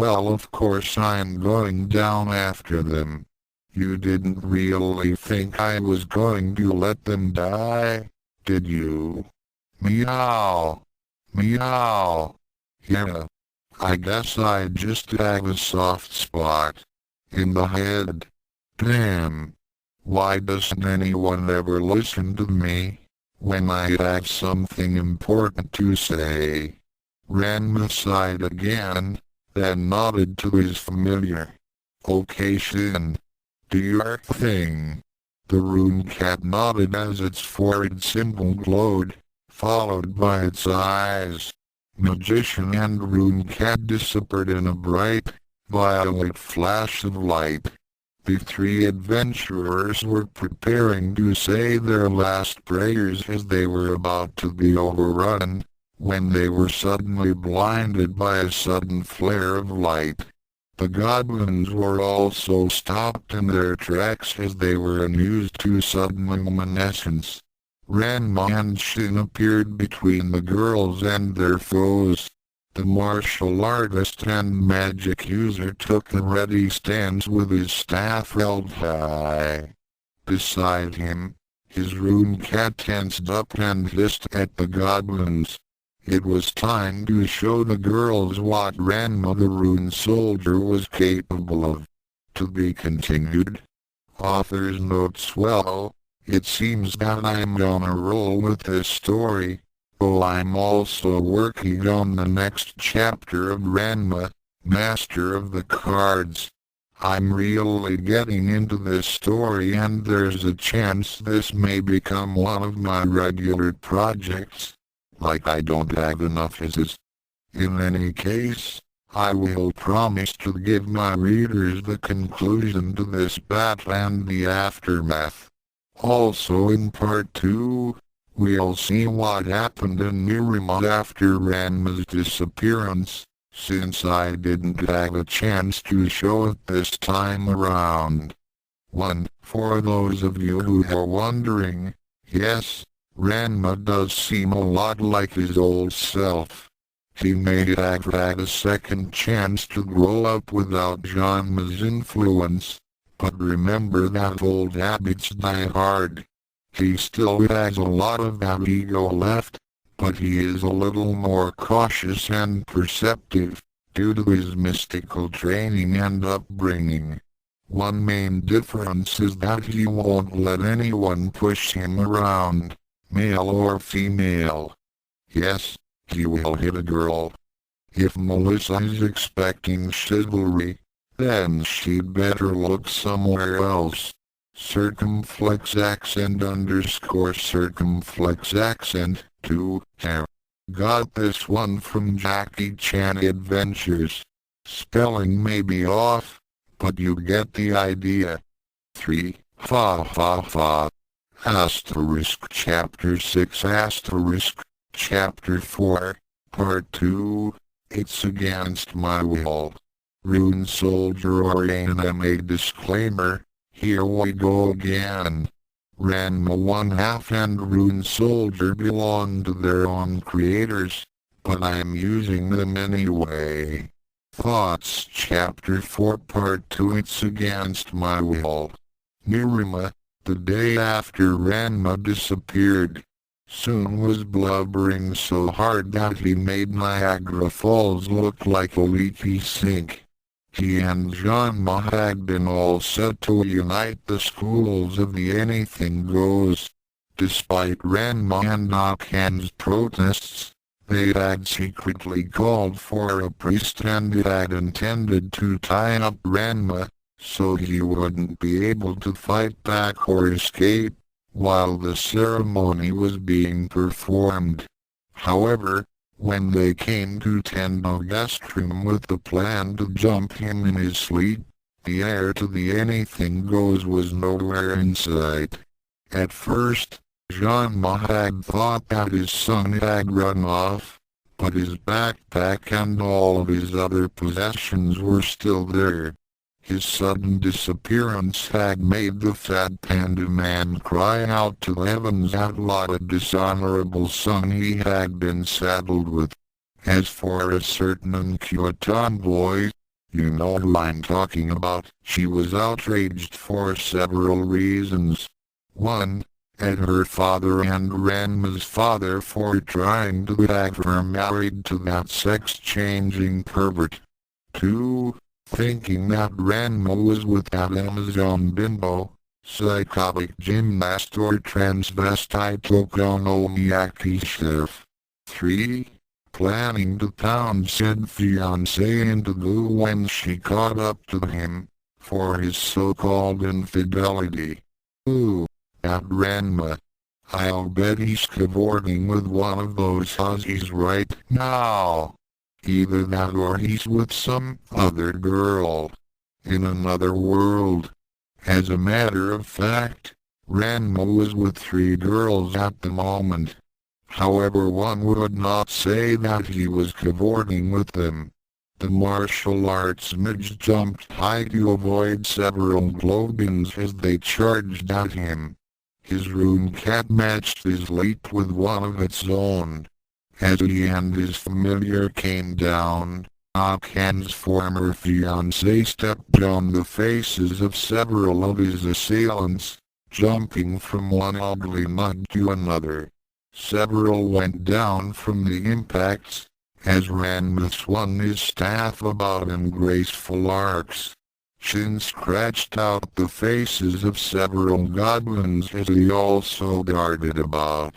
Well, of course I'm going down after them. You didn't really think I was going to let them die, did you? Meow. Meow. Yeah. I guess I just have a soft spot in the head. Damn. Why doesn't anyone ever listen to me when I have something important to say? Ranma sighed again, then nodded to his familiar. Okay, Shin. Do your thing. The rune cat nodded as its forehead symbol glowed, followed by its eyes. Magician and rune cat disappeared in a bright, violet flash of light. The three adventurers were preparing to say their last prayers as they were about to be overrun, when they were suddenly blinded by a sudden flare of light. The goblins were also stopped in their tracks as they were unused to sudden luminescence. Ranma and Shin appeared between the girls and their foes. The martial artist and magic user took a ready stance with his staff held high. Beside him, his rune cat tensed up and hissed at the goblins. It was time to show the girls what Ranma the Rune Soldier was capable of. To be continued. Author's notes. Well, it seems that I'm on a roll with this story. Oh, I'm also working on the next chapter of Ranma, Master of the Cards. I'm really getting into this story and there's a chance this may become one of my regular projects. Like I don't have enough as is. In any case, I will promise to give my readers the conclusion to this battle and the aftermath. Also in part 2, we'll see what happened in Nirima after Ranma's disappearance, since I didn't have a chance to show it this time around. 1. For those of you who are wondering, yes, Ranma does seem a lot like his old self. He may have had a second chance to grow up without Janma's influence, but remember that old habits die hard. He still has a lot of that ego left, but he is a little more cautious and perceptive, due to his mystical training and upbringing. One main difference is that he won't let anyone push him around, male or female. Yes, he will hit a girl. If Melissa is expecting chivalry, then she'd better look somewhere else. Circumflex accent _ circumflex accent, 2, hair. Got this one from Jackie Chan Adventures. Spelling may be off, but you get the idea. 3, fa fa fa. Asterisk Chapter 6 Asterisk Chapter 4, Part 2, It's Against My Will. Rune Soldier or anime disclaimer, here we go again. Ranma 1/2 and Rune Soldier belong to their own creators, but I'm using them anyway. Thoughts Chapter 4 Part 2 It's Against My Will. Nirima, the day after Ranma disappeared, Soon was blubbering so hard that he made Niagara Falls look like a leaky sink. He and Janma had been all set to unite the schools of the Anything Goes. Despite Ranma and Akan's protests, they had secretly called for a priest and had intended to tie up Ranma, so he wouldn't be able to fight back or escape, while the ceremony was being performed. However, when they came to Tendo guest room with the plan to jump him in his sleep, the heir to the Anything Goes was nowhere in sight. At first, Janma had thought that his son had run off, but his backpack and all of his other possessions were still there. His sudden disappearance had made the fat panda man cry out to the heavens at what a dishonorable son he had been saddled with. As for a certain uncouth tomboy, You know who I'm talking about. She was outraged for several reasons. 1. At her father and Ranma's father for trying to have her married to that sex-changing pervert. 2. Thinking that Ranma was with that Amazon bimbo, psychotic gymnast or transvestite Okonomiyaki chef. 3. Planning to pound said fiancé into glue when she caught up to him, for his so-called infidelity. Ooh, at Ranma. I'll bet he's cavorting with one of those hussies right now. Either that or he's with some other girl. In another world. As a matter of fact, Ranma was with 3 girls at the moment. However, one would not say that he was cavorting with them. The martial arts midge jumped high to avoid several globins as they charged at him. His rune cat matched his leap with one of its own. As he and his familiar came down, Akan's former fiancé stepped on the faces of several of his assailants, jumping from one ugly mud to another. Several went down from the impacts, as Ranma swung his staff about in graceful arcs. Shin scratched out the faces of several goblins as he also darted about.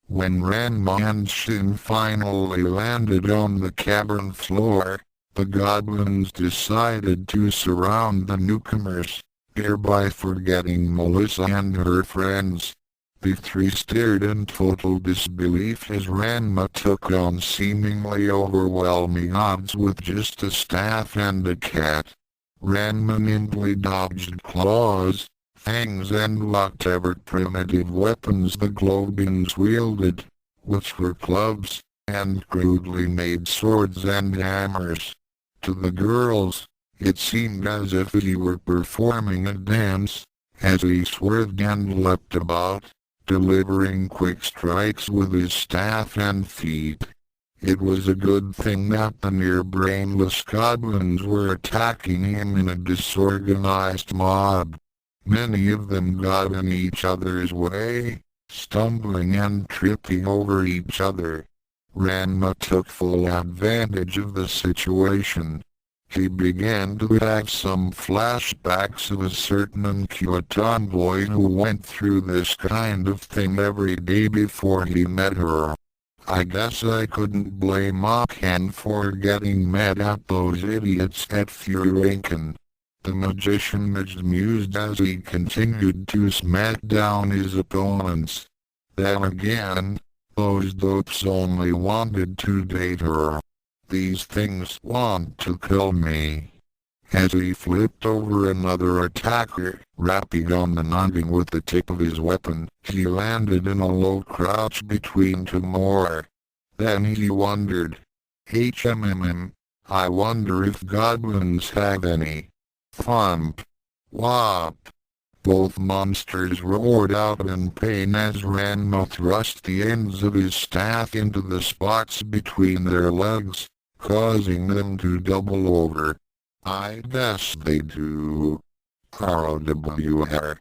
When Ranma and Shin finally landed on the cavern floor, the goblins decided to surround the newcomers, thereby forgetting Melissa and her friends. The 3 stared in total disbelief as Ranma took on seemingly overwhelming odds with just a staff and a cat. Ranma nimbly dodged claws, fangs and whatever primitive weapons the globins wielded, which were clubs, and crudely made swords and hammers. To the girls, it seemed as if he were performing a dance, as he swerved and leapt about, delivering quick strikes with his staff and feet. It was a good thing that the near-brainless goblins were attacking him in a disorganized mob. Many of them got in each other's way, stumbling and tripping over each other. Ranma took full advantage of the situation. He began to have some flashbacks of a certain uncouth tomboy who went through this kind of thing every day before he met her. I guess I couldn't blame Akan for getting mad at those idiots at Furinken. The magician mused as he continued to smack down his opponents. Then again, those dopes only wanted to date her. These things want to kill me. As he flipped over another attacker, rapping on the noggin with the tip of his weapon, he landed in a low crouch between 2 more. Then he wondered, I wonder if goblins have any. Thump. Whop. Both monsters roared out in pain as Ranma thrust the ends of his staff into the spots between their legs, causing them to double over. I guess they do. ROWRHISST.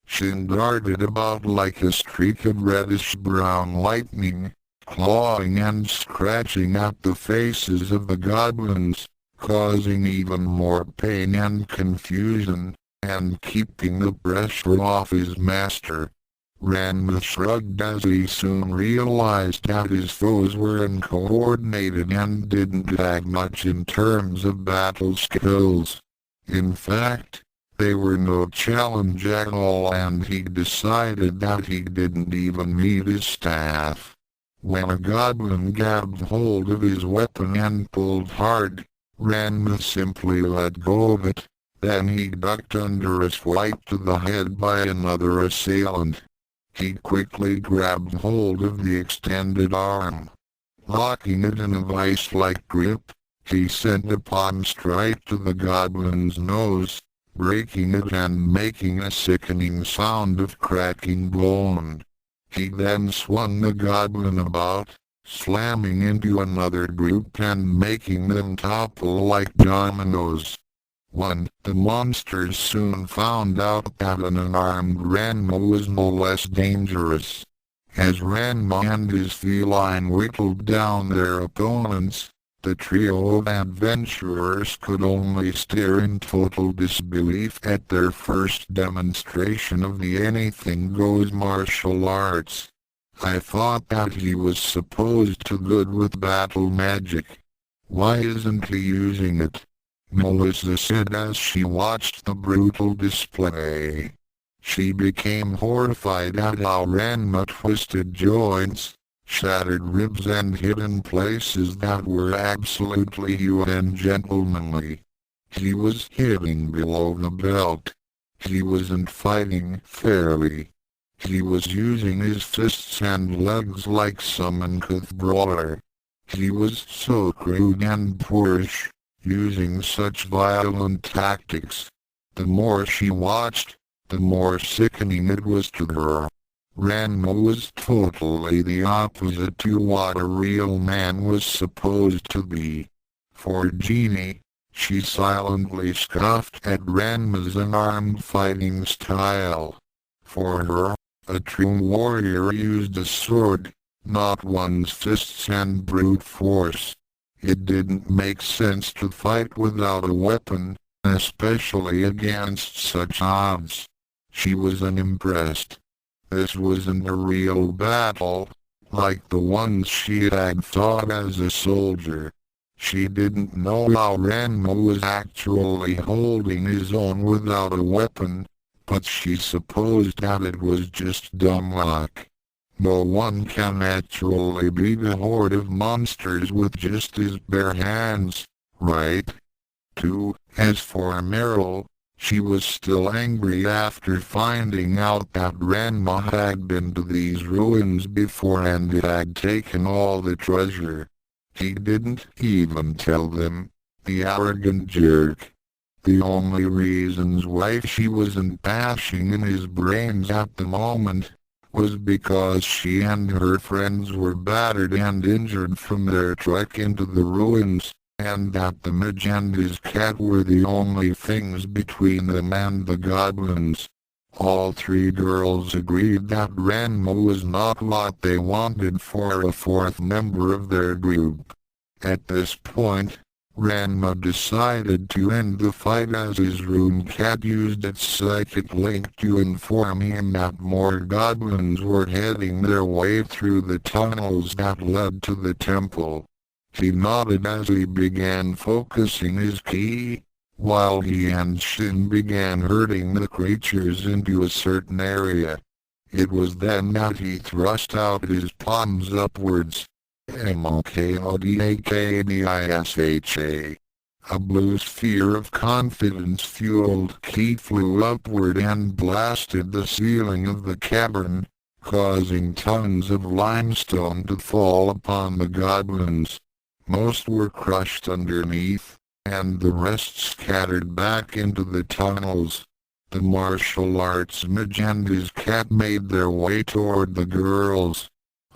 Shin darted about like a streak of reddish-brown lightning, clawing and scratching at the faces of the goblins, causing even more pain and confusion, and keeping the pressure off his master. Ranma shrugged as he soon realized that his foes were uncoordinated and didn't have much in terms of battle skills. In fact, they were no challenge at all, and he decided that he didn't even need his staff. When a goblin grabbed hold of his weapon and pulled hard, Ranma simply let go of it. Then he ducked under a swipe to the head by another assailant. He quickly grabbed hold of the extended arm. Locking it in a vice-like grip, he sent a palm strike to the goblin's nose, breaking it and making a sickening sound of cracking bone. He then swung the goblin about, slamming into another group and making them topple like dominoes. The monsters soon found out that an unarmed Ranma was no less dangerous. As Ranma and his feline whittled down their opponents, the trio of adventurers could only stare in total disbelief at their first demonstration of the anything-goes martial arts. I thought that he was supposed to good with battle magic. Why isn't he using it? Melissa said as she watched the brutal display. She became horrified at how Ranma twisted joints, shattered ribs and hit in places that were absolutely ungentlemanly. He was hitting below the belt. He wasn't fighting fairly. He was using his fists and legs like some uncouth brawler. He was so crude and poorish, using such violent tactics. The more she watched, the more sickening it was to her. Ranma was totally the opposite to what a real man was supposed to be. For Jeannie, she silently scoffed at Ranma's unarmed fighting style. For her, a true warrior used a sword, not one's fists and brute force. It didn't make sense to fight without a weapon, especially against such odds. She was unimpressed. This wasn't a real battle, like the ones she had fought as a soldier. She didn't know how Ranma was actually holding his own without a weapon, but she supposed that it was just dumb luck. No one can actually beat a horde of monsters with just his bare hands, right? As for Meryl, she was still angry after finding out that Ranma had been to these ruins before and had taken all the treasure. He didn't even tell them, the arrogant jerk. The only reasons why she wasn't bashing in his brains at the moment was because she and her friends were battered and injured from their trek into the ruins, and that the midge and his cat were the only things between them and the goblins. All three girls agreed that Ranma was not what they wanted for a fourth member of their group. At this point, Ranma decided to end the fight as his rune cat used its psychic link to inform him that more goblins were heading their way through the tunnels that led to the temple. He nodded as he began focusing his ki, while he and Shin began herding the creatures into a certain area. It was then that he thrust out his palms upwards. MOKODAKDISHA. A blue sphere of confidence-fueled ki flew upward and blasted the ceiling of the cavern, causing tons of limestone to fall upon the goblins. Most were crushed underneath, and the rest scattered back into the tunnels. The martial arts mage and his cat made their way toward the girls.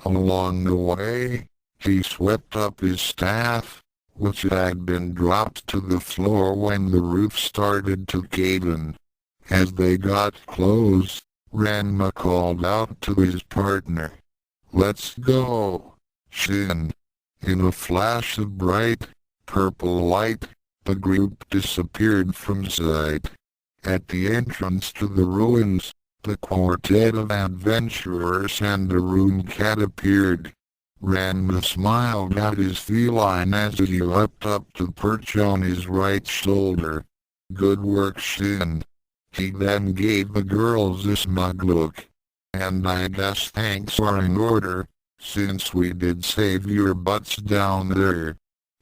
Along the way, he swept up his staff, which had been dropped to the floor when the roof started to cave in. As they got close, Ranma called out to his partner, "Let's go, Shin." In a flash of bright, purple light, the group disappeared from sight. At the entrance to the ruins, the quartet of adventurers and the rune cat appeared. Ranma smiled at his feline as he leapt up to perch on his right shoulder. "Good work, Shin." He then gave the girls a smug look. "And I guess thanks are in order, since we did save your butts down there.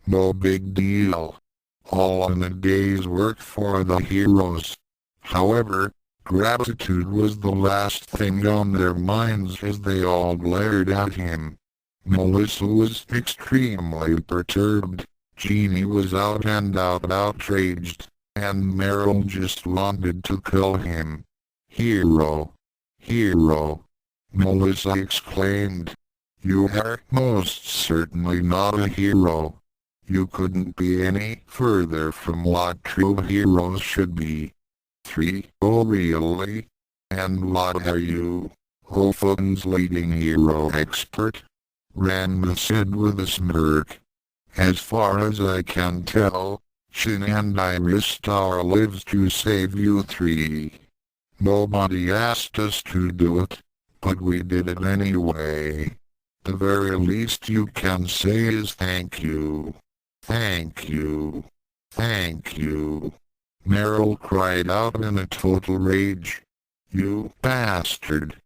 No big deal. All in a day's work for the heroes." However, gratitude was the last thing on their minds as they all glared at him. Melissa was extremely perturbed, Jeannie was out and out outraged, and Meryl just wanted to kill him. "Hero! Hero!" Melissa exclaimed. You are most certainly not a hero. You couldn't be any further from what true heroes should be. 3. Oh really? And what are you? Hofun's leading hero expert? Ranma said with a smirk. As far as I can tell, Shin and I risked our lives to save you 3. Nobody asked us to do it, but we did it anyway. The very least you can say is thank you. Thank you. Thank you. Meryl cried out in a total rage. You bastard.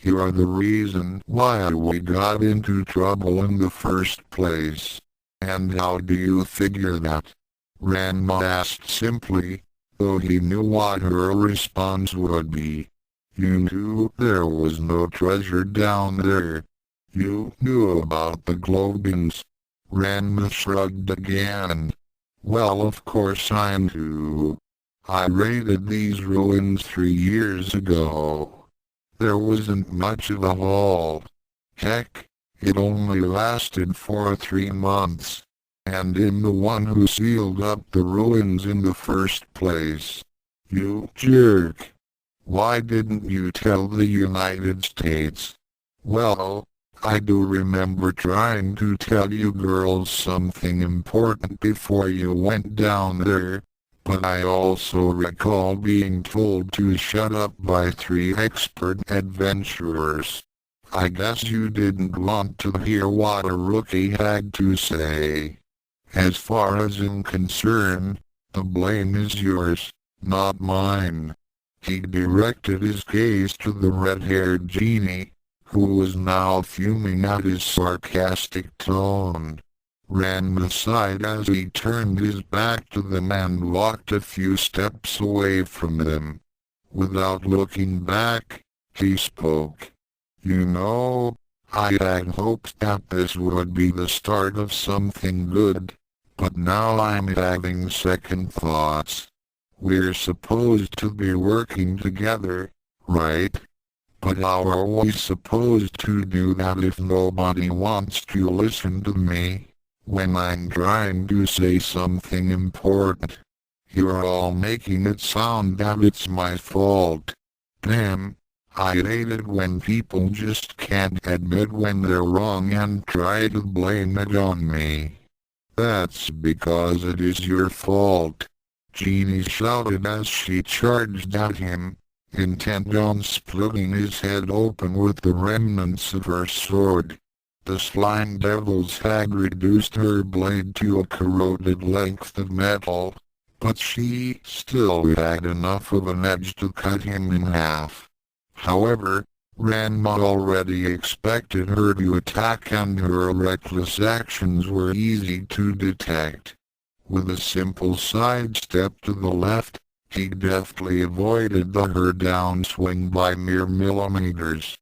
You are the reason why we got into trouble in the first place. And how do you figure that? Ranma asked simply, though he knew what her response would be. You knew there was no treasure down there. You knew about the globins. Ranma shrugged again. Well, of course I knew. I raided these ruins 3 years ago. There wasn't much of a haul. Heck, it only lasted for 3 months. And I'm the one who sealed up the ruins in the first place. You jerk. Why didn't you tell the United States? Well, I do remember trying to tell you girls something important before you went down there, but I also recall being told to shut up by 3 expert adventurers. I guess you didn't want to hear what a rookie had to say. As far as I'm concerned, the blame is yours, not mine. He directed his gaze to the red-haired genie, who was now fuming at his sarcastic tone. Ranma sighed as he turned his back to them and walked a few steps away from them. Without looking back, he spoke. You know, I had hoped that this would be the start of something good, but now I'm having second thoughts. We're supposed to be working together, right? But how are we supposed to do that if nobody wants to listen to me, when I'm trying to say something important? You're all making it sound that it's my fault. Damn, I hate it when people just can't admit when they're wrong and try to blame it on me. That's because it is your fault, Jeannie shouted as she charged at him, intent on splitting his head open with the remnants of her sword. The slime devils had reduced her blade to a corroded length of metal, but she still had enough of an edge to cut him in half. However, Ranma already expected her to attack and her reckless actions were easy to detect. With a simple sidestep to the left, he deftly avoided her downswing by mere millimeters.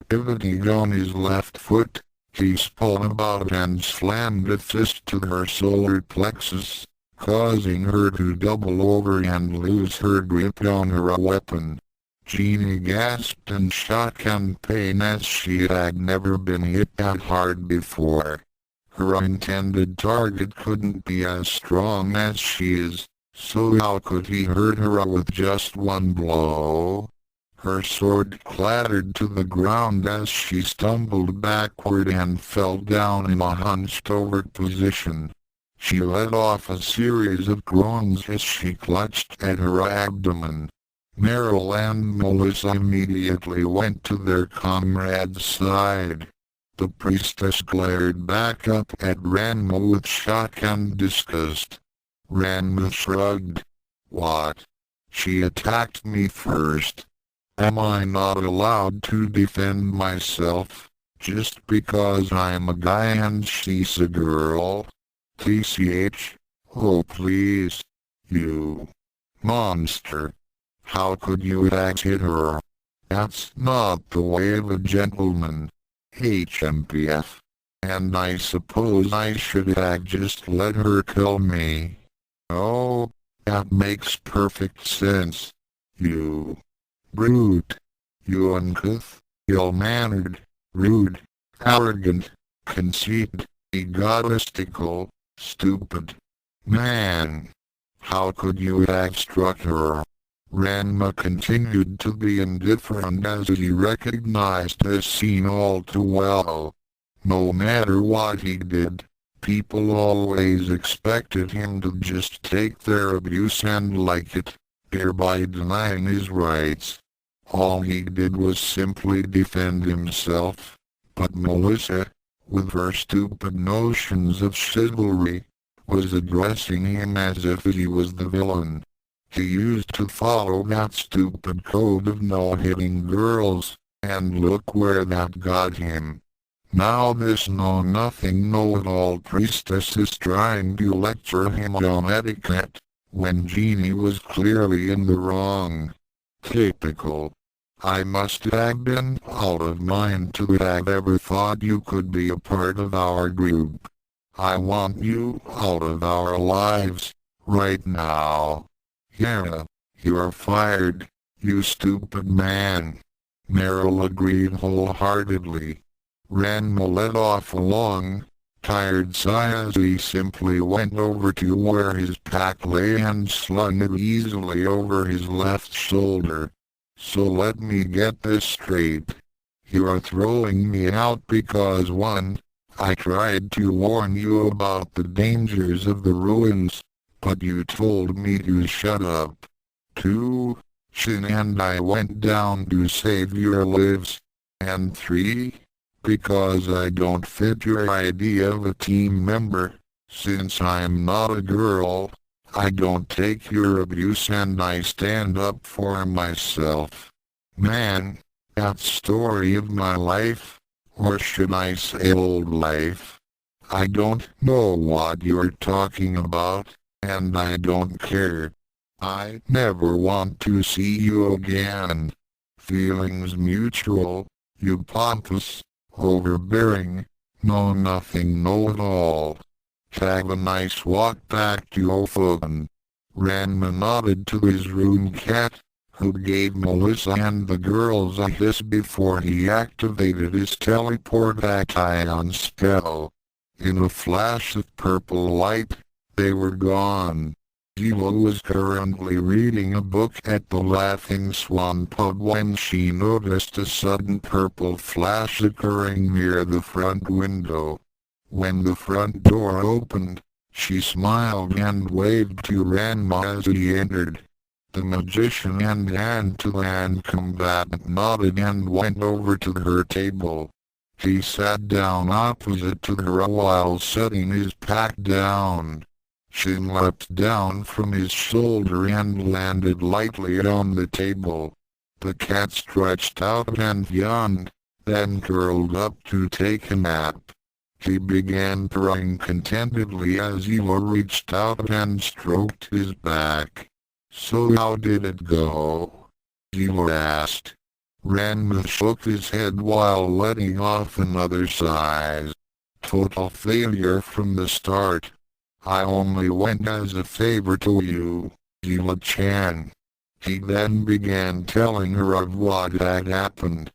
Pivoting on his left foot, he spun about and slammed a fist to her solar plexus, causing her to double over and lose her grip on her weapon. Jeannie gasped in shock and pain as she had never been hit that hard before. Her intended target couldn't be as strong as she is, so how could he hurt her with just one blow? Her sword clattered to the ground as she stumbled backward and fell down in a hunched-over position. She let off a series of groans as she clutched at her abdomen. Meryl and Melissa immediately went to their comrade's side. The priestess glared back up at Ranma with shock and disgust. Ranma shrugged. What? She attacked me first. Am I not allowed to defend myself, just because I'm a guy and she's a girl? TCH? Oh please. You monster. How could you have hit her? That's not the way of a gentleman. HMPF. And I suppose I should have just let her kill me. Oh, that makes perfect sense. You brute. You uncouth, ill-mannered, rude, arrogant, conceited, egotistical, stupid. Man, how could you have struck her? Ranma continued to be indifferent as he recognized this scene all too well. No matter what he did, people always expected him to just take their abuse and like it, thereby denying his rights. All he did was simply defend himself. But Melissa, with her stupid notions of chivalry, was addressing him as if he was the villain. He used to follow that stupid code of no hitting girls, and look where that got him. Now this know-nothing know-it-all priestess is trying to lecture him on etiquette, when Jeannie was clearly in the wrong. Typical. I must have been out of mind to have ever thought you could be a part of our group. I want you out of our lives, right now. Yeah, you're fired, you stupid man. Meryl agreed wholeheartedly. Ranma let off a long, tired sigh as he simply went over to where his pack lay and slung it easily over his left shoulder. So let me get this straight. You're throwing me out because 1. I tried to warn you about the dangers of the ruins, but you told me to shut up. 2. Shin and I went down to save your lives. And 3. Because I don't fit your idea of a team member. Since I'm not a girl, I don't take your abuse and I stand up for myself. Man, that story of my life, or should I say old life? I don't know what you're talking about, and I don't care. I never want to see you again. Feelings mutual, you pompous, overbearing, know-nothing know-it-all. Have a nice walk back to Ophogen. Ranma nodded to his rune cat, who gave Melissa and the girls a hiss before he activated his teleport-ion spell. In a flash of purple light, they were gone. Gila was currently reading a book at the Laughing Swan pub when she noticed a sudden purple flash occurring near the front window. When the front door opened, she smiled and waved to Ranma as he entered. The magician and hand-to-hand combatant nodded and went over to her table. He sat down opposite to her while setting his pack down. Shin leapt down from his shoulder and landed lightly on the table. The cat stretched out and yawned, then curled up to take a nap. He began purring contentedly as Eva reached out and stroked his back. So how did it go? Eva asked. Ranma shook his head while letting off another sigh. Total failure from the start. I only went as a favor to you, Eva-chan. He then began telling her of what had happened.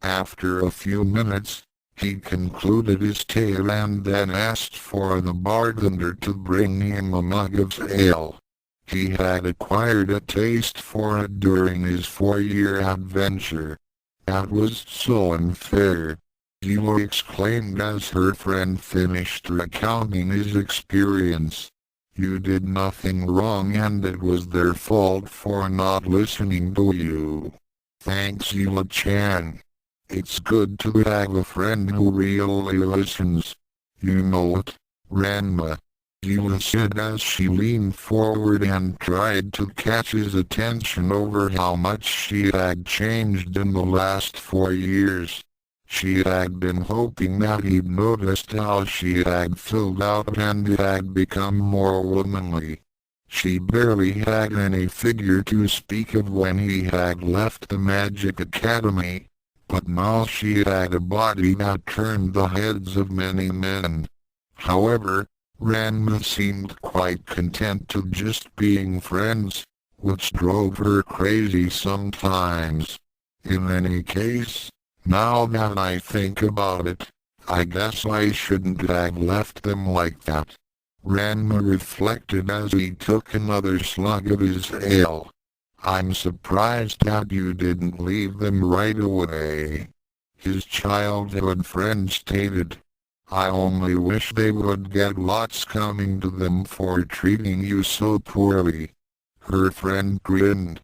After a few minutes, he concluded his tale and then asked for the bartender to bring him a mug of ale. He had acquired a taste for it during his 4-year adventure. That was so unfair, Eva exclaimed as her friend finished recounting his experience. You did nothing wrong and it was their fault for not listening to you. Thanks, Eva-chan. It's good to have a friend who really listens. You know it, Ranma. Eva said as she leaned forward and tried to catch his attention over how much she had changed in the last 4 years. She had been hoping that he'd noticed how she had filled out and had become more womanly. She barely had any figure to speak of when he had left the Magic Academy, but now she had a body that turned the heads of many men. However, Ranma seemed quite content to just being friends, which drove her crazy sometimes. In any case, now that I think about it, I guess I shouldn't have left them like that. Ranma reflected as he took another slug of his ale. I'm surprised that you didn't leave them right away. His childhood friend stated. I only wish they would get lots coming to them for treating you so poorly. Her friend grinned.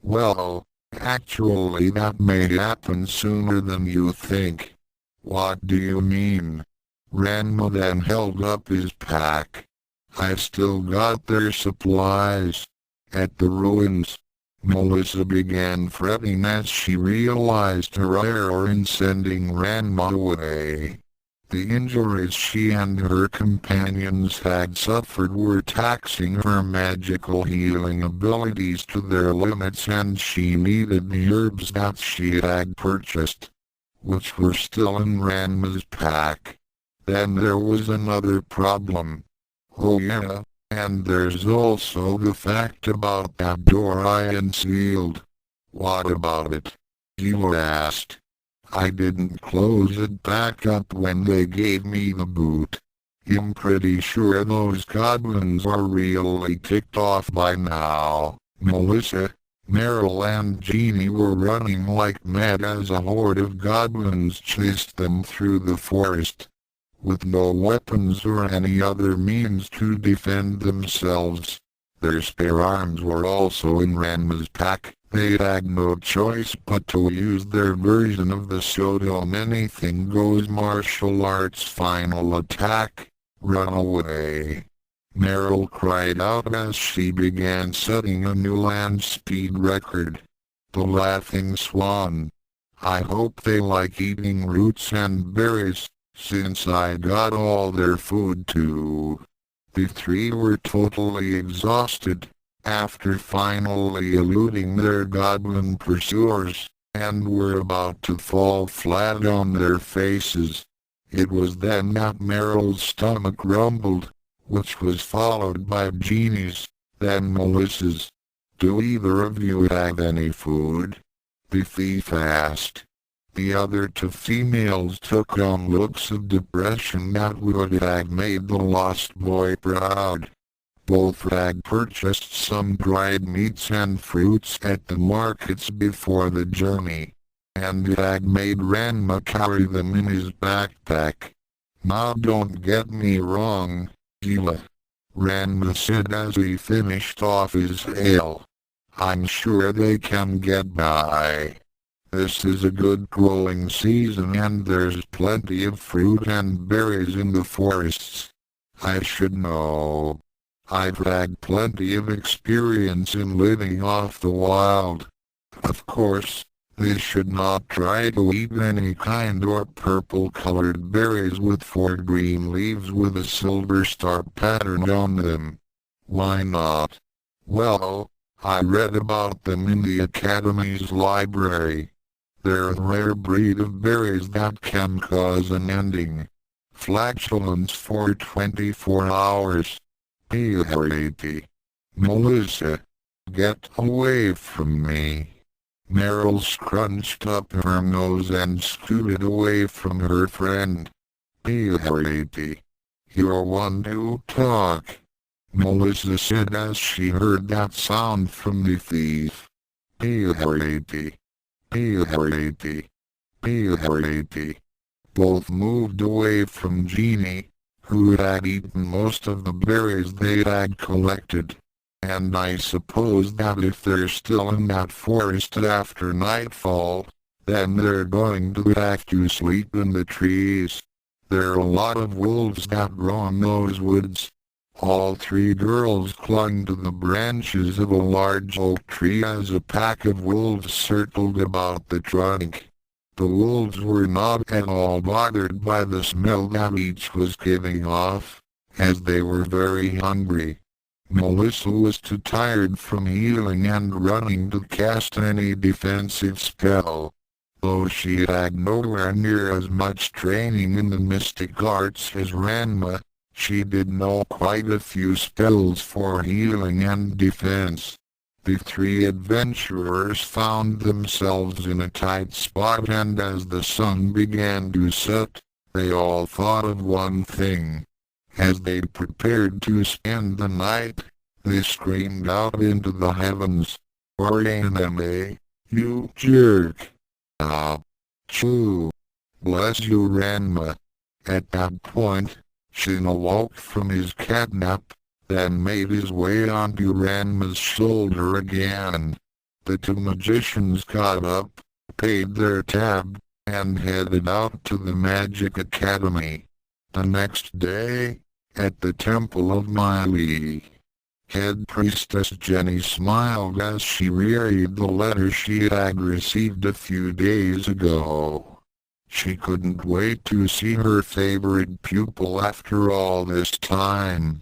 Well, actually that may happen sooner than you think. What do you mean? Ranma then held up his pack. I've still got their supplies. At the ruins, Melissa began fretting as she realized her error in sending Ranma away. The injuries she and her companions had suffered were taxing her magical healing abilities to their limits, and she needed the herbs that she had purchased, which were still in Ranma's pack. Then there was another problem. Oh yeah, and there's also the fact about that door I unsealed. What about it? You asked. I didn't close it back up when they gave me the boot. I'm pretty sure those goblins are really ticked off by now. Melissa, Meryl and Jeannie were running like mad as a horde of goblins chased them through the forest. With no weapons or any other means to defend themselves. Their spare arms were also in Ranma's pack. They had no choice but to use their version of the Shoto Anything Goes martial arts final attack, run away. Meryl cried out as she began setting a new land speed record. The Laughing Swan. I hope they like eating roots and berries, since I got all their food too. The three were totally exhausted, after finally eluding their goblin pursuers, and were about to fall flat on their faces. It was then that Meryl's stomach rumbled, which was followed by Jeannie's, then Melissa's. Do either of you have any food? The thief asked. The other two females took on looks of depression that would have made the lost boy proud. Both had purchased some dried meats and fruits at the markets before the journey, and had made Ranma carry them in his backpack. Now don't get me wrong, Gila, Ranma said as he finished off his ale. I'm sure they can get by. This is a good growing season and there's plenty of fruit and berries in the forests. I should know. I've had plenty of experience in living off the wild. Of course, they should not try to eat any kind or purple-colored berries with 4 green leaves with a silver star pattern on them. Why not? Well, I read about them in the Academy's library. They're a rare breed of berries that can cause an ending flatulence for 24 hours. P.R.A.P. Melissa, get away from me. Meryl scrunched up her nose and scooted away from her friend. P.R.A.P. You're one to talk, Melissa said as she heard that sound from the thief. P.R.A.P. P.R.A.P. P.R.A.P. Both moved away from Jeannie, who had eaten most of the berries they had collected. And I suppose that if they're still in that forest after nightfall, then they're going to have to sleep in the trees. There are a lot of wolves that roam those woods. All 3 girls clung to the branches of a large oak tree as a pack of wolves circled about the trunk. The wolves were not at all bothered by the smell that each was giving off, as they were very hungry. Melissa was too tired from healing and running to cast any defensive spell. Though she had nowhere near as much training in the mystic arts as Ranma, she did know quite a few spells for healing and defense. The 3 adventurers found themselves in a tight spot, and as the sun began to set, They all thought of one thing. As they prepared to spend the night, they screamed out into the heavens, "Ranma, you jerk! Ah! Choo! Bless you, Ranma!" At that point, Shin awoke from his catnap, then made his way onto Ranma's shoulder again. The two magicians got up, paid their tab, and headed out to the Magic Academy. The next day, at the Temple of Mylee, Head Priestess Jenny smiled as she reread the letter she had received a few days ago. She couldn't wait to see her favorite pupil after all this time.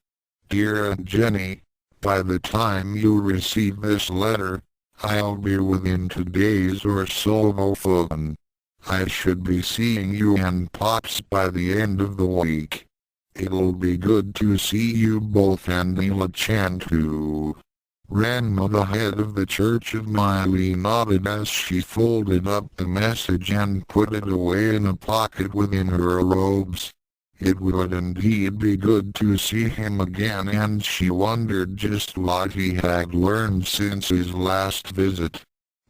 "Dear Aunt Jenny, by the time you receive this letter, I'll be within 2 days or so of Ophon. I should be seeing you and Pops by the end of the week. It'll be good to see you both and Neela-chan too." Ranma, the head of the Church of Mylee, nodded as she folded up the message and put it away in a pocket within her robes. It would indeed be good to see him again, and she wondered just what he had learned since his last visit.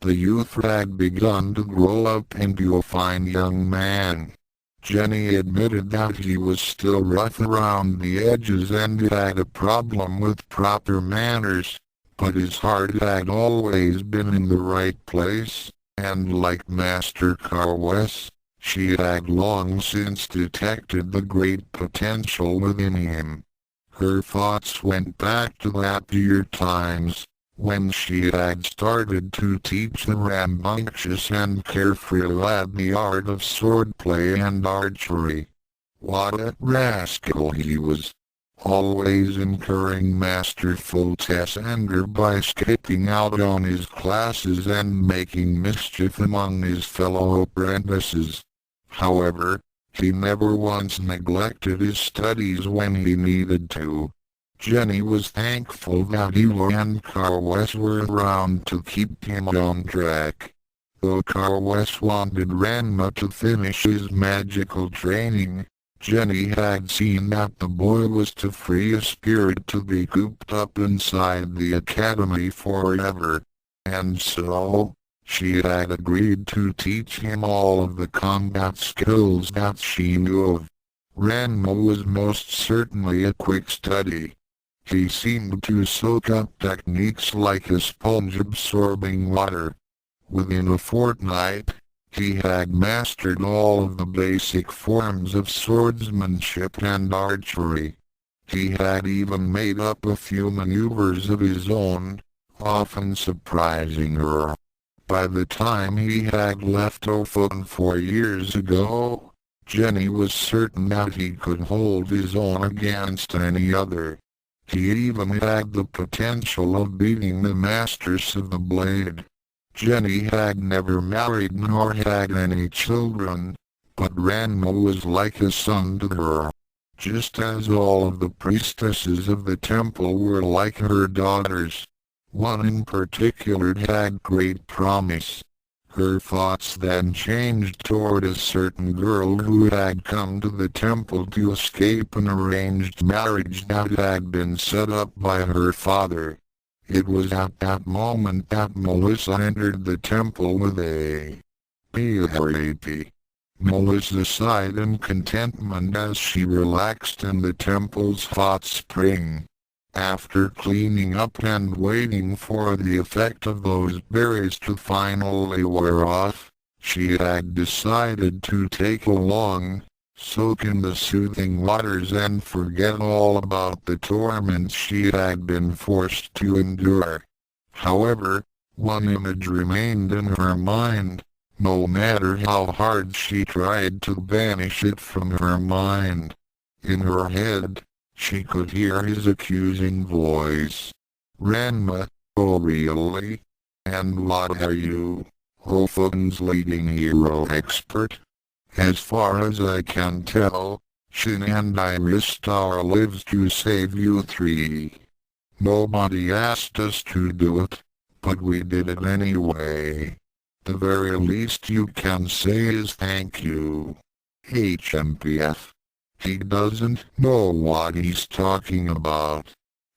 The youth had begun to grow up into a fine young man. Jenny admitted that he was still rough around the edges and had a problem with proper manners, but his heart had always been in the right place, and like Master Carwes, she had long since detected the great potential within him. Her thoughts went back to happier times, when she had started to teach the rambunctious and carefree lad the art of swordplay and archery. What a rascal he was! Always incurring Master Fult's anger by skipping out on his classes and making mischief among his fellow apprentices. However, he never once neglected his studies when he needed to. Jenny was thankful that Elo and Carwes were around to keep him on track. Though Carwes wanted Ranma to finish his magical training, Jenny had seen that the boy was too free a spirit to be cooped up inside the academy forever, and so, she had agreed to teach him all of the combat skills that she knew of. Ranma was most certainly a quick study. He seemed to soak up techniques like a sponge absorbing water. Within a fortnight, he had mastered all of the basic forms of swordsmanship and archery. He had even made up a few maneuvers of his own, often surprising her. By the time he had left Ophon 4 years ago, Jenny was certain that he could hold his own against any other. He even had the potential of beating the masters of the blade. Jenny had never married nor had any children, but Ranma was like a son to her, just as all of the priestesses of the temple were like her daughters. One in particular had great promise. Her thoughts then changed toward a certain girl who had come to the temple to escape an arranged marriage that had been set up by her father. It was at that moment that Melissa entered the temple with a happy. Melissa sighed in contentment as she relaxed in the temple's hot spring. After cleaning up and waiting for the effect of those berries to finally wear off, she had decided to take a long soak in the soothing waters and forget all about the torments she had been forced to endure. However, one image remained in her mind, no matter how hard she tried to banish it from her mind. In her head, she could hear his accusing voice. "Ranma, oh really? And what are you, Ophon's leading hero expert? As far as I can tell, Shin and I risked our lives to save you 3. Nobody asked us to do it, but we did it anyway. The very least you can say is thank you." HMPF. He doesn't know what he's talking about.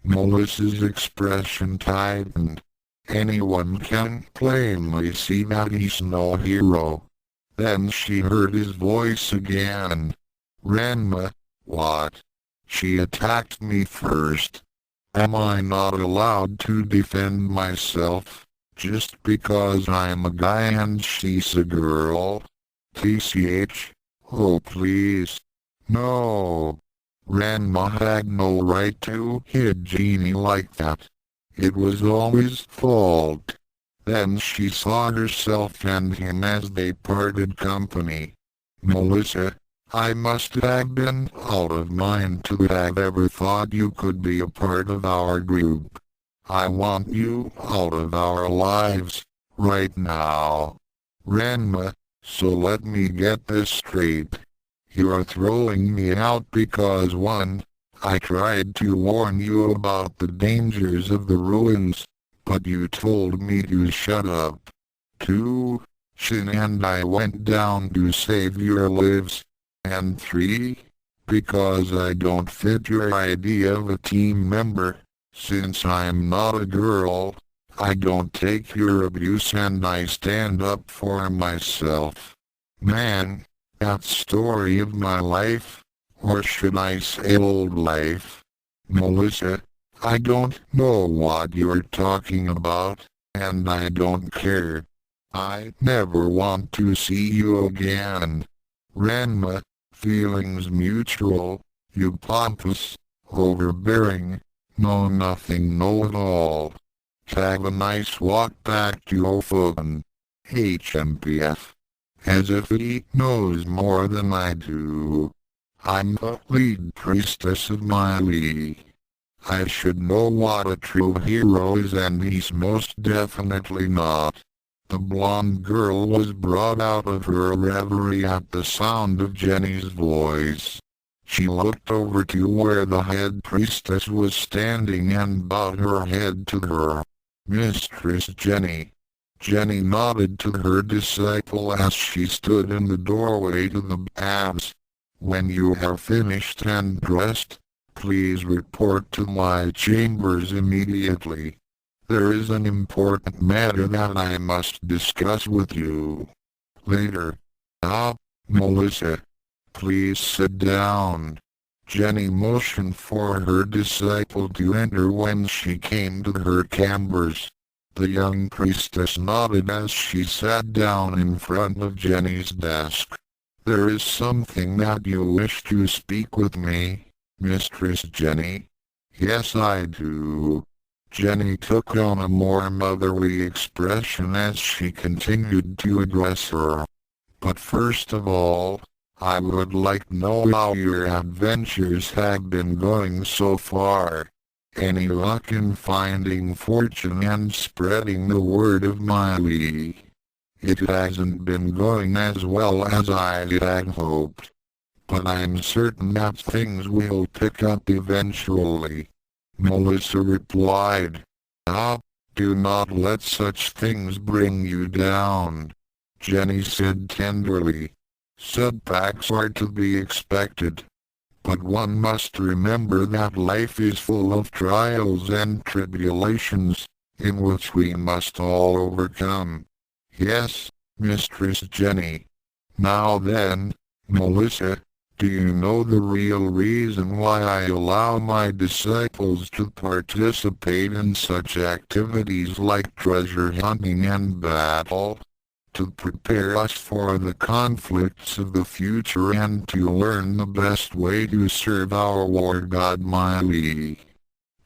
Melissa's expression tightened. Anyone can plainly see that he's no hero. Then she heard his voice again. Ranma, what? She attacked me first. Am I not allowed to defend myself, just because I'm a guy and she's a girl? TCH? Oh please. No. Ranma had no right to hit Jeannie like that. It was all his fault. Then she saw herself and him as they parted company. Melissa, I must have been out of mind to have ever thought you could be a part of our group. I want you out of our lives, right now. Ranma, so let me get this straight. You're throwing me out because 1. I tried to warn you about the dangers of the ruins, but you told me to shut up. 2. Shin and I went down to save your lives. And 3. Because I don't fit your idea of a team member. Since I'm not a girl, I don't take your abuse and I stand up for myself. Man, that story of my life, or should I say old life? Melissa, I don't know what you're talking about, and I don't care. I never want to see you again. Ranma, feelings mutual, you pompous, overbearing, know nothing know-it-all. Have a nice walk back to Ophogen. HMPF. As if he knows more than I do. I'm the lead priestess of my league. I should know what a true hero is, and he's most definitely not. The blonde girl was brought out of her reverie at the sound of Jenny's voice. She looked over to where the head priestess was standing and bowed her head to her. Mistress Jenny. Jenny nodded to her disciple as she stood in the doorway to the baths. When you are finished and dressed, please report to my chambers immediately. There is an important matter that I must discuss with you. Later. Melissa. Please sit down. Jenny motioned for her disciple to enter when she came to her chambers. The young priestess nodded as she sat down in front of Jenny's desk. There is something that you wish to speak with me, Mistress Jenny? Yes, I do. Jenny took on a more motherly expression as she continued to address her. But first of all, I would like to know how your adventures have been going so far. Any luck in finding fortune and spreading the word of my league? It hasn't been going as well as I had hoped, but I'm certain that things will pick up eventually. Melissa replied. Do not let such things bring you down, Jenny said tenderly. Setbacks are to be expected. But one must remember that life is full of trials and tribulations, in which we must all overcome. Yes, Mistress Jenny. Now then, Melissa, do you know the real reason why I allow my disciples to participate in such activities like treasure hunting and battle? To prepare us for the conflicts of the future and to learn the best way to serve our war god Miley.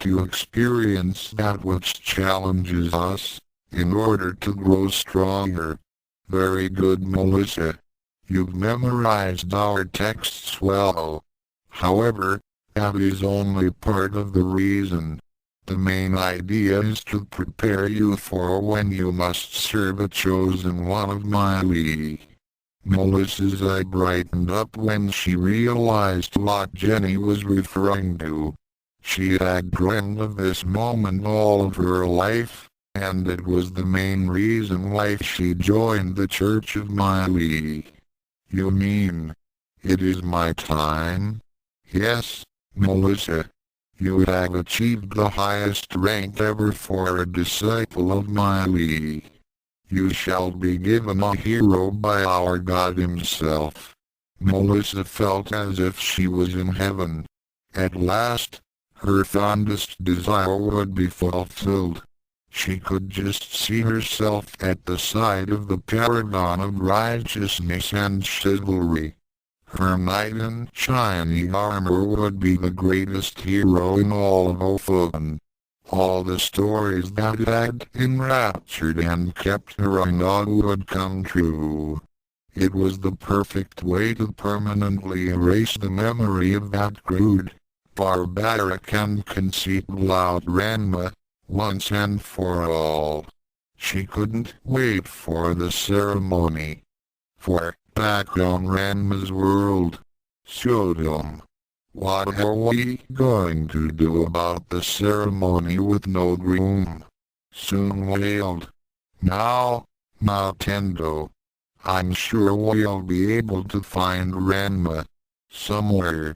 To experience that which challenges us, in order to grow stronger. Very good, Melissa. You've memorized our texts well. However, that is only part of the reason. The main idea is to prepare you for when you must serve a chosen one of my league. Melissa's eye brightened up when she realized what Jenny was referring to. She had dreamed of this moment all of her life, and it was the main reason why she joined the Church of my league. You mean, It is my time. Yes, Melissa. You have achieved the highest rank ever for a disciple of my Lee. You shall be given a hero by our God himself. Melissa felt as if she was in heaven. At last, her fondest desire would be fulfilled. She could just see herself at the side of the paragon of righteousness and chivalry. Her knight in shiny armor would be the greatest hero in all of Ophan. All the stories that had enraptured and kept her in awe would come true. It was the perfect way to permanently erase the memory of that crude, barbaric and conceited loud Ranma, once and for all. She couldn't wait for the ceremony. For, back on Ranma's world, Sodom. What are we going to do about the ceremony with no groom? Soon wailed. Now, Tendo. I'm sure we'll be able to find Ranma. Somewhere.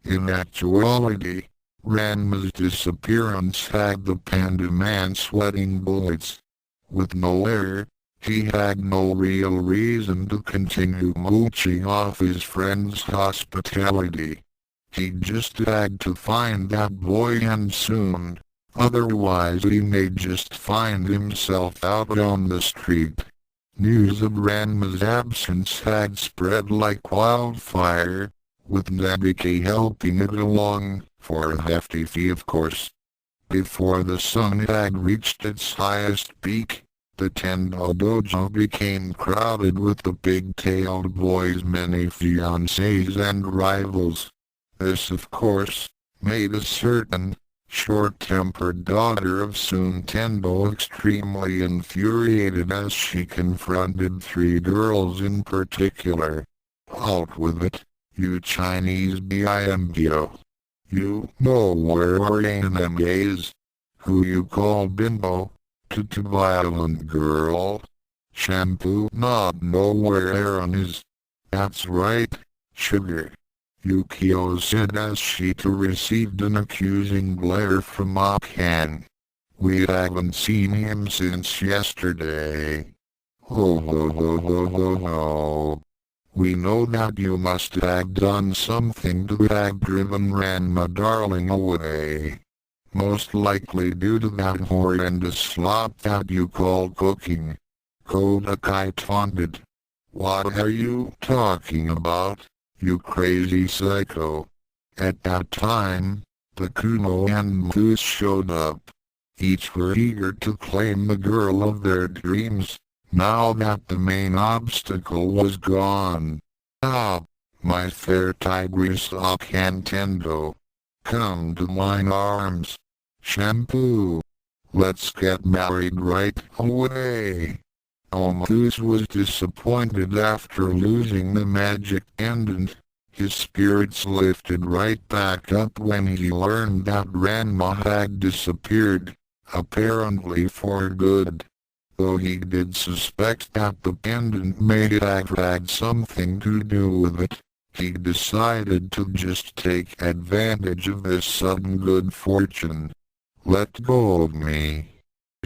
In actuality, Ranma's disappearance had the panda man sweating bullets. With no heir, he had no real reason to continue mooching off his friend's hospitality. He just had to find that boy and soon, otherwise he may just find himself out on the street. News of Ranma's absence had spread like wildfire, with Nabiki helping it along, for a hefty fee of course. Before the sun had reached its highest peak, the Tendo dojo became crowded with the big-tailed boy's many fiancés and rivals. This of course, made a certain, short-tempered daughter of Sun Tendo extremely infuriated as she confronted three girls in particular. Out with it, you Chinese bimbo. You know where Ranma is. Who you call bimbo? To violent girl. Shampoo not know where Aaron is. That's right, sugar. Yukio said as she too received an accusing glare from Akan. We haven't seen him since yesterday. Ho ho ho ho ho ho. We know that you must have done something to have driven Ranma darling away. Most likely due to that horrendous slop that you call cooking. Kodakai taunted. What are you talking about, you crazy psycho? At that time, the Kumo and Moose showed up. Each were eager to claim the girl of their dreams, now that the main obstacle was gone. Ah, my fair tigress Akantendo. Come to mine arms. Shampoo. Let's get married right away. Moose was disappointed after losing the magic pendant. His spirits lifted right back up when he learned that Ranma had disappeared, apparently for good. Though he did suspect that the pendant may have had something to do with it, he decided to just take advantage of this sudden good fortune. Let go of me.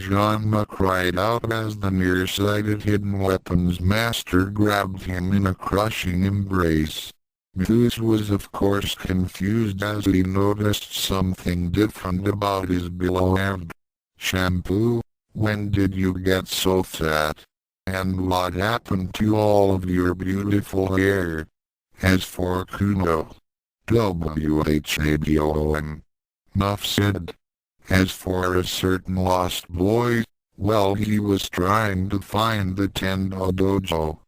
Ranma cried out as the nearsighted hidden weapons master grabbed him in a crushing embrace. Moose was of course confused as he noticed something different about his beloved. Shampoo, when did you get so fat? And what happened to all of your beautiful hair? As for Kuno, WHABOM, Muff said. As for a certain lost boy, well, he was trying to find the Tendo dojo.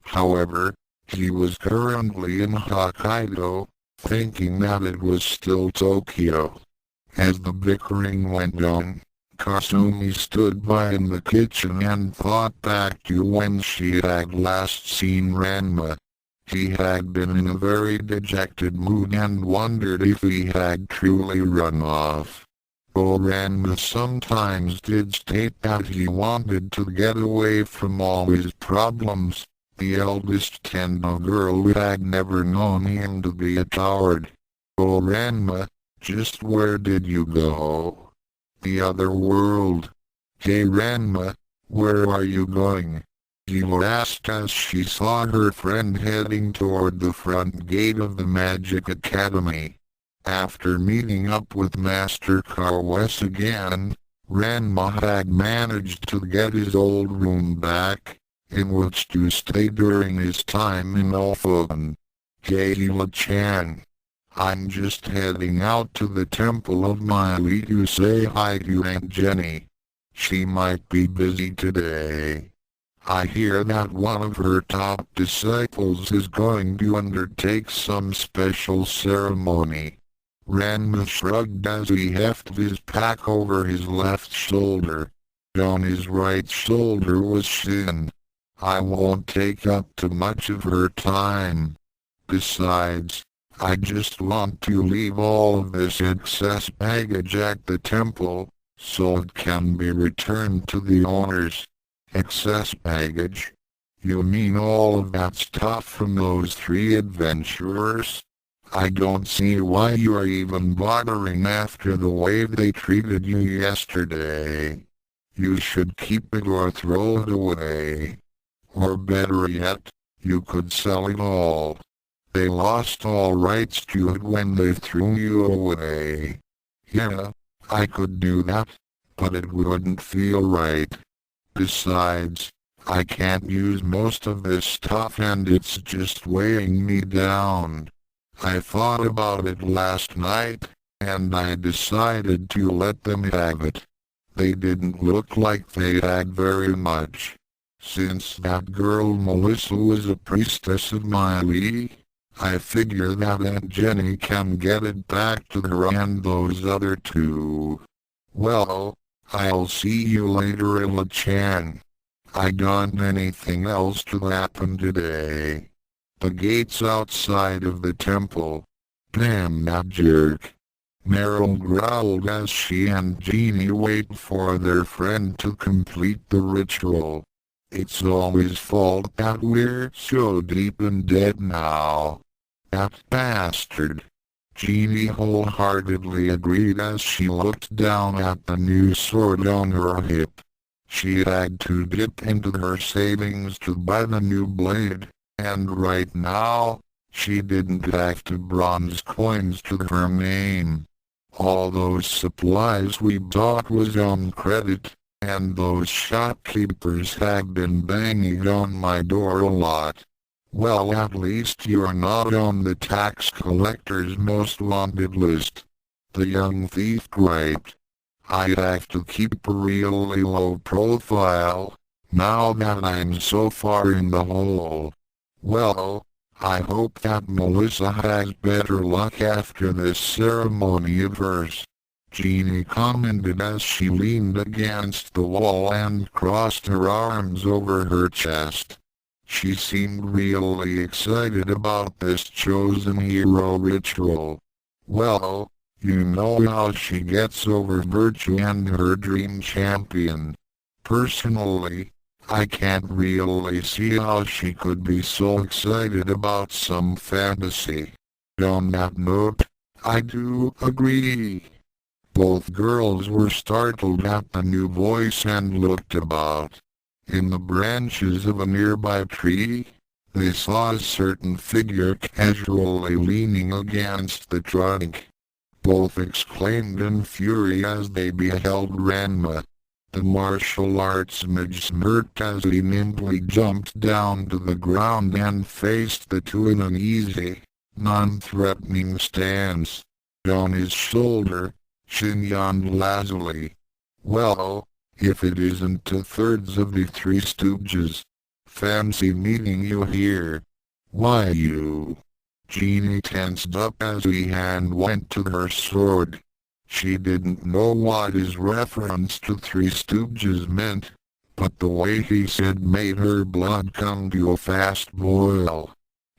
However, he was currently in Hokkaido, thinking that it was still Tokyo. As the bickering went on, Kasumi stood by in the kitchen and thought back to when she had last seen Ranma. He had been in a very dejected mood and wondered if he had truly run off. Though Ranma sometimes did state that he wanted to get away from all his problems, The eldest Tendo girl had never known him to be a coward. "Oh Ranma, just where did you go?" "The other world." "Hey Ranma, where are you going?" Gila asked as she saw her friend heading toward the front gate of the Magic Academy. After meeting up with Master Kawes again, Ranma had managed to get his old room back, in which to stay during his time in Alphen. "Gila-chan, I'm just heading out to the Temple of Miley to say hi to Aunt Jenny. She might be busy today. I hear that one of her top disciples is going to undertake some special ceremony." Ranma shrugged as he hefted his pack over his left shoulder. On his right shoulder was Shin. "I won't take up too much of her time. Besides, I just want to leave all of this excess baggage at the temple, so it can be returned to the owners." "Excess baggage? You mean all of that stuff from those 3 adventurers? I don't see why you are even bothering after the way they treated you yesterday. You should keep it or throw it away. Or better yet, you could sell it all. They lost all rights to it when they threw you away." "Yeah, I could do that, but it wouldn't feel right. Besides, I can't use most of this stuff and it's just weighing me down. I thought about it last night, and I decided to let them have it. They didn't look like they had very much. Since that girl Melissa was a priestess of Miley, I figure that Aunt Jenny can get it back to her and those other 2. Well, I'll see you later, Ella-chan. I got anything else to happen today?" The gates outside of the temple. "Damn that jerk." Meryl growled as she and Jeannie wait for their friend to complete the ritual. "It's all his fault that we're so deep in debt now. That bastard." Jeannie wholeheartedly agreed as she looked down at the new sword on her hip. She had to dip into her savings to buy the new blade, and right now, she didn't have 2 bronze coins to her name. All those supplies we bought was on credit, and those shopkeepers had been banging on my door a lot. "Well, at least you're not on the tax collector's most wanted list," the young thief griped. "I have to keep a really low profile, now that I'm so far in the hole. Well, I hope that Melissa has better luck after this ceremony of hers," Jeannie commented as she leaned against the wall and crossed her arms over her chest. She seemed really excited about this chosen hero ritual. "Well, you know how she gets over Virtue and her dream champion. Personally, I can't really see how she could be so excited about some fantasy. On that note, I do agree." Both girls were startled at the new voice and looked about. In the branches of a nearby tree, they saw a certain figure casually leaning against the trunk. Both exclaimed in fury as they beheld Ranma. The martial arts mage smirked as he nimbly jumped down to the ground and faced the 2 in an easy, non-threatening stance. On his shoulder, Shin yawned lazily. "Well, if it isn't 2/3 of the 3 Stooges. Fancy meeting you here." "Why you?" Jeannie tensed up as her hand went to her sword. She didn't know what his reference to 3 Stooges meant, but the way he said made her blood come to a fast boil.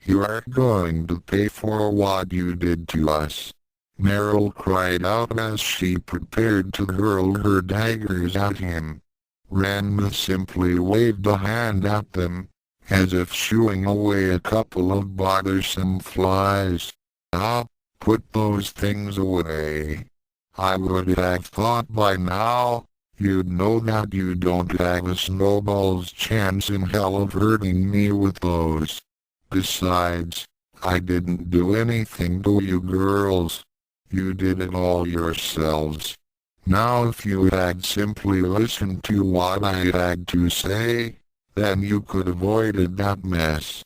"You are going to pay for what you did to us," Meryl cried out as she prepared to hurl her daggers at him. Ranma simply waved a hand at them, as if shooing away a couple of bothersome flies. "Ah, put those things away. I would have thought by now, you'd know that you don't have a snowball's chance in hell of hurting me with those. Besides, I didn't do anything to you girls. You did it all yourselves. Now if you had simply listened to what I had to say, then you could avoided that mess.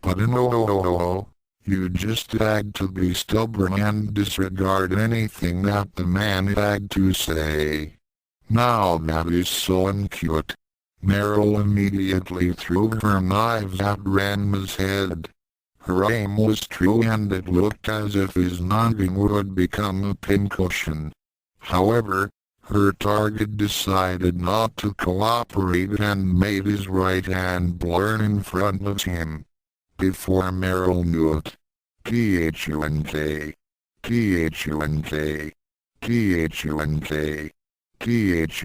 But no, you just had to be stubborn and disregard anything that the man had to say. Now that is so uncute." Meryl immediately threw her knives at Ranma's head. Her aim was true and it looked as if his noggin would become a pincushion. However, her target decided not to cooperate and made his right hand blur in front of him. Before Meryl knew it, Thunk, Thunk,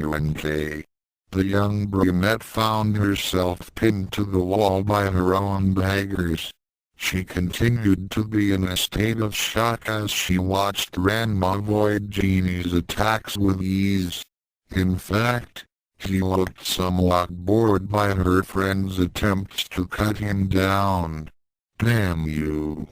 Thunk, the young brunette found herself pinned to the wall by her own daggers. She continued to be in a state of shock as she watched Ranma avoid Genie's attacks with ease. In fact, he looked somewhat bored by her friend's attempts to cut him down. "Damn you!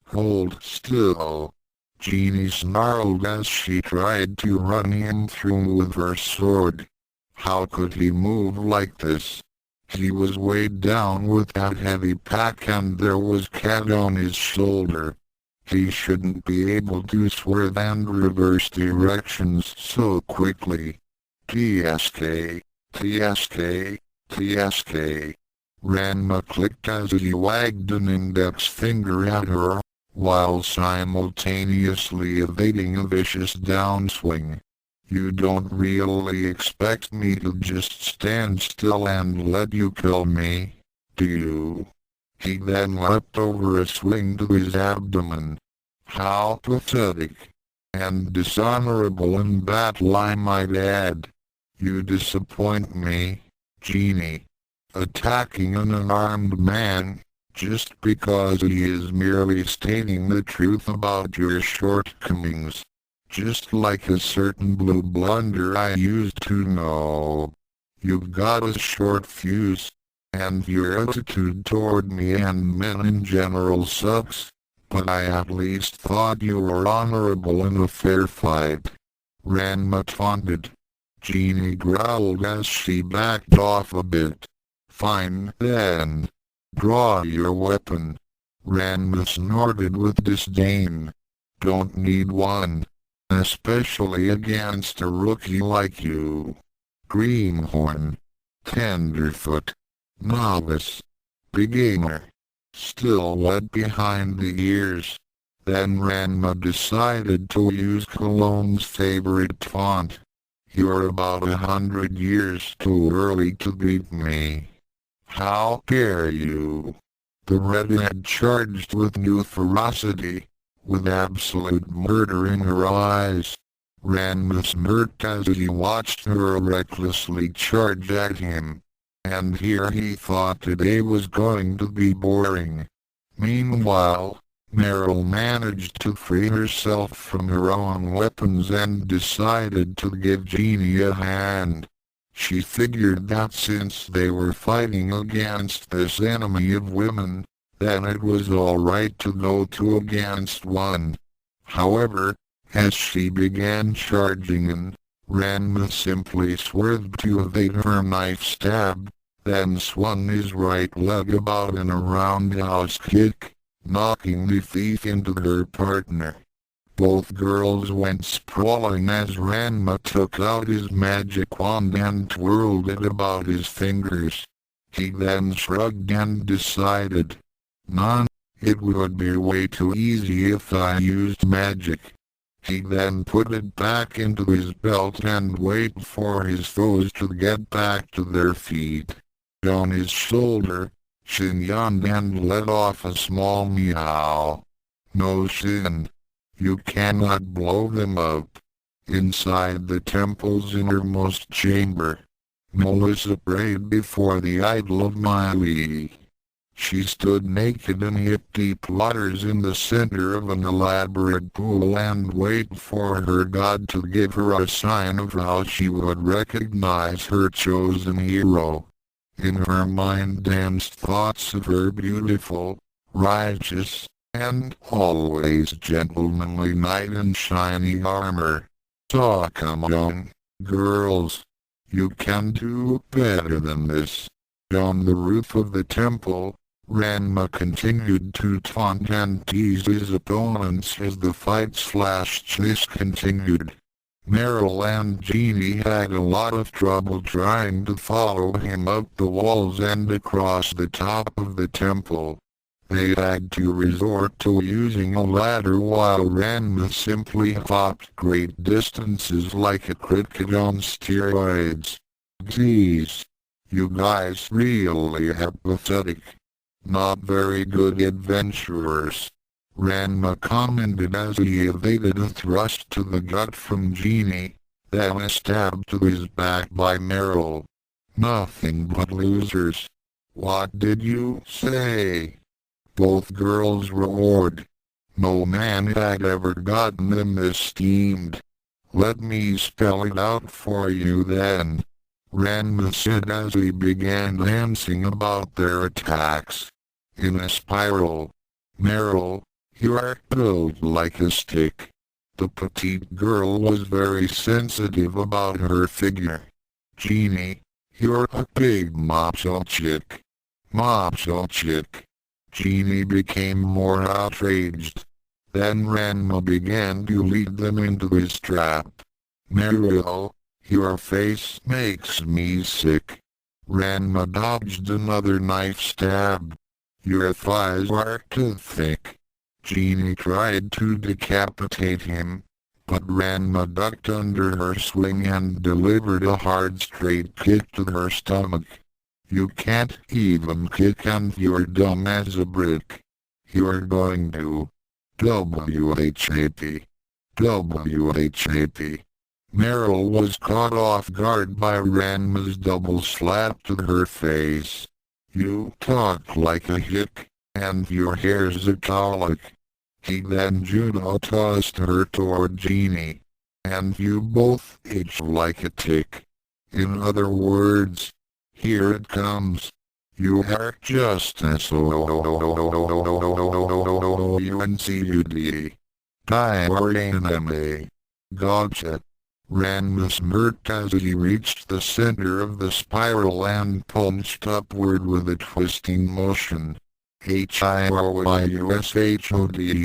Hold still!" Genie snarled as she tried to run him through with her sword. How could he move like this? He was weighed down with that heavy pack and there was cat on his shoulder. He shouldn't be able to swerve and reverse directions so quickly. "Tsk, tsk, tsk." Ranma clicked as he wagged an index finger at her, while simultaneously evading a vicious downswing. "You don't really expect me to just stand still and let you kill me, do you?" He then leapt over a swing to his abdomen. "How pathetic! And dishonorable in battle, I might add. You disappoint me, Genie. Attacking an unarmed man, just because he is merely stating the truth about your shortcomings. Just like a certain blue blunder I used to know. You've got a short fuse, and your attitude toward me and men in general sucks, but I at least thought you were honorable in a fair fight." Ranma taunted. Genie growled as she backed off a bit. "Fine then. Draw your weapon." Ranma snorted with disdain. "Don't need one. Especially against a rookie like you. Greenhorn. Tenderfoot. Novice. Beginner. Still wet behind the ears." Then Ranma decided to use Cologne's favorite taunt. "You're about 100 years too early to beat me. How dare you?" The redhead charged with new ferocity, with absolute murder in her eyes. Ranma smirked as he watched her recklessly charge at him. And here he thought today was going to be boring. Meanwhile, Meryl managed to free herself from her own weapons and decided to give Genie a hand. She figured that since they were fighting against this enemy of women, then it was alright to go 2 against 1. However, as she began charging in, Ranma simply swerved to evade her knife stab, then swung his right leg about in a roundhouse kick, knocking the thief into her partner. Both girls went sprawling as Ranma took out his magic wand and twirled it about his fingers. He then shrugged and decided, "None, it would be way too easy if I used magic." He then put it back into his belt and waited for his foes to get back to their feet. On his shoulder, Shin yawned and let off a small meow. "No, Shin. You cannot blow them up. Inside the temple's innermost chamber, Melissa prayed before the idol of Miley. She stood naked in hip-deep waters in the center of an elaborate pool and waited for her god to give her a sign of how she would recognize her chosen hero. In her mind danced thoughts of her beautiful, righteous, and always gentlemanly knight in shiny armor. So come on, girls. You can do better than this. On the roof of the temple, Ranma continued to taunt and tease his opponents as the fight/chase continued. Meryl and Jeannie had a lot of trouble trying to follow him up the walls and across the top of the temple. They had to resort to using a ladder while Ranma simply hopped great distances like a cricket on steroids. Geez, you guys really are pathetic. Not very good adventurers. Ranma commented as he evaded a thrust to the gut from Jeannie, then a stab to his back by Meryl. Nothing but losers. What did you say? Both girls roared. No man had ever gotten them esteemed. Let me spell it out for you then, Ranma said as he began dancing about their attacks. In a spiral. Meryl, you're built like a stick. The petite girl was very sensitive about her figure. Jeannie, you're a big macho chick. Macho chick. Jeannie became more outraged. Then Ranma began to lead them into his trap. Meryl, your face makes me sick. Ranma dodged another knife stab. Your thighs are too thick. Jeannie tried to decapitate him, but Ranma ducked under her swing and delivered a hard straight kick to her stomach. You can't even kick and you're dumb as a brick. You're going to WHAP. WHAP. Meryl was caught off guard by Ranma's double slap to her face. You talk like a hick, and your hair's a colic. He then judo tossed her toward Jeannie. And you both itch like a tick. In other words, here it comes. You are just S-O-U-N-C-U-D. Die or enemy. Gotcha. Ranma smirked as he reached the center of the spiral and punched upward with a twisting motion. H-I-O-I-U-S-H-O-D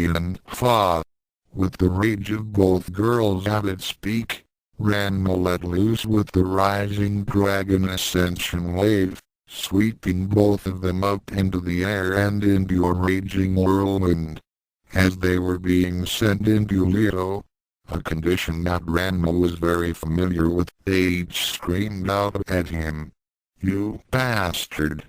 and fa. With the rage of both girls at its peak, Ranma let loose with the rising dragon ascension wave, sweeping both of them up into the air and into a raging whirlwind. As they were being sent into Leto, a condition that Ranma was very familiar with, they each screamed out at him. You bastard!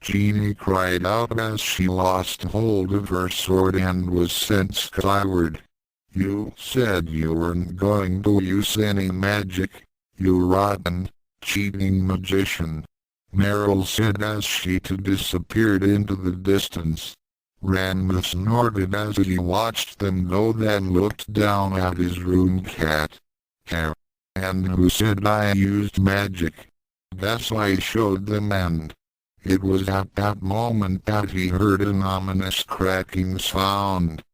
Jeannie cried out as she lost hold of her sword and was sent skyward. You said you weren't going to use any magic, you rotten, cheating magician, Meryl said as she too disappeared into the distance. Ranma snorted as he watched them go, then looked down at his rune cat. And who said I used magic? Guess I showed them, and it was at that moment that he heard an ominous cracking sound.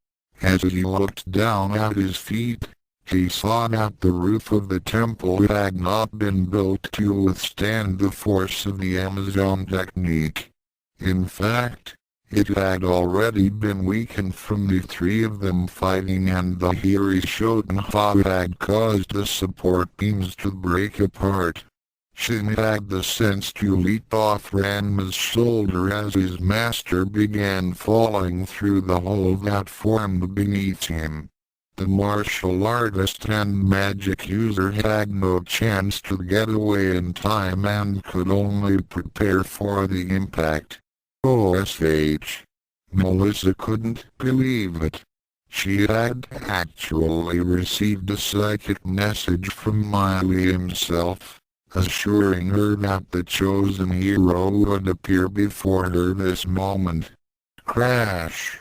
As he looked down at his feet, he saw that the roof of the temple had not been built to withstand the force of the Amazon technique. In fact, it had already been weakened from the three of them fighting, and the Hiri Shotenfa had caused the support beams to break apart. Shin had the sense to leap off Ranma's shoulder as his master began falling through the hole that formed beneath him. The martial artist and magic user had no chance to get away in time and could only prepare for the impact. OSH. Melissa couldn't believe it. She had actually received a psychic message from Miley himself. assuring her that the chosen hero would appear before her this moment. Crash!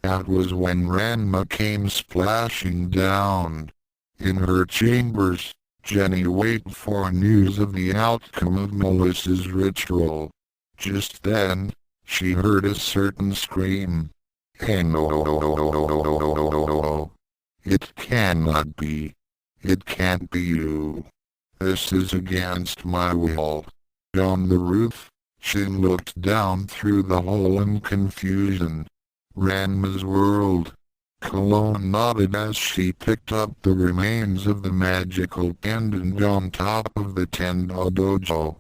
That was when Ranma came splashing down. In her chambers, Jenny waited for news of the outcome of Melissa's ritual. Just then, she heard a certain scream. Hey, no! It cannot be. It can't be you. This is against my will. On the roof, she looked down through the hole in confusion. Ranma's world. Cologne nodded as she picked up the remains of the magical pendant on top of the Tendo Dojo.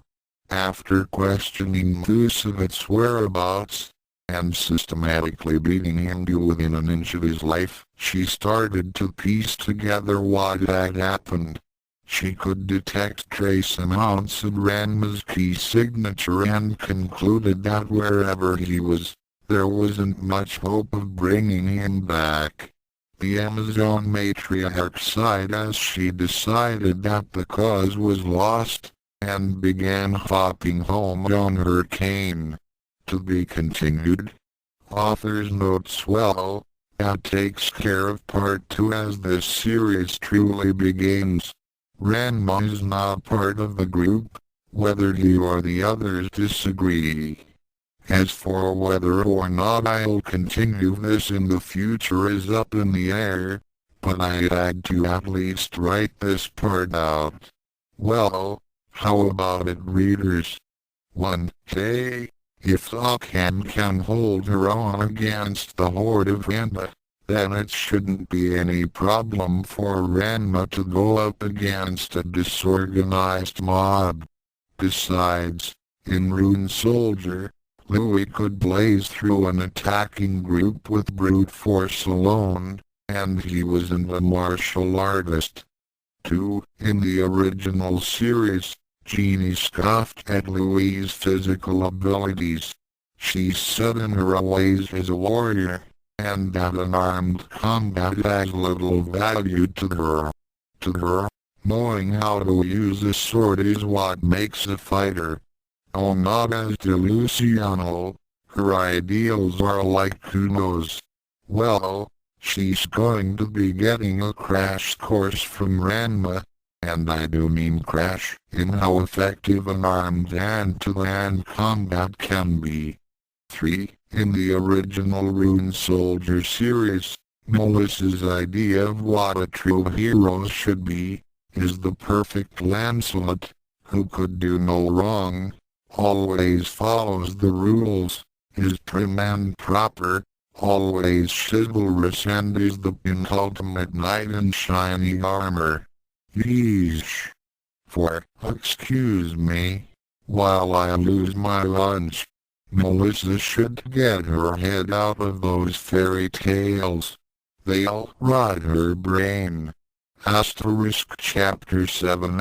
After questioning Moose of its whereabouts, and systematically beating him to within an inch of his life, she started to piece together what had happened. She could detect trace amounts of Ranma's key signature and concluded that wherever he was, there wasn't much hope of bringing him back. The Amazon matriarch sighed as she decided that the cause was lost, and began hopping home on her cane. To be continued. Author's notes. Well, that takes care of part 2 as this series truly begins. Ranma is not part of the group, whether he or the others disagree. As for whether or not I'll continue this in the future is up in the air, but I had to at least write this part out. Well, how about it, readers? 1. Hey, if Akan can hold her own against the horde of Ranma, then it shouldn't be any problem for Ranma to go up against a disorganized mob. Besides, in Rune Soldier, Louie could blaze through an attacking group with brute force alone, and he wasn't a martial artist. 2. In the original series, Jeannie scoffed at Louie's physical abilities. She said in her ways as a warrior, and that unarmed combat has little value to her. To her, knowing how to use a sword is what makes a fighter. Oh, not as to Luciano, her ideals are like Kuno's. Well, she's going to be getting a crash course from Ranma, and I do mean crash, in how effective an armed hand-to-hand combat can be. 3. In the original Rune Soldier series, Melissa's idea of what a true hero should be, is the perfect Lancelot, who could do no wrong, always follows the rules, is prim and proper, always chivalrous and is the penultimate knight in shiny armor. Yeesh. Excuse me, while I lose my lunch, Melissa should get her head out of those fairy tales. They'll rot her brain. Chapter 7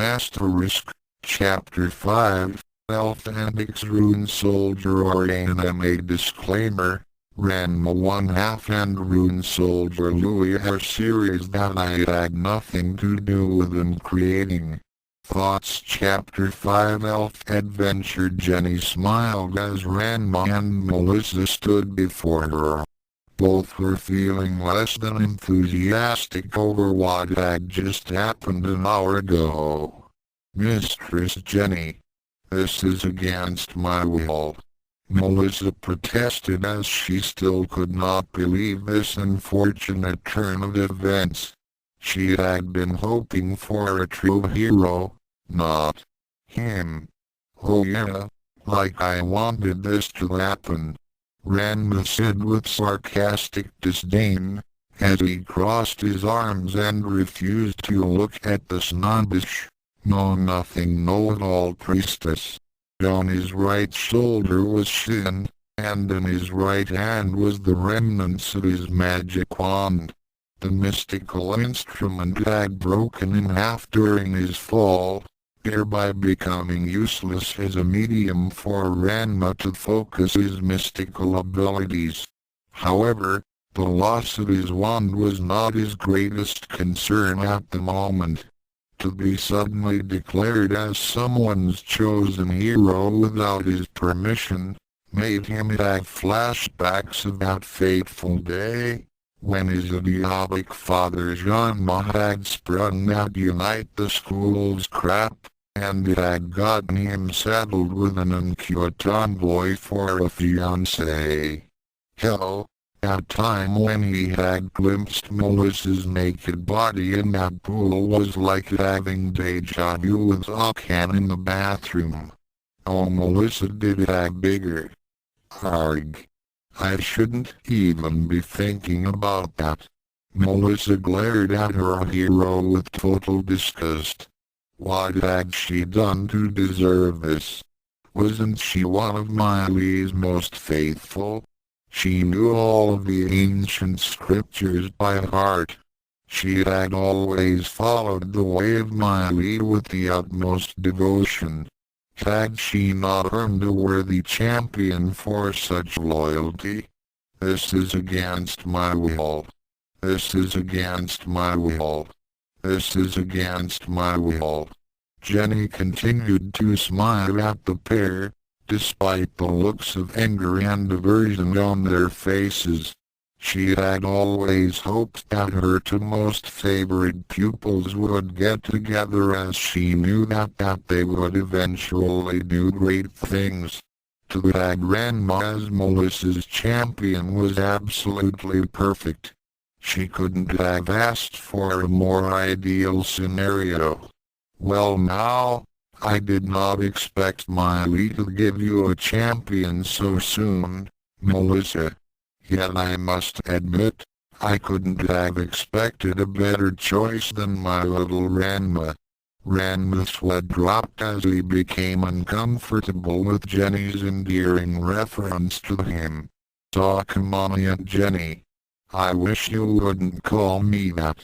Chapter 5 Elf Antics Rune Soldier or Anime Disclaimer. Ranma 1/2 and Rune Soldier Louie are series that I had nothing to do with in creating. Thoughts. Chapter 5 Elf Adventure. Jenny smiled as Ranma and Melissa stood before her. Both were feeling less than enthusiastic over what had just happened an hour ago. Mistress Jenny, this is against my will, Melissa protested as she still could not believe this unfortunate turn of events. She had been hoping for a true hero, not him. Oh yeah, like I wanted this to happen, Ranma said with sarcastic disdain, as he crossed his arms and refused to look at the snobbish, know-nothing know-it-all priestess. On his right shoulder was Shin, and in his right hand was the remnants of his magic wand. The mystical instrument had broken in half during his fall, thereby becoming useless as a medium for Ranma to focus his mystical abilities. However, the loss of his wand was not his greatest concern at the moment. To be suddenly declared as someone's chosen hero without his permission made him have flashbacks of that fateful day when his idiotic father Ranma had sprung that unite the schools crap, and it had gotten him saddled with an uncouth tomboy for a fiancée. Hell, that time when he had glimpsed Melissa's naked body in that pool was like having deja vu with Akan in the bathroom. Oh, Melissa did it bigger. Arg. I shouldn't even be thinking about that. Melissa glared at her hero with total disgust. What had she done to deserve this? Wasn't she one of Miley's most faithful? She knew all of the ancient scriptures by heart. She had always followed the way of Miley with the utmost devotion. Had she not earned a worthy champion for such loyalty? This is against my will. This is against my will. This is against my will. Jenny continued to smile at the pair, despite the looks of anger and aversion on their faces. She had always hoped that her two most favored pupils would get together, as she knew that they would eventually do great things. To have Ranma as Melissa's champion was absolutely perfect. She couldn't have asked for a more ideal scenario. Well now, I did not expect Miley to give you a champion so soon, Melissa. Yet I must admit, I couldn't have expected a better choice than my little Ranma. Ranma's sweat dropped as he became uncomfortable with Jenny's endearing reference to him. "So come on, Aunt Jenny. I wish you wouldn't call me that."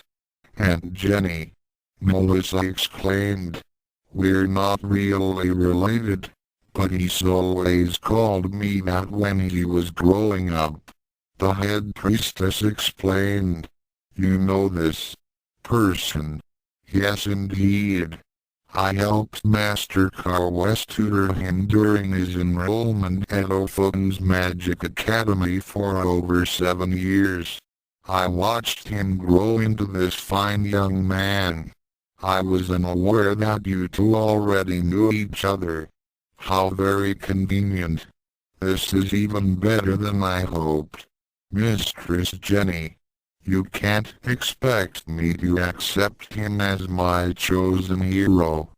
"Aunt Jenny," Melissa exclaimed. "We're not really related, but he's always called me that when he was growing up." The head priestess explained. "You know this person?" "Yes, indeed. I helped Master Carwest tutor him during his enrollment at Ofun's Magic Academy for over 7 years. I watched him grow into this fine young man. I was unaware that you two already knew each other. How very convenient. This is even better than I hoped. Mistress Jenny, you can't expect me to accept him as my chosen hero,"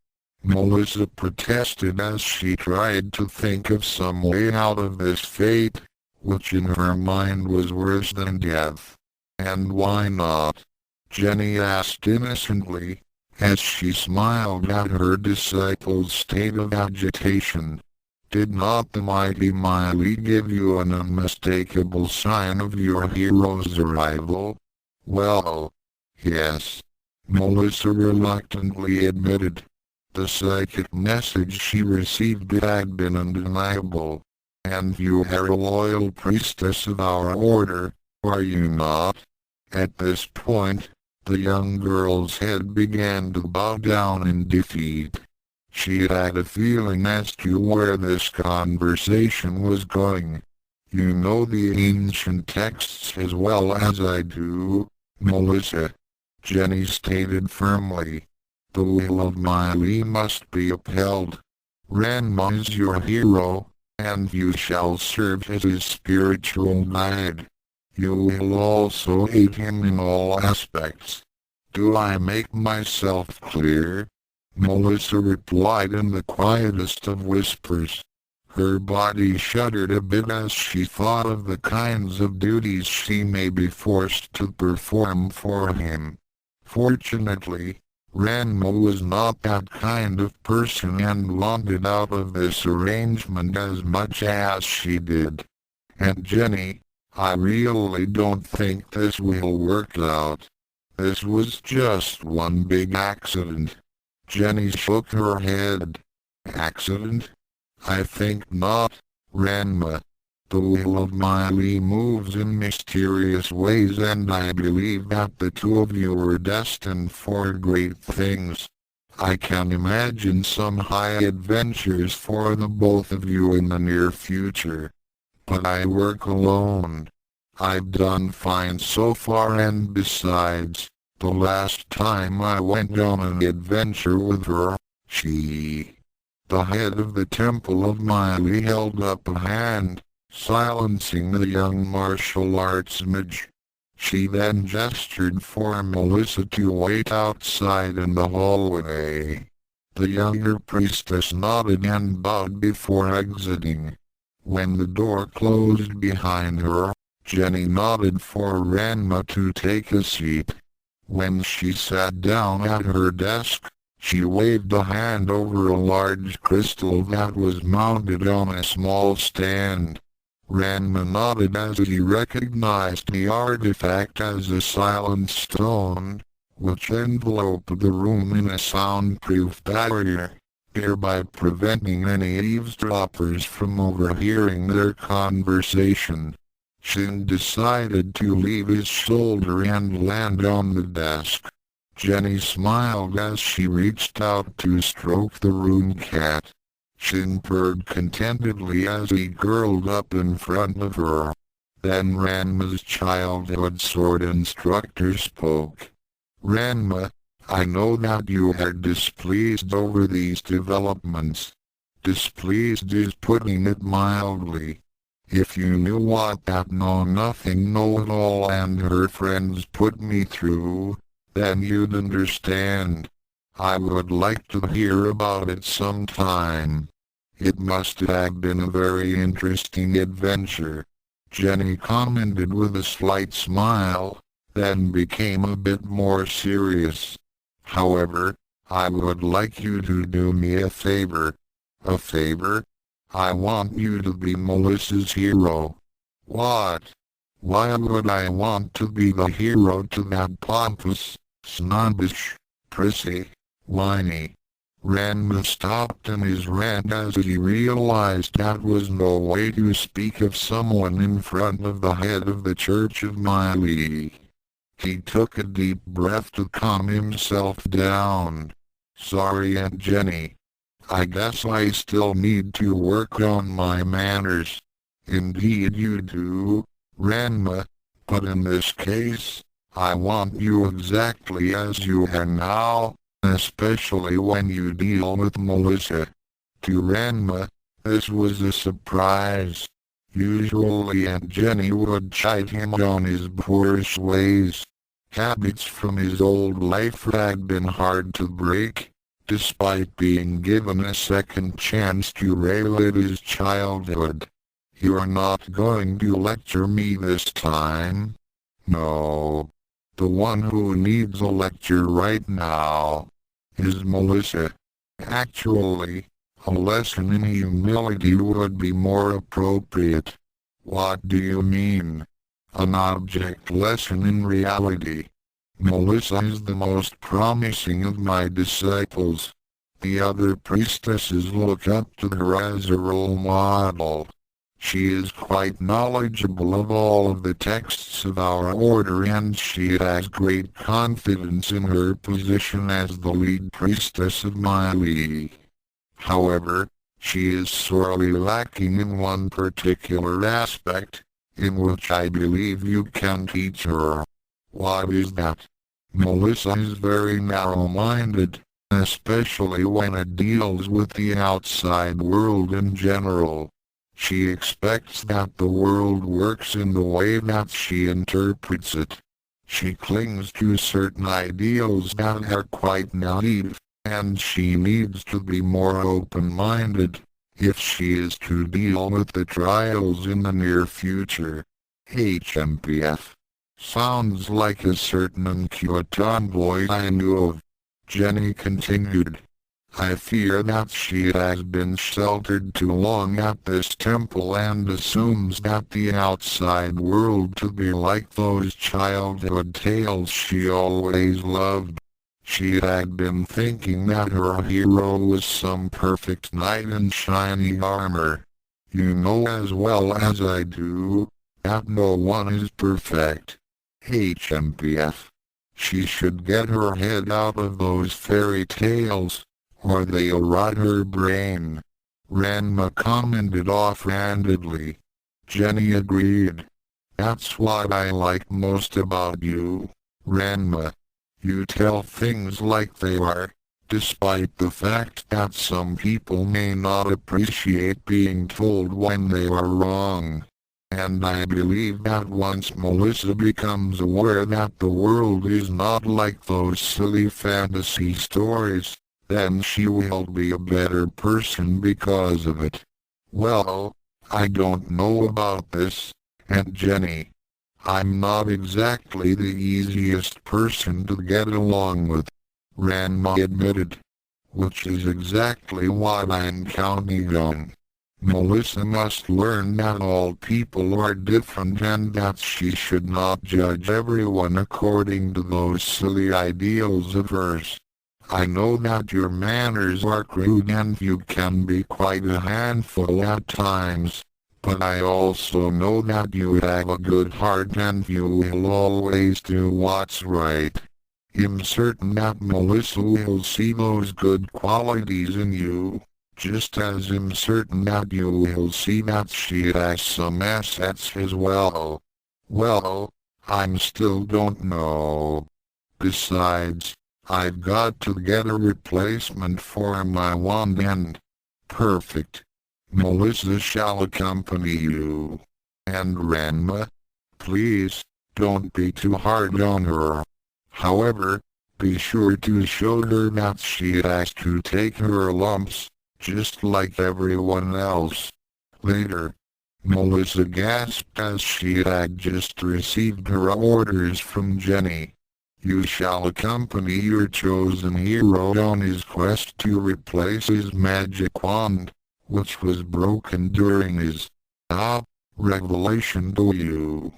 Melissa protested as she tried to think of some way out of this fate, which in her mind was worse than death. "And why not?" Jenny asked innocently, as she smiled at her disciple's state of agitation. "Did not the mighty Miley give you an unmistakable sign of your hero's arrival?" "Well, yes," Melissa reluctantly admitted. The psychic message she received had been undeniable. "And you are a loyal priestess of our order, are you not?" At this point, the young girl's head began to bow down in defeat. She had a feeling as to where this conversation was going. "You know the ancient texts as well as I do, Melissa," Jenny stated firmly. "The will of Miley must be upheld. Ranma is your hero, and you shall serve as his spiritual guide. You will also aid him in all aspects. Do I make myself clear?" Melissa replied in the quietest of whispers. Her body shuddered a bit as she thought of the kinds of duties she may be forced to perform for him. Fortunately, Ranma was not that kind of person and wanted out of this arrangement as much as she did. "And Jenny, I really don't think this will work out. This was just one big accident." Jenny shook her head. "Accident? I think not, Ranma. The will of Miley moves in mysterious ways, and I believe that the two of you were destined for great things. I can imagine some high adventures for the both of you in the near future. But I work alone. I've done fine so far, and besides, the last time I went on an adventure with her, the head of the Temple of Miley, held up a hand, silencing the young martial arts mage. She then gestured for Melissa to wait outside in the hallway. The younger priestess nodded and bowed before exiting. When the door closed behind her, Jenny nodded for Ranma to take a seat. When she sat down at her desk, she waved a hand over a large crystal that was mounted on a small stand. Ranma nodded as he recognized the artifact as a silent stone, which enveloped the room in a soundproof barrier, thereby preventing any eavesdroppers from overhearing their conversation. Shin decided to leave his shoulder and land on the desk. Jenny smiled as she reached out to stroke the rune cat. Shin purred contentedly as he curled up in front of her. Then Ranma's childhood sword instructor spoke. Ranma, I know that you are displeased over these developments. Displeased is putting it mildly. If you knew what that know-nothing know-it-all and her friends put me through, then you'd understand. I would like to hear about it sometime. It must have been a very interesting adventure. Jenny commented with a slight smile, then became a bit more serious. However, I would like you to do me a favor. A favor? I want you to be Melissa's hero. What? Why would I want to be the hero to that pompous, snobbish, prissy, whiny? Ranma stopped in his rant as he realized that was no way to speak of someone in front of the head of the Church of Miley. He took a deep breath to calm himself down. Sorry, Aunt Jenny. I guess I still need to work on my manners. Indeed you do, Ranma, but in this case, I want you exactly as you are now, especially when you deal with Melissa. To Ranma, this was a surprise. Usually Aunt Jenny would chide him on his boorish ways. Habits from his old life had been hard to break, despite being given a second chance to relive his childhood. You're not going to lecture me this time? No. The one who needs a lecture right now is Melissa. Actually, a lesson in humility would be more appropriate. What do you mean? An object lesson in reality. Melissa is the most promising of my disciples. The other priestesses look up to her as a role model. She is quite knowledgeable of all of the texts of our order, and she has great confidence in her position as the lead priestess of Miley. However, she is sorely lacking in one particular aspect, in which I believe you can teach her. What is that? Melissa is very narrow-minded, especially when it deals with the outside world in general. She expects that the world works in the way that she interprets it. She clings to certain ideals that are quite naive, and she needs to be more open-minded if she is to deal with the trials in the near future. HMPF. Sounds like a certain uncouth tomboy I knew of. Jenny continued. I fear that she has been sheltered too long at this temple and assumes that the outside world to be like those childhood tales she always loved. She had been thinking that her hero was some perfect knight in shiny armor. You know as well as I do, that no one is perfect. HMPF. She should get her head out of those fairy tales, or they'll rot her brain. Ranma commented offhandedly. Jenny agreed. That's what I like most about you, Ranma. You tell things like they are, despite the fact that some people may not appreciate being told when they are wrong. And I believe that once Melissa becomes aware that the world is not like those silly fantasy stories, then she will be a better person because of it. Well, I don't know about this, Aunt Jenny. I'm not exactly the easiest person to get along with, Ranma admitted. Which is exactly what I'm counting on. Melissa must learn that all people are different and that she should not judge everyone according to those silly ideals of hers. I know that your manners are crude and you can be quite a handful at times, but I also know that you have a good heart and you will always do what's right. I'm certain that Melissa will see those good qualities in you, just as I'm certain that you will see that she has some assets as well. Well, I still don't know. Besides, I've got to get a replacement for my wand and... Perfect. Melissa shall accompany you. And Ranma, please, don't be too hard on her. However, be sure to show her that she has to take her lumps, just like everyone else. Later, Melissa gasped as she had just received her orders from Jenny. You shall accompany your chosen hero on his quest to replace his magic wand, which was broken during his revelation to you.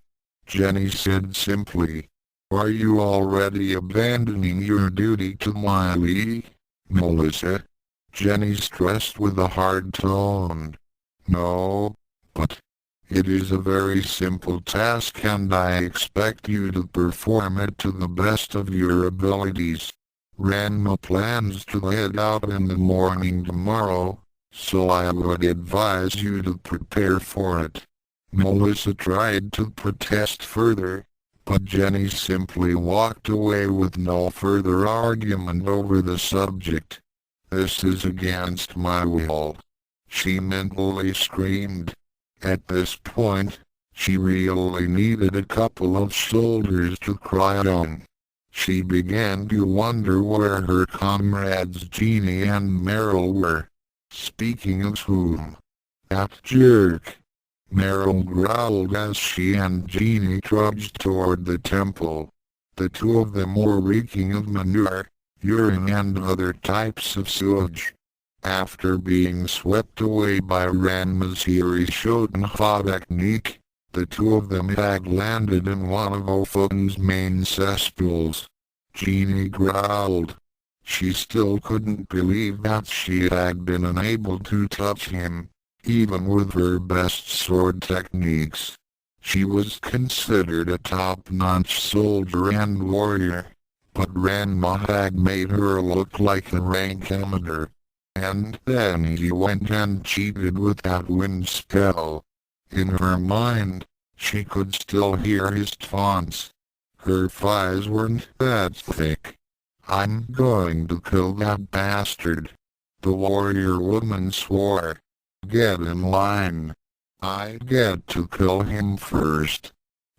Jenny said simply. Are you already abandoning your duty to Miley, Melissa? Jenny stressed with a hard tone. No, but it is a very simple task and I expect you to perform it to the best of your abilities. Ranma plans to head out in the morning tomorrow, so I would advise you to prepare for it. Melissa tried to protest further, but Jenny simply walked away with no further argument over the subject. This is against my will, she mentally screamed. At this point, she really needed a couple of shoulders to cry on. She began to wonder where her comrades Jeannie and Meryl were. Speaking of whom? That jerk. Meryl growled as she and Jeannie trudged toward the temple. The two of them were reeking of manure, urine and other types of sewage. After being swept away by Ranma's Hirishotenha technique, the two of them had landed in one of Ofuten's main cesspools. Jeannie growled. She still couldn't believe that she had been unable to touch him, even with her best sword techniques. She was considered a top-notch soldier and warrior, but Ranma had made her look like a rank amateur. And then he went and cheated with that wind spell. In her mind, she could still hear his taunts. Her thighs weren't that thick. I'm going to kill that bastard, the warrior woman swore. Get in line. I get to kill him first,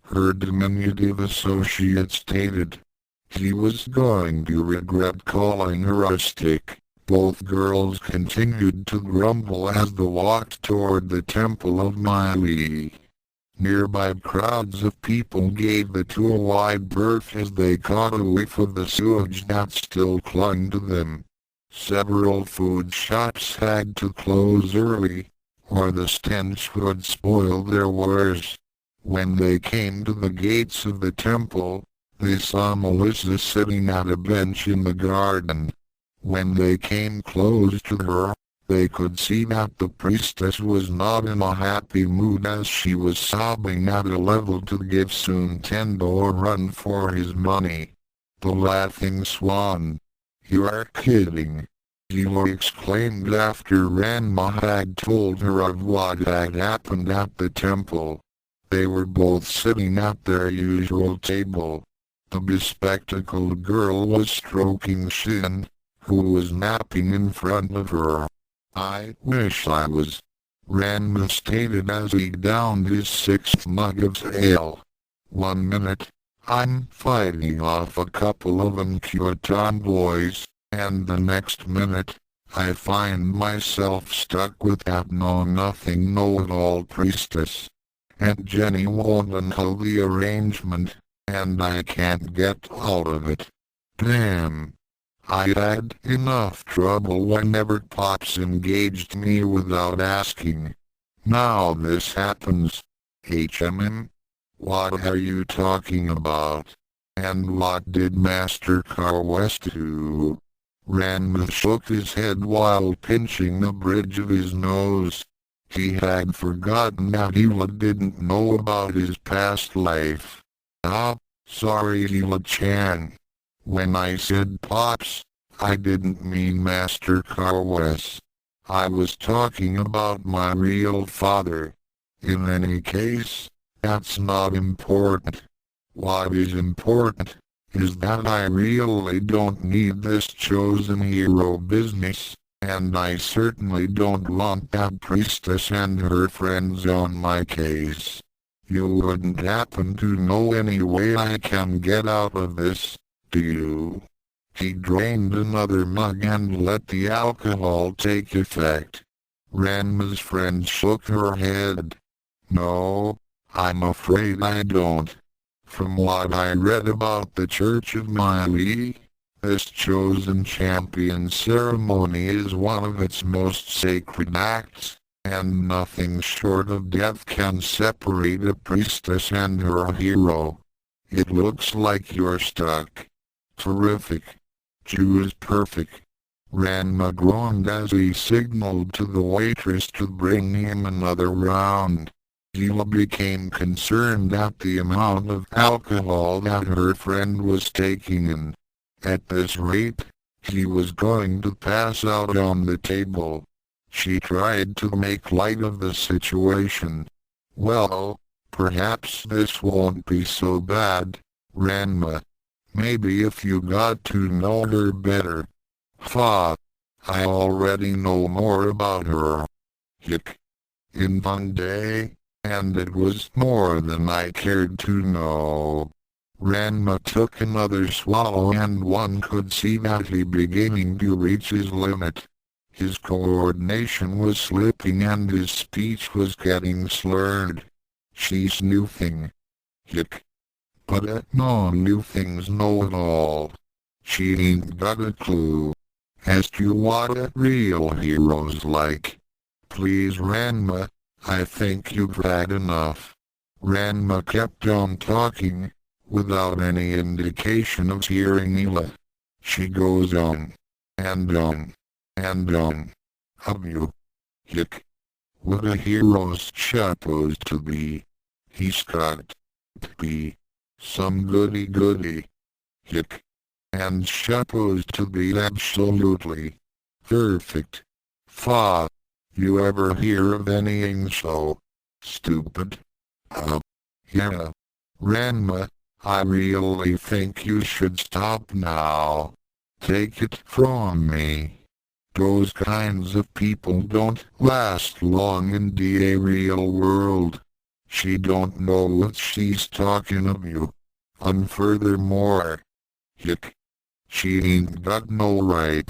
her diminutive associate stated. He was going to regret calling her a stick. Both girls continued to grumble as they walked toward the temple of Miley. Nearby crowds of people gave the two a wide berth as they caught a whiff of the sewage that still clung to them. Several food shops had to close early, or the stench would spoil their wares. When they came to the gates of the temple, they saw Melissa sitting at a bench in the garden. When they came close to her, they could see that the priestess was not in a happy mood as she was sobbing at a level to give Suntendo a run for his money. The laughing swan. You are kidding. Hilo exclaimed after Ranma had told her of what had happened at the temple. They were both sitting at their usual table. The bespectacled girl was stroking Shin, who was napping in front of her. I wish I was, Ranma stated as he downed his sixth mug of ale. 1 minute, I'm fighting off a couple of uncute tomboys, and the next minute, I find myself stuck with that know-nothing know-it-all priestess. And Jenny won't until the arrangement, and I can't get out of it. Damn. I had enough trouble whenever Pops engaged me without asking. Now this happens. HMM? What are you talking about? And what did Master West do? Ranma shook his head while pinching the bridge of his nose. He had forgotten that Hila didn't know about his past life. Ah, sorry Hila-chan. When I said Pops, I didn't mean Master West. I was talking about my real father. In any case, that's not important. What is important is that I really don't need this chosen hero business, and I certainly don't want that priestess and her friends on my case. You wouldn't happen to know any way I can get out of this, do you? He drained another mug and let the alcohol take effect. Ranma's friend shook her head. No, I'm afraid I don't. From what I read about the Church of Miley, this chosen champion ceremony is one of its most sacred acts, and nothing short of death can separate a priestess and her hero. It looks like you're stuck. Terrific. Jew is perfect. Ranma groaned as he signaled to the waitress to bring him another round. Hila became concerned at the amount of alcohol that her friend was taking in. At this rate, he was going to pass out on the table. She tried to make light of the situation. Well, perhaps this won't be so bad, Ranma. Maybe if you got to know her better. Ha! I already know more about her. Hick. In one day. And it was more than I cared to know. Ranma took another swallow and one could see that he beginning to reach his limit. His coordination was slipping and his speech was getting slurred. She's snoofing. Hick. But no new things know it all. She ain't got a clue as to what a real hero's like. Please Ranma. I think you've had enough. Ranma kept on talking, without any indication of hearing Hila. She goes on, and on, and on. You. Hick. What a hero's supposed to be. He's got to be some goody-goody. Hick. And supposed to be absolutely perfect. Fa. You ever hear of anything so stupid? Yeah. Ranma, I really think you should stop now. Take it from me. Those kinds of people don't last long in the real world. She don't know what she's talking about. And furthermore, hick, she ain't got no right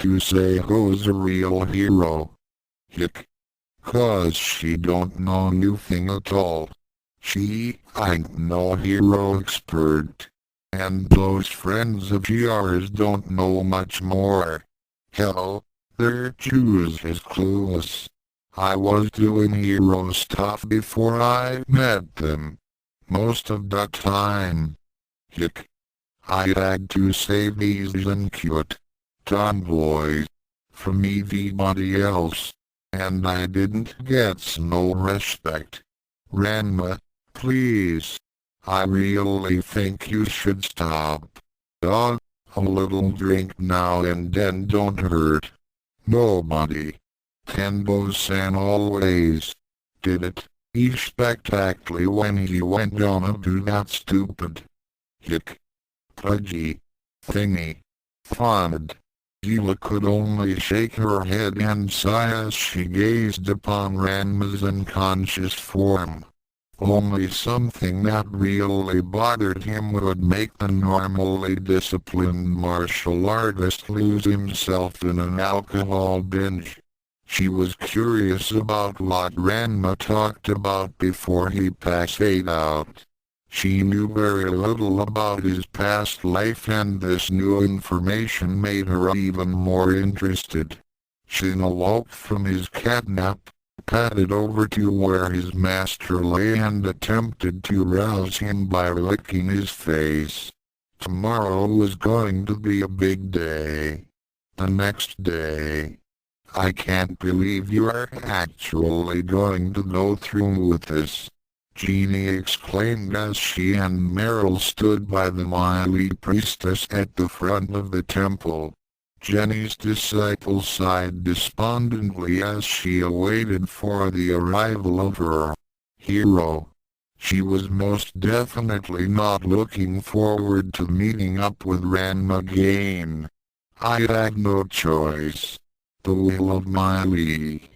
to say who's a real hero. Hick. 'Cause she don't know nothing at all. She ain't no hero expert. And those friends of yours don't know much more. Hell, they're Jews as clueless. I was doing hero stuff before I met them. Most of the time. Hick. I had to save these cute tomboys from everybody else. And I didn't get no respect. Ranma, please. I really think you should stop. Dog, a little drink now and then don't hurt nobody. Tenbo-san always did it, especially when he went on to that stupid, hick, pudgy, thingy, fond. Gila could only shake her head and sigh as she gazed upon Ranma's unconscious form. Only something that really bothered him would make the normally disciplined martial artist lose himself in an alcohol binge. She was curious about what Ranma talked about before he passed out. She knew very little about his past life, and this new information made her even more interested. She eloped from his catnap, padded over to where his master lay and attempted to rouse him by licking his face. Tomorrow was going to be a big day. The next day. I can't believe you are actually going to go through with this, Jeannie exclaimed as she and Meryl stood by the Miley priestess at the front of the temple. Jenny's disciple sighed despondently as she awaited for the arrival of her hero. She was most definitely not looking forward to meeting up with Ranma again. I had no choice. The will of Miley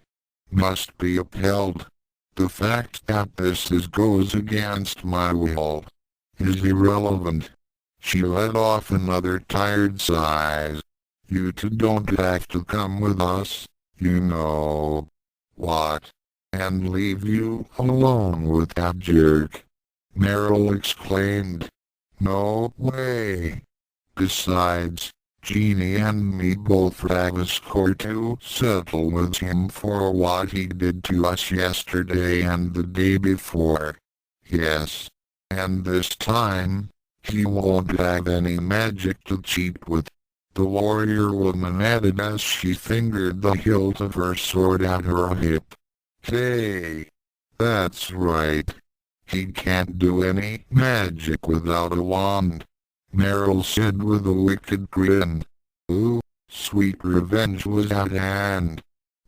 must be upheld. The fact that this goes against my will is irrelevant. She let off another tired sigh. You two don't have to come with us, you know what, and leave you alone with that jerk, Meryl exclaimed. No way. Besides, Jeannie and me both have a score to settle with him for what he did to us yesterday and the day before. Yes, and this time, he won't have any magic to cheat with, the warrior woman added as she fingered the hilt of her sword at her hip. Hey, that's right. He can't do any magic without a wand, Meryl said with a wicked grin. Ooh, sweet revenge was at hand.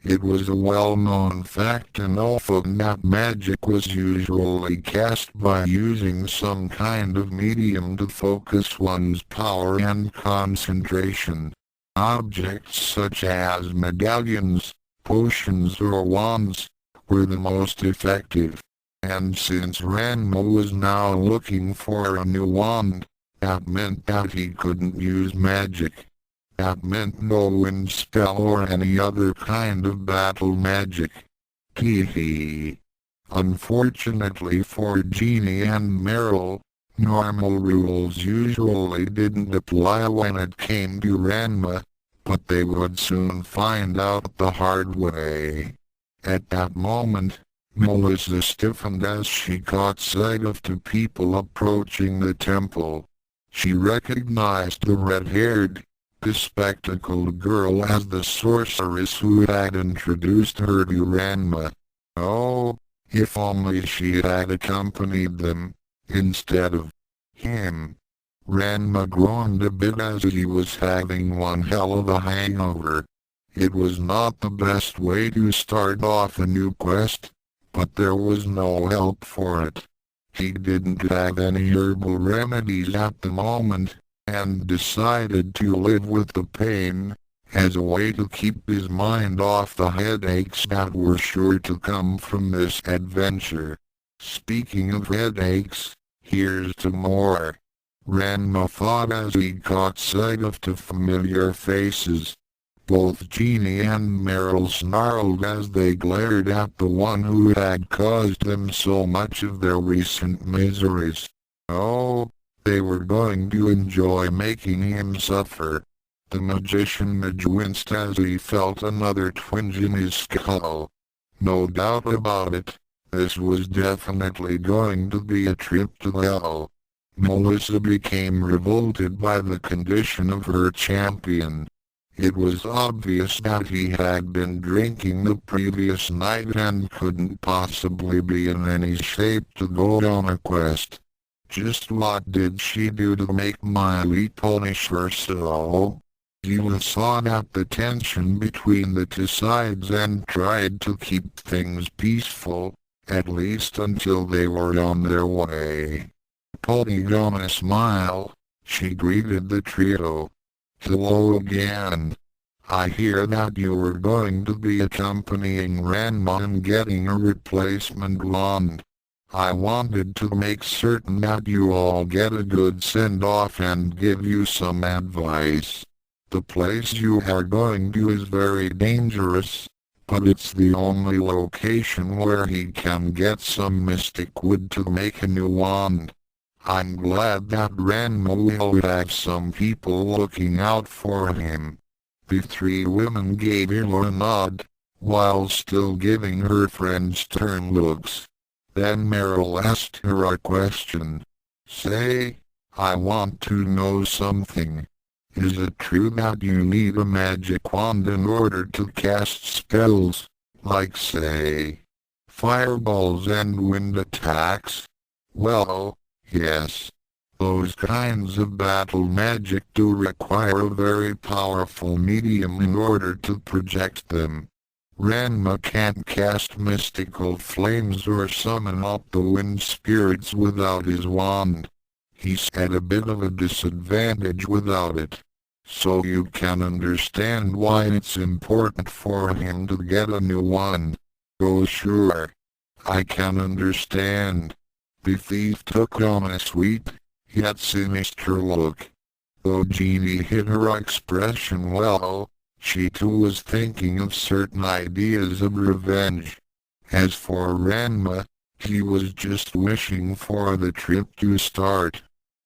It was a well-known fact in Elfin that magic was usually cast by using some kind of medium to focus one's power and concentration. Objects such as medallions, potions or wands were the most effective. And since Ranma was now looking for a new wand, that meant that he couldn't use magic. That meant no wind spell or any other kind of battle magic. Hee. Unfortunately for Jeannie and Meryl, normal rules usually didn't apply when it came to Ranma, but they would soon find out the hard way. At that moment, Melissa stiffened as she caught sight of two people approaching the temple. She recognized the red-haired, bespectacled girl as the sorceress who had introduced her to Ranma. Oh, if only she had accompanied them, instead of him. Ranma groaned a bit as he was having one hell of a hangover. It was not the best way to start off a new quest, but there was no help for it. He didn't have any herbal remedies at the moment, and decided to live with the pain, as a way to keep his mind off the headaches that were sure to come from this adventure. Speaking of headaches, here's to more, Ranma thought as he caught sight of two familiar faces. Both Jeannie and Meryl snarled as they glared at the one who had caused them so much of their recent miseries. Oh, they were going to enjoy making him suffer. The magician winced as he felt another twinge in his skull. No doubt about it, this was definitely going to be a trip to hell. Melissa became revolted by the condition of her champion. It was obvious that he had been drinking the previous night and couldn't possibly be in any shape to go on a quest. Just what did she do to make Miley punish her so? You saw that the tension between the two sides and tried to keep things peaceful, at least until they were on their way. Putting on a smile, she greeted the trio. Hello again. I hear that you were going to be accompanying Ranma and getting a replacement wand. I wanted to make certain that you all get a good send-off and give you some advice. The place you are going to is very dangerous, but it's the only location where he can get some mystic wood to make a new wand. I'm glad that Ranma will have some people looking out for him. The three women gave her a nod, while still giving her friends stern looks. Then Meryl asked her a question. Say, I want to know something. Is it true that you need a magic wand in order to cast spells, like say, fireballs and wind attacks? Well, yes. Those kinds of battle magic do require a very powerful medium in order to project them. Ranma can't cast mystical flames or summon up the wind spirits without his wand. He's at a bit of a disadvantage without it. So you can understand why it's important for him to get a new one. Oh sure. I can understand. The thief took on a sweet, yet sinister look. Though Jeannie hid her expression well, she too was thinking of certain ideas of revenge. As for Ranma, he was just wishing for the trip to start.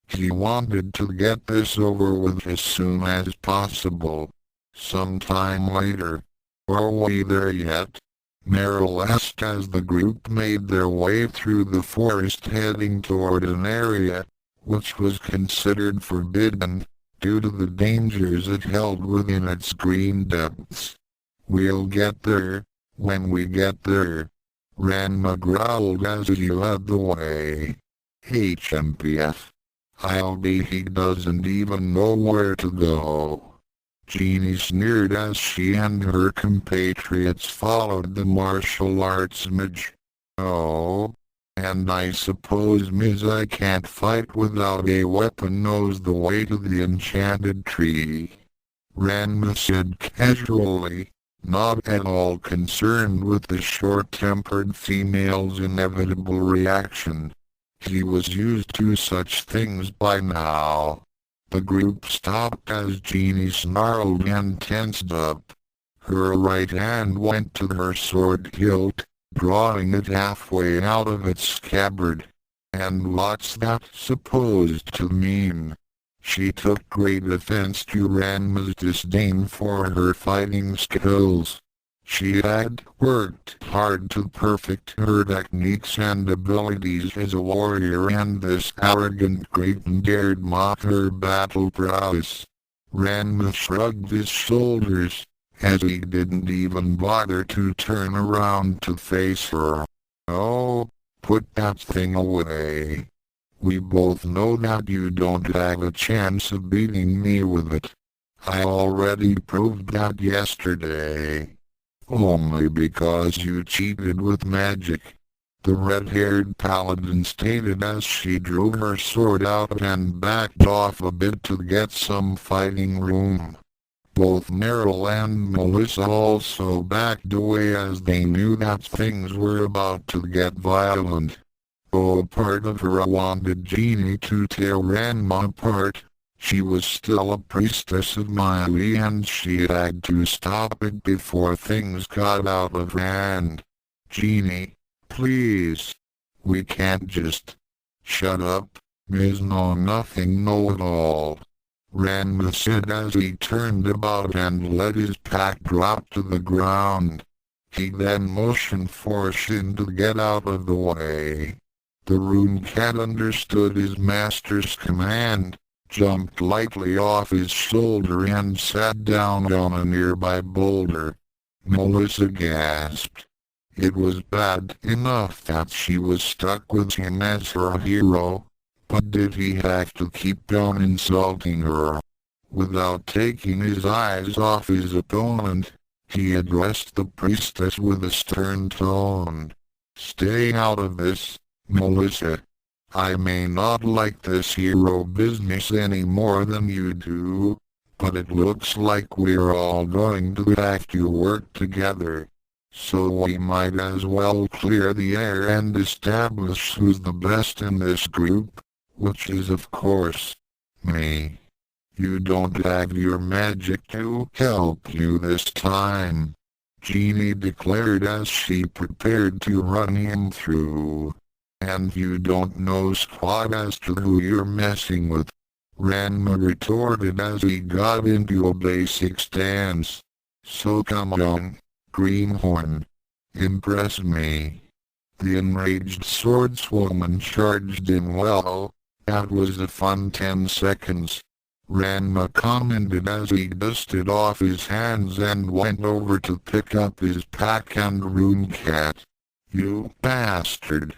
He wanted to get this over with as soon as possible. Sometime later. Are we there yet? Meryl asked as the group made their way through the forest heading toward an area which was considered forbidden, due to the dangers it held within its green depths. We'll get there, when we get there. Ranma growled as he led the way. HMPF. I'll be he doesn't even know where to go. Jeannie sneered as she and her compatriots followed the martial arts mage. Oh, and I suppose Ms. I can't fight without a weapon knows the way to the enchanted tree. Ranma said casually, not at all concerned with the short-tempered female's inevitable reaction. He was used to such things by now. The group stopped as Jeannie snarled and tensed up. Her right hand went to her sword hilt, drawing it halfway out of its scabbard. And what's that supposed to mean? She took great offense to Ranma's disdain for her fighting skills. She had worked hard to perfect her techniques and abilities as a warrior, and this arrogant Kraken dared mock her battle prowess. Ranma shrugged his shoulders, as he didn't even bother to turn around to face her. Oh, put that thing away. We both know that you don't have a chance of beating me with it. I already proved that yesterday. Only because you cheated with magic. The red-haired paladin stated as she drew her sword out and backed off a bit to get some fighting room. Both Meryl and Melissa also backed away as they knew that things were about to get violent. Though part of her wanted Jeannie to tear Ranma apart, she was still a priestess of Miley and she had to stop it before things got out of hand. Jeannie, please. We can't just. Shut up, Ms. Know-Nothing Know-It-All. Ranma said as he turned about and let his pack drop to the ground. He then motioned for Shin to get out of the way. The Rune Cat understood his master's command, jumped lightly off his shoulder and sat down on a nearby boulder. Melissa gasped. It was bad enough that she was stuck with him as her hero, But did he have to keep on insulting her? Without taking his eyes off his opponent, he addressed the priestess with a stern tone. "Stay out of this, Melissa. I may not like this hero business any more than you do, but it looks like we're all going to have to work together. So we might as well clear the air and establish who's the best in this group, which is of course me. You don't have your magic to help you this time," Jeannie declared as she prepared to run him through. "And you don't know squat as to who you're messing with," Ranma retorted as he got into a basic stance. "So come on, Greenhorn. Impress me." The enraged swordswoman charged in well. That was a fun 10 seconds. Ranma commented as he dusted off his hands and went over to pick up his pack and rune cat. "You bastard!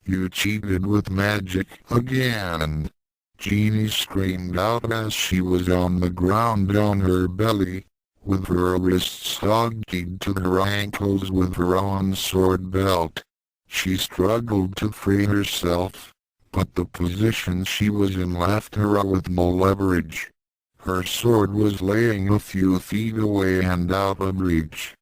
You cheated with magic again!" Jeannie screamed out as she was on the ground on her belly, with her wrists hog-tied to her ankles with her own sword belt. She struggled to free herself, but the position she was in left her with no leverage. Her sword was laying a few feet away and out of reach.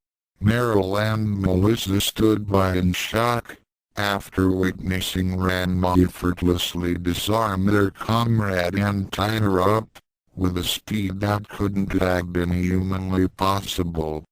Meryl and Melissa stood by in shock, after witnessing Ranma effortlessly disarm their comrade and tie her up, with a speed that couldn't have been humanly possible.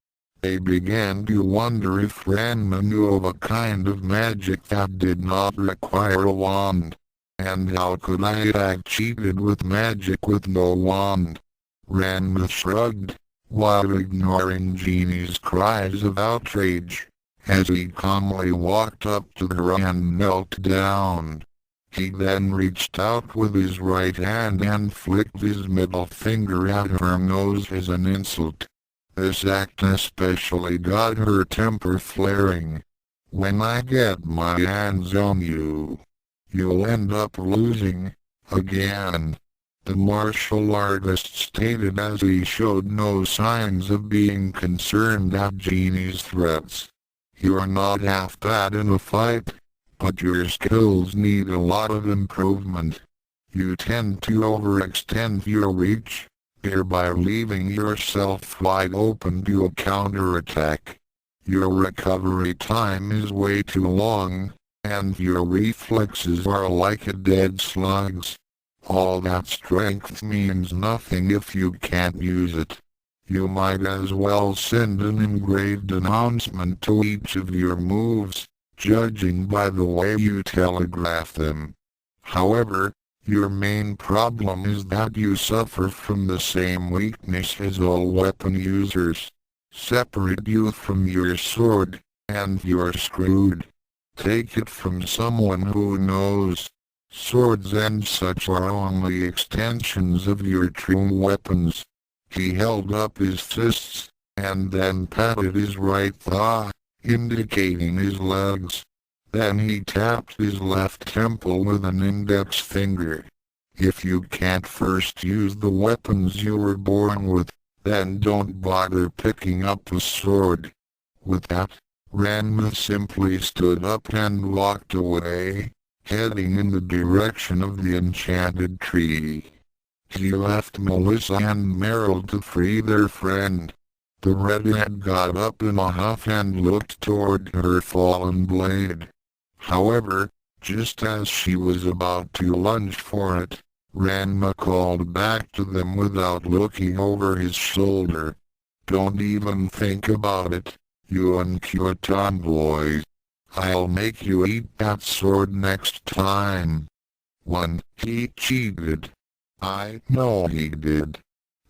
They began to wonder if Ranma knew of a kind of magic that did not require a wand. And how could I have cheated with magic with no wand? Ranma shrugged, while ignoring Jeannie's cries of outrage, as he calmly walked up to her and knelt down. He then reached out with his right hand and flicked his middle finger at her nose as an insult. This act especially got her temper flaring. "When I get my hands on you, you'll end up losing, again," the martial artist stated as he showed no signs of being concerned at Jeannie's threats. "You're not half bad in a fight, but your skills need a lot of improvement. You tend to overextend your reach, thereby leaving yourself wide open to a counterattack. Your recovery time is way too long, and your reflexes are like a dead slug's. All that strength means nothing if you can't use it. You might as well send an engraved announcement to each of your moves, judging by the way you telegraph them. However, your main problem is that you suffer from the same weakness as all weapon users. Separate you from your sword, and you're screwed. Take it from someone who knows. Swords and such are only extensions of your true weapons." He held up his fists, and then patted his right thigh, indicating his legs. Then he tapped his left temple with an index finger. "If you can't first use the weapons you were born with, then don't bother picking up a sword." With that, Ranma simply stood up and walked away, heading in the direction of the enchanted tree. He left Melissa and Meryl to free their friend. The redhead got up in a huff and looked toward her fallen blade. However, just as she was about to lunge for it, Ranma called back to them without looking over his shoulder. "Don't even think about it, you uncute tomboys. I'll make you eat that sword next time." He cheated. I know he did.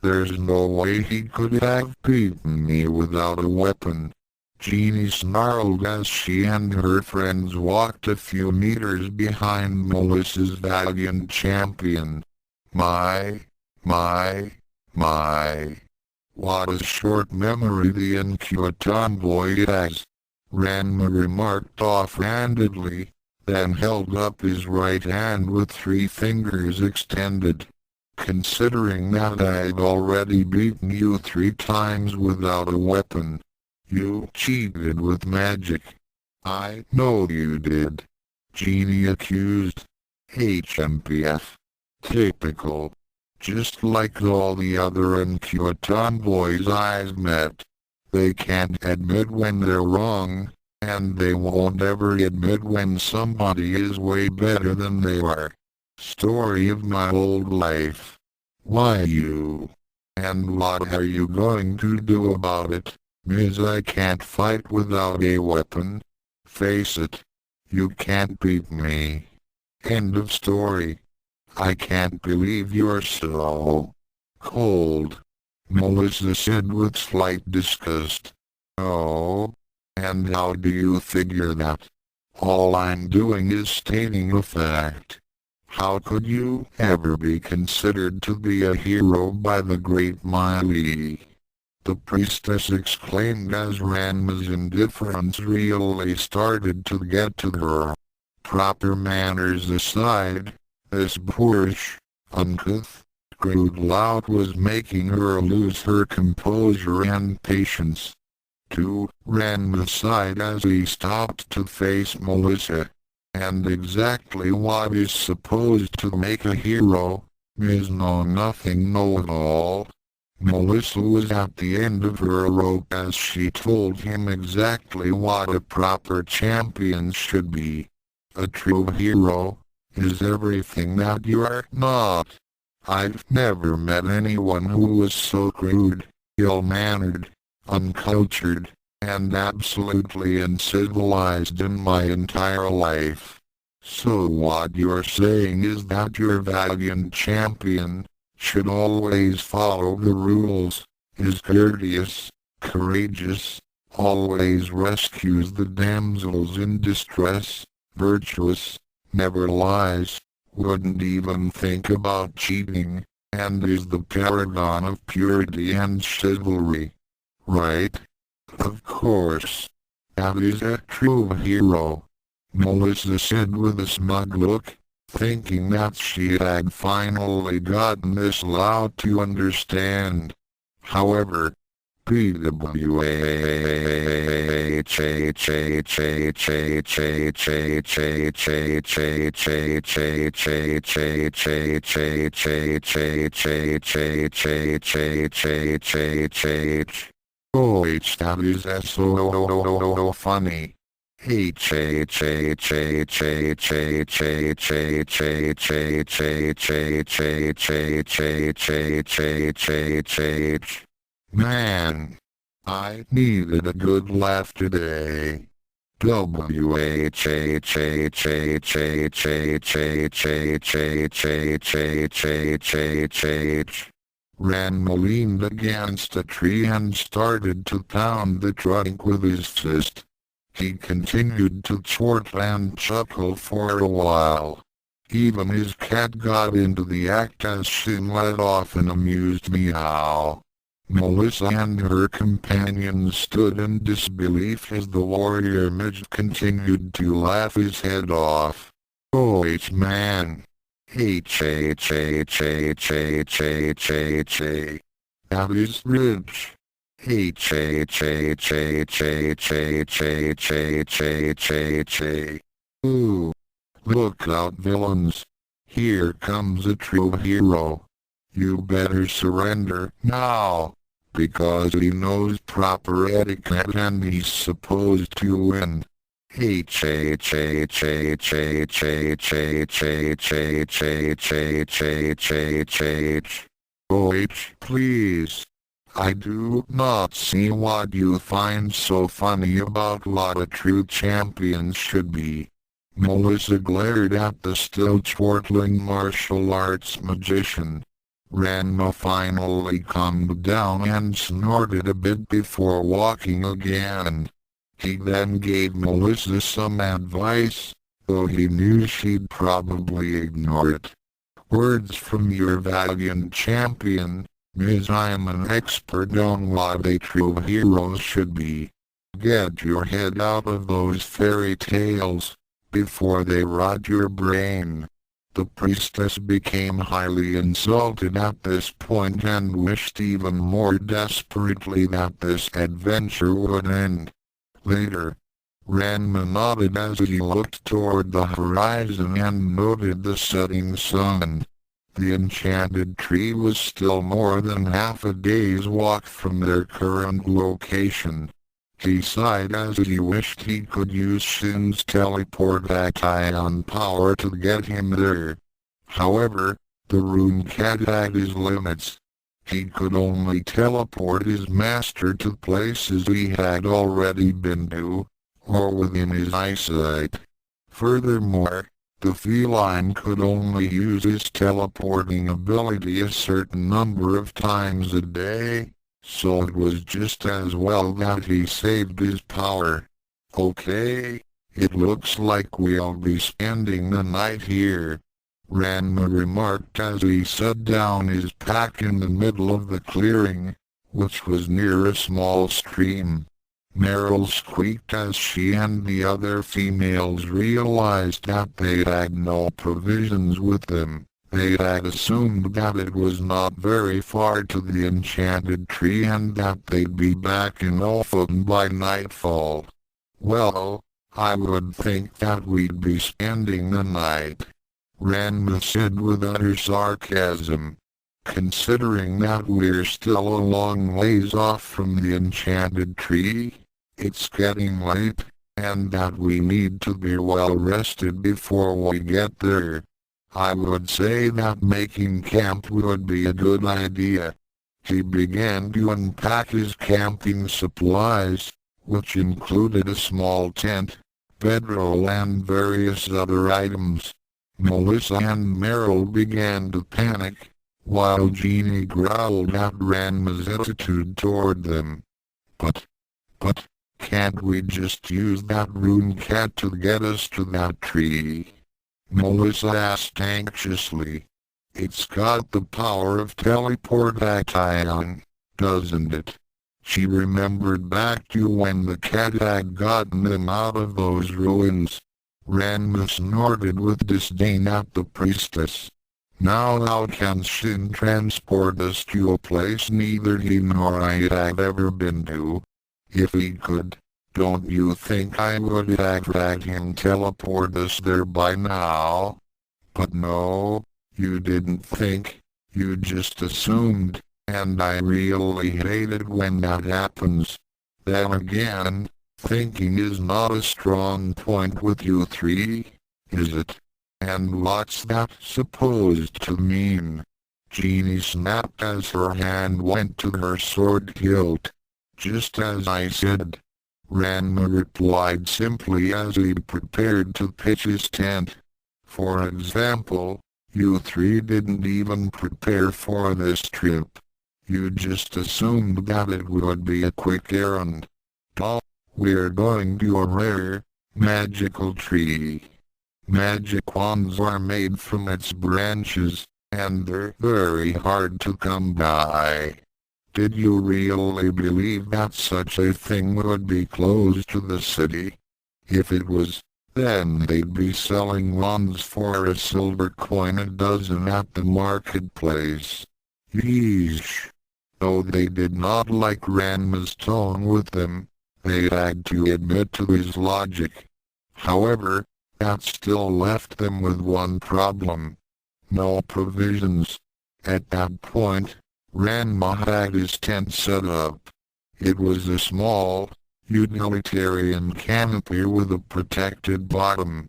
There's no way he could have beaten me without a weapon. Jeannie snarled as she and her friends walked a few meters behind Melissa's valiant champion. My. What a short memory the uncute tomboy has, Ranma remarked offhandedly, then held up his right hand with 3 fingers extended. Considering that I've already beaten you 3 times without a weapon, you cheated with magic. I know you did. Genie accused. HMPF. Typical. Just like all the other uncute tomboys I've met. They can't admit when they're wrong, and they won't ever admit when somebody is way better than they are. Story of my old life. Why you? And what are you going to do about it? Miss, I can't fight without a weapon. Face it. You can't beat me. End of story. I can't believe you're so cold, Melissa said with slight disgust. Oh? And how do you figure that? All I'm doing is stating a fact. How could you ever be considered to be a hero by the great Miley? The priestess exclaimed as Ranma's indifference really started to get to her. Proper manners aside, this boorish, uncouth, crude lout was making her lose her composure and patience. To Ranma sighed as he stopped to face Melissa. And exactly what is supposed to make a hero, is know-nothing know-it-all. Melissa was at the end of her rope as she told him exactly what a proper champion should be. A true hero is everything that you are not. I've never met anyone who was so crude, ill-mannered, uncultured, and absolutely uncivilized in my entire life. So what you're saying is that your valiant champion should always follow the rules, is courteous, courageous, always rescues the damsels in distress, virtuous, never lies, wouldn't even think about cheating, and is the paragon of purity and chivalry. Right? Of course. That is a true hero, Melissa said with a smug look, thinking that she had finally gotten this lout to understand. However, that is so funny. Man, I needed a good laugh today. Ranma leaned against a tree and started to pound the trunk with his fist. He continued to chortle and chuckle for a while. Even his cat got into the act as she let off an amused meow. Melissa and her companions stood in disbelief as the warrior midget continued to laugh his head off. Oh, man. That is rich. Ooh. Look out, villains. Here comes a true hero. You better surrender now, because he knows proper etiquette and he's supposed to win. Please. I do not see what you find so funny about what a true champion should be. Melissa glared at the still chortling martial arts magician. Ranma finally calmed down and snorted a bit before walking again. He then gave Melissa some advice, though he knew she'd probably ignore it. Words from your valiant champion, Miss. I'm an expert on what a true hero should be. Get your head out of those fairy tales. before they rot your brain." The priestess became highly insulted at this point and wished even more desperately that this adventure would end. Later, Ranma nodded as he looked toward the horizon and noted the setting sun. The enchanted tree was still more than half a day's walk from their current location. He sighed as he wished he could use Shin's teleportation power to get him there. However, the Rune Cat had his limits. He could only teleport his master to places he had already been to, or within his eyesight. Furthermore, the feline could only use his teleporting ability a certain number of times a day, so it was just as well that he saved his power. "Okay, it looks like we'll be spending the night here," Ranma remarked as he set down his pack in the middle of the clearing, which was near a small stream. Meryl squeaked as she and the other females realized that they had no provisions with them. They had assumed that it was not very far to the enchanted tree and that they'd be back in Ophun by nightfall. "Well, I would think that we'd be spending the night," Ranma said with utter sarcasm. "Considering that we're still a long ways off from the enchanted tree, it's getting late, and that we need to be well rested before we get there. I would say that making camp would be a good idea." He began to unpack his camping supplies, which included a small tent, bedroll and various other items. Melissa and Meryl began to panic, while Jeannie growled at Ranma's attitude toward them. But, can't we just use that Rune Cat to get us to that tree?" Melissa asked anxiously. "It's got the power of teleportation, doesn't it?" She remembered back to when the cat had gotten them out of those ruins. Ranma snorted with disdain at the priestess. "Now how can Shin transport us to a place neither he nor I had ever been to? If he could, don't you think I would have had him teleport us there by now? But no, you didn't think, you just assumed, and I really hate it when that happens. Then again, thinking is not a strong point with you three, is it? And what's that supposed to mean?" Jeannie snapped as her hand went to her sword hilt. "Just as I said," Ranma replied simply as he prepared to pitch his tent. "For example, you three didn't even prepare for this trip. You just assumed that it would be a quick errand. Oh, we're going to a rare, magical tree. Magic wands are made from its branches, and they're very hard to come by. Did you really believe that such a thing would be closed to the city? If it was, then they'd be selling wands for a silver coin a dozen at the marketplace." Yeesh. Though they did not like Ranma's tone with them, they had to admit to his logic. However, that still left them with one problem. No provisions. At that point, Ranma had his tent set up. It was a small, utilitarian canopy with a protected bottom.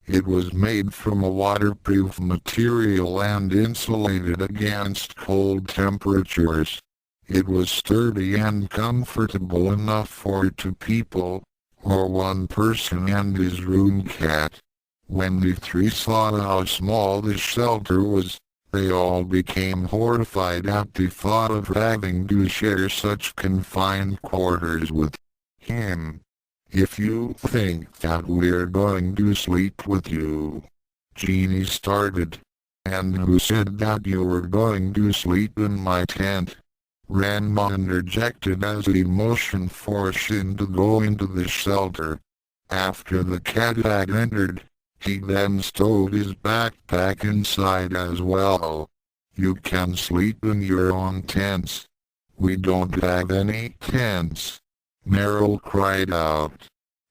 It was made from a waterproof material and insulated against cold temperatures. It was sturdy and comfortable enough for two people, or one person and his Rune Cat. When the three saw how small the shelter was, they all became horrified at the thought of having to share such confined quarters with him. "If you think that we're going to sleep with you," Jeannie started. "And who said that you were going to sleep in my tent?" Ranma interjected as he motioned for Shin to go into the shelter. After the cat had entered, He then stowed his backpack inside as well. You can sleep in your own tents. We don't have any tents. Meryl cried out.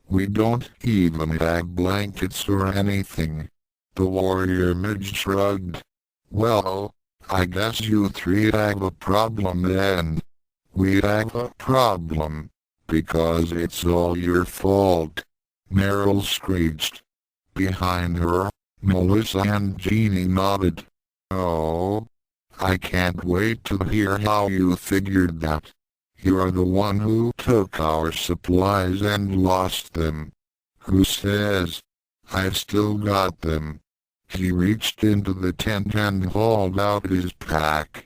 We don't even have blankets or anything. The warrior midge shrugged. Well, I guess you three have a problem then. We have a problem, because it's all your fault. Meryl screeched. Behind her, Melissa and Jeannie nodded. Oh, I can't wait to hear how you figured that. You're the one who took our supplies and lost them. Who says? I've still got them. He reached into the tent and hauled out his pack.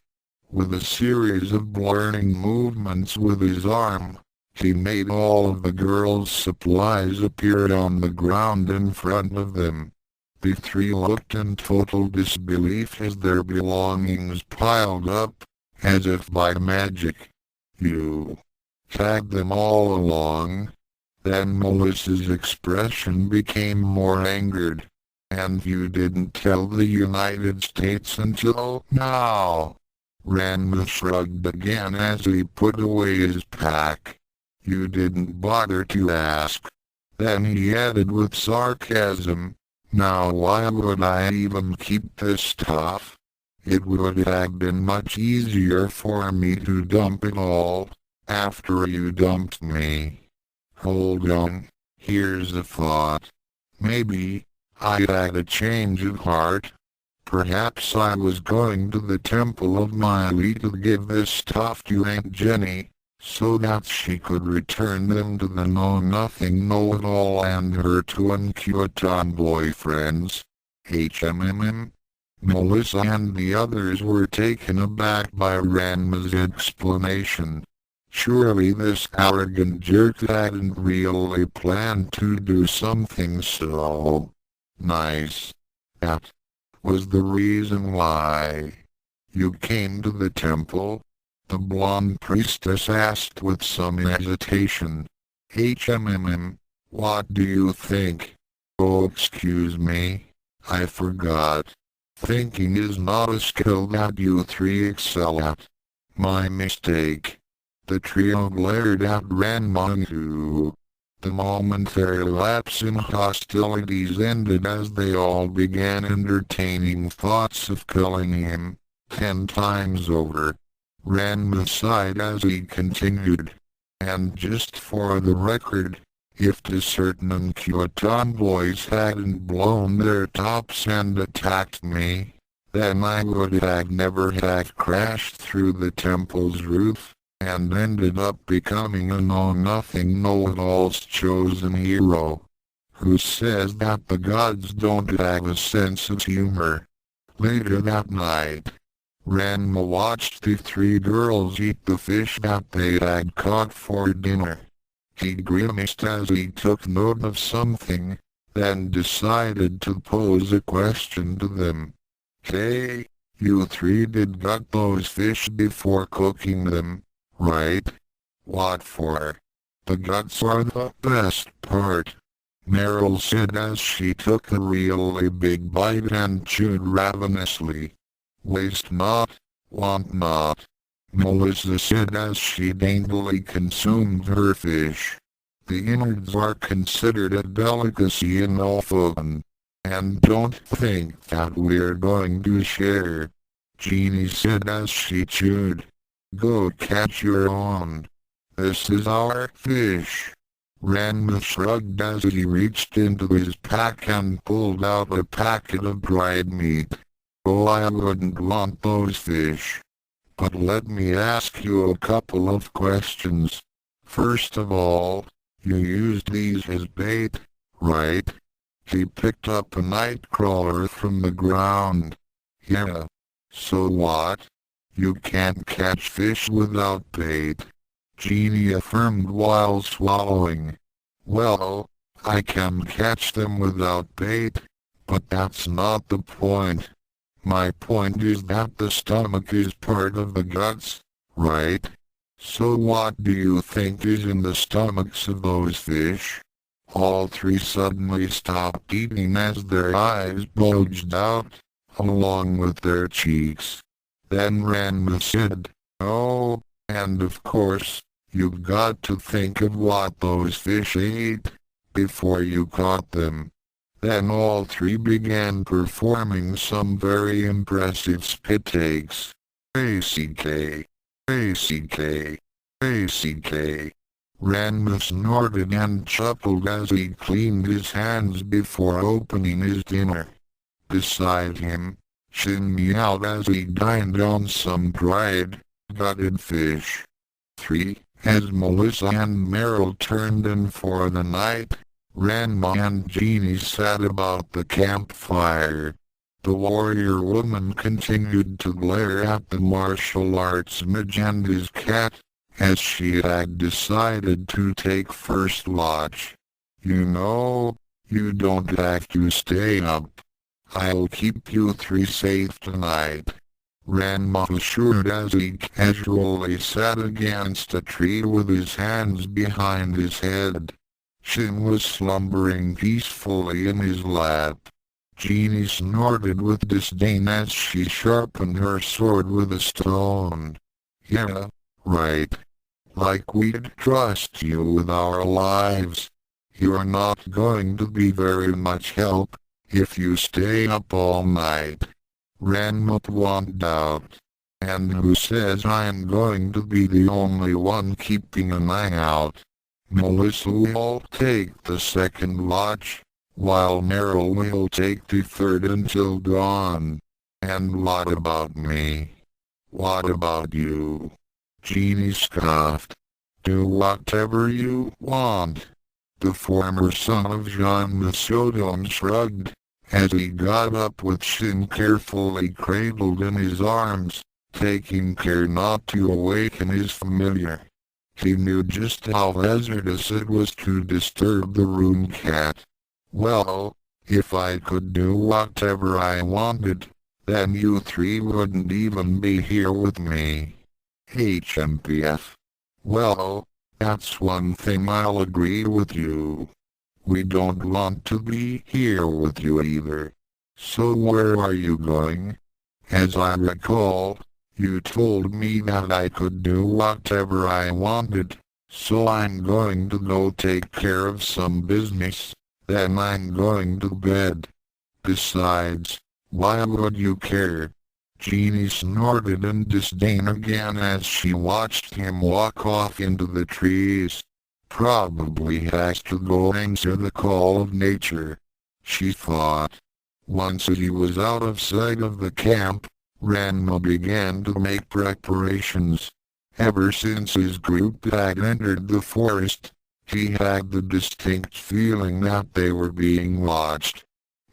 With a series of blurring movements with his arm, he made all of the girls' supplies appear on the ground in front of them. The three looked in total disbelief as their belongings piled up, as if by magic. You tagged them all along? Then Melissa's expression became more angered. And you didn't tell the United States until now? Ranma shrugged again as he put away his pack. You didn't bother to ask. Then he added with sarcasm, now why would I even keep this stuff? It would have been much easier for me to dump it all, after you dumped me. Hold on, here's a thought. Maybe I had a change of heart. Perhaps I was going to the temple of Miley to give this stuff to Aunt Jenny, so that she could return them to the know-nothing know-it-all and her twin Kyoton boyfriends. HMMM. Melissa and the others were taken aback by Ranma's explanation. Surely this arrogant jerk hadn't really planned to do something so nice. That was the reason why you came to the temple? The blonde priestess asked with some hesitation. HMMM, what do you think? Oh, excuse me. I forgot. Thinking is not a skill that you three excel at. My mistake. The trio glared at Ranma2. The momentary lapse in hostilities ended as they all began entertaining thoughts of killing him 10 times over. Ranma sighed as he continued. And just for the record, if the certain Kyoton boys hadn't blown their tops and attacked me, then I would have never have crashed through the temple's roof, and ended up becoming a know-nothing know-it-all's chosen hero. Who says that the gods don't have a sense of humor? Later that night, Ranma watched the three girls eat the fish that they had caught for dinner. He grimaced as he took note of something, then decided to pose a question to them. Hey, you three did gut those fish before cooking them, right? What for? The guts are the best part, Meryl said as she took a really big bite and chewed ravenously. Waste not, want not, Melissa said as she daintily consumed her fish. The innards are considered a delicacy in Alphagon, and don't think that we're going to share, Jeannie said as she chewed. Go catch your own. This is our fish. Ranma shrugged as he reached into his pack and pulled out a packet of dried meat. Oh, I wouldn't want those fish. But let me ask you a couple of questions. First of all, you used these as bait, right? He picked up a nightcrawler from the ground. Yeah. So what? You can't catch fish without bait, Jeannie affirmed while swallowing. Well, I can catch them without bait, but that's not the point. My point is that the stomach is part of the guts, right? So what do you think is in the stomachs of those fish? All three suddenly stopped eating as their eyes bulged out, along with their cheeks. Then Ranma said, "Oh, and of course, you've got to think of what those fish ate before you caught them." Then all three began performing some very impressive spit takes. ACK, ACK, ACK. Ranma snorted and chuckled as he cleaned his hands before opening his dinner. Beside him, Shin meowed as he dined on some dried, gutted fish. 3. As Melissa and Meryl turned in for the night, Ranma and Jeannie sat about the campfire. The warrior woman continued to glare at the martial arts mage and his cat, as she had decided to take first watch. "You know, you don't have to stay up. I'll keep you three safe tonight," Ranma assured as he casually sat against a tree with his hands behind his head. Shin was slumbering peacefully in his lap. Jeannie snorted with disdain as she sharpened her sword with a stone. "Yeah, right. Like we'd trust you with our lives. You're not going to be very much help if you stay up all night," Ranma pointed out. "And who says I'm going to be the only one keeping an eye out? Melissa will take the second watch, while Meryl will take the third until dawn. And what about me? What about you?" Jeannie scoffed. "Do whatever you want." The former son of Jean Masodon shrugged, as he got up with Shin carefully cradled in his arms, taking care not to awaken his familiar. He knew just how hazardous it was to disturb the Rune cat. "Well, if I could do whatever I wanted, then you three wouldn't even be here with me." HMPF. "Well, that's one thing I'll agree with you. We don't want to be here with you either. So where are you going? As I recall, you told me that I could do whatever I wanted, so I'm going to go take care of some business, then I'm going to bed. Besides, why would you care?" Jeannie snorted in disdain again as she watched him walk off into the trees. "Probably has to go answer the call of nature," she thought. Once he was out of sight of the camp, Ranma began to make preparations. Ever since his group had entered the forest, he had the distinct feeling that they were being watched.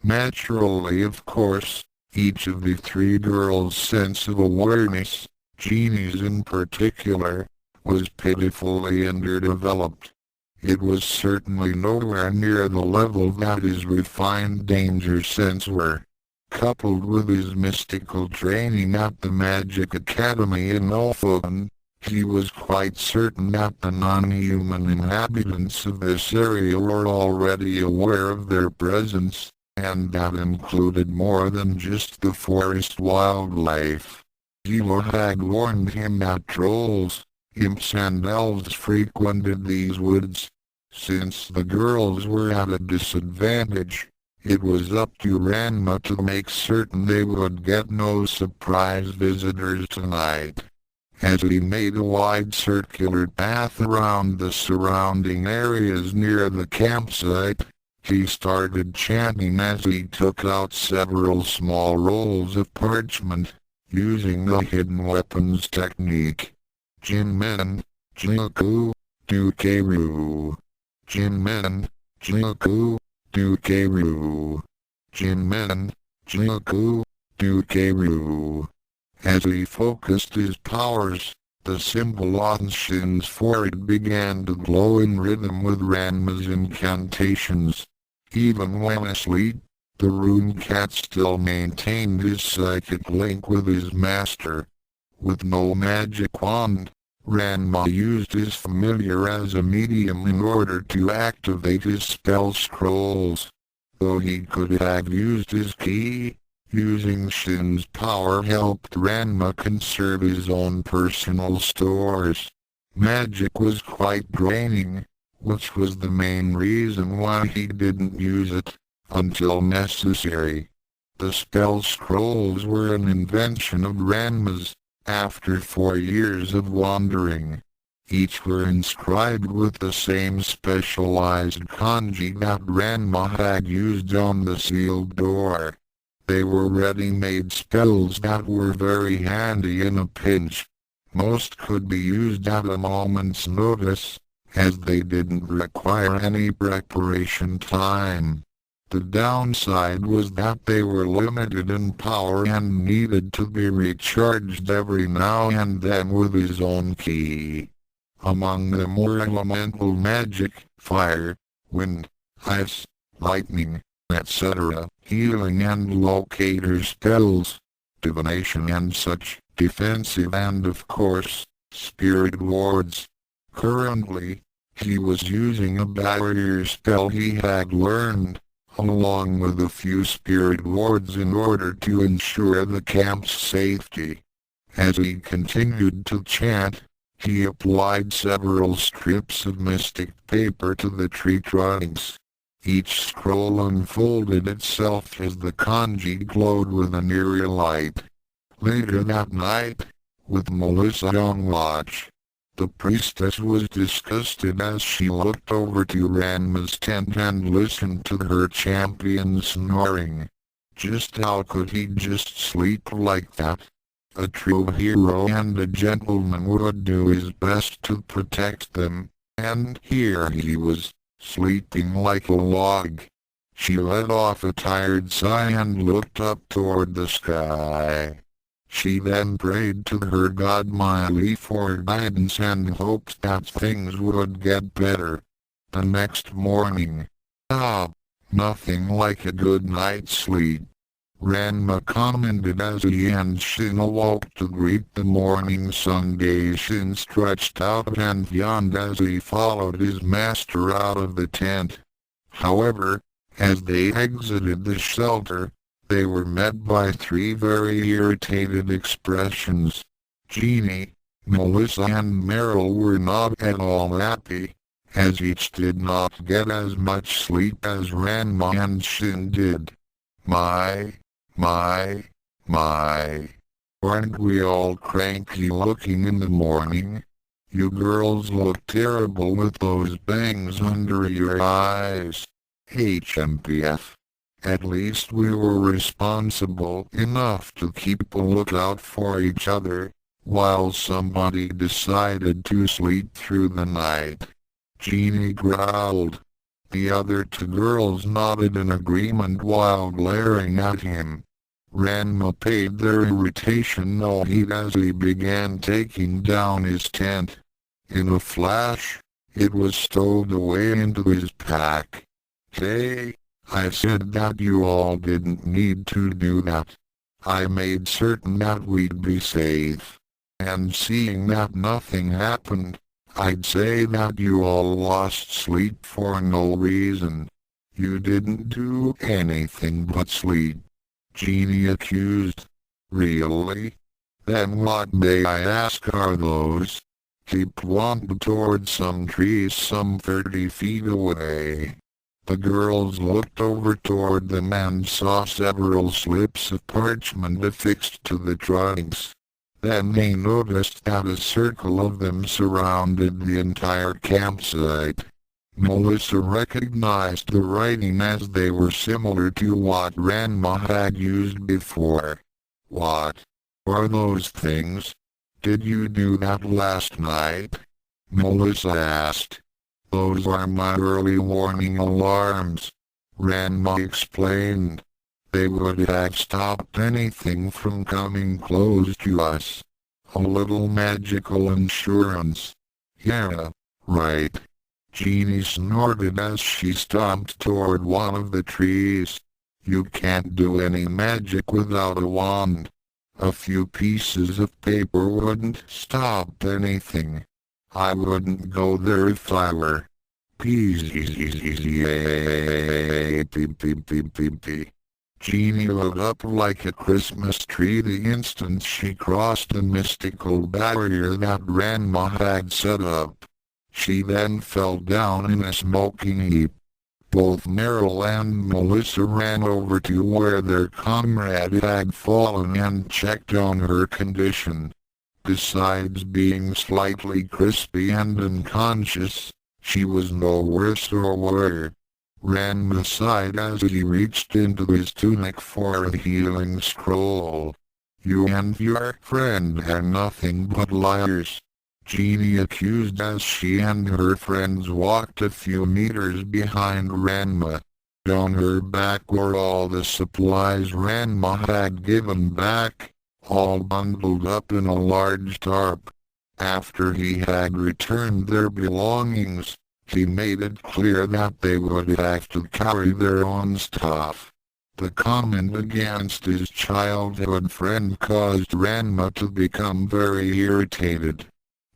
Naturally, of course, each of the three girls' sense of awareness, Jeannie's in particular, was pitifully underdeveloped. It was certainly nowhere near the level that his refined danger sense were. Coupled with his mystical training at the Magic Academy in Ulfon, he was quite certain that the non-human inhabitants of this area were already aware of their presence, and that included more than just the forest wildlife. Zero had warned him that trolls, imps and elves frequented these woods. Since the girls were at a disadvantage, it was up to Ranma to make certain they would get no surprise visitors tonight. As he made a wide circular path around the surrounding areas near the campsite, he started chanting as he took out several small rolls of parchment, using the hidden weapons technique. "Jinmen, Jinku, Dukeru. Jinmen, Jinku, Dukeru. Jinmen, Jinku, Dukeru." As he focused his powers, the symbol on Shin's forehead began to glow in rhythm with Ranma's incantations. Even when asleep, the Rune Cat still maintained his psychic link with his master. With no magic wand, Ranma used his familiar as a medium in order to activate his spell scrolls. Though he could have used his ki, using Shin's power helped Ranma conserve his own personal stores. Magic was quite draining, which was the main reason why he didn't use it until necessary. The spell scrolls were an invention of Ranma's. After 4 years of wandering, each were inscribed with the same specialized kanji that Ranma had used on the sealed door. They were ready-made spells that were very handy in a pinch. Most could be used at a moment's notice, as they didn't require any preparation time. The downside was that they were limited in power and needed to be recharged every now and then with his own ki. Among them were elemental magic, fire, wind, ice, lightning, etc., healing and locator spells, divination and such, defensive and of course, spirit wards. Currently, he was using a barrier spell he had learned, along with a few spirit wards in order to ensure the camp's safety. As he continued to chant, he applied several strips of mystic paper to the tree trunks. Each scroll unfolded itself as the kanji glowed with an eerie light. Later that night, with Melissa on watch, the priestess was disgusted as she looked over to Ranma's tent and listened to her champion snoring. Just how could he just sleep like that? A true hero and a gentleman would do his best to protect them, and here he was, sleeping like a log. She let off a tired sigh and looked up toward the sky. She then prayed to her god Miley for guidance and hoped that things would get better. The next morning, nothing like a good night's sleep. Ranma commented as he and Shin awoke to greet the morning sun. Shin stretched out and yawned as he followed his master out of the tent. However, as they exited the shelter, they were met by 3 very irritated expressions. Jeannie, Melissa and Meryl were not at all happy, as each did not get as much sleep as Ranma and Shin did. My. Aren't we all cranky looking in the morning? You girls look terrible with those bangs under your eyes. HMPF. At least we were responsible enough to keep a lookout for each other, while somebody decided to sleep through the night. Jeannie growled. The other 2 girls nodded in agreement while glaring at him. Ranma paid their irritation no heed as he began taking down his tent. In a flash, it was stowed away into his pack. Hey, I said that you all didn't need to do that. I made certain that we'd be safe. And seeing that nothing happened, I'd say that you all lost sleep for no reason. You didn't do anything but sleep. Jeannie accused. Really? Then what, may I ask, are those? He pointed toward some trees some 30 feet away. The girls looked over toward them and saw several slips of parchment affixed to the trunks. Then they noticed that a circle of them surrounded the entire campsite. Melissa recognized the writing as they were similar to what Ranma had used before. What are those things? Did you do that last night? Melissa asked. Those are my early warning alarms. Ranma explained. They would have stopped anything from coming close to us. A little magical insurance. Yeah, right. Jeannie snorted as she stomped toward one of the trees. You can't do any magic without a wand. A few pieces of paper wouldn't stop anything. I wouldn't go there if I were. Jeannie lit up like a Christmas tree the instant she crossed the mystical barrier that Ranma had set up. She then fell down in a smoking heap. Both Meryl and Melissa ran over to where their comrade had fallen and checked on her condition. Besides being slightly crispy and unconscious, she was no worse or worse. Ranma sighed as he reached into his tunic for a healing scroll. You and your friend are nothing but liars, Jeannie accused as she and her friends walked a few meters behind Ranma. On her back were all the supplies Ranma had given back, all bundled up in a large tarp. After he had returned their belongings, he made it clear that they would have to carry their own stuff. The comment against his childhood friend caused Ranma to become very irritated.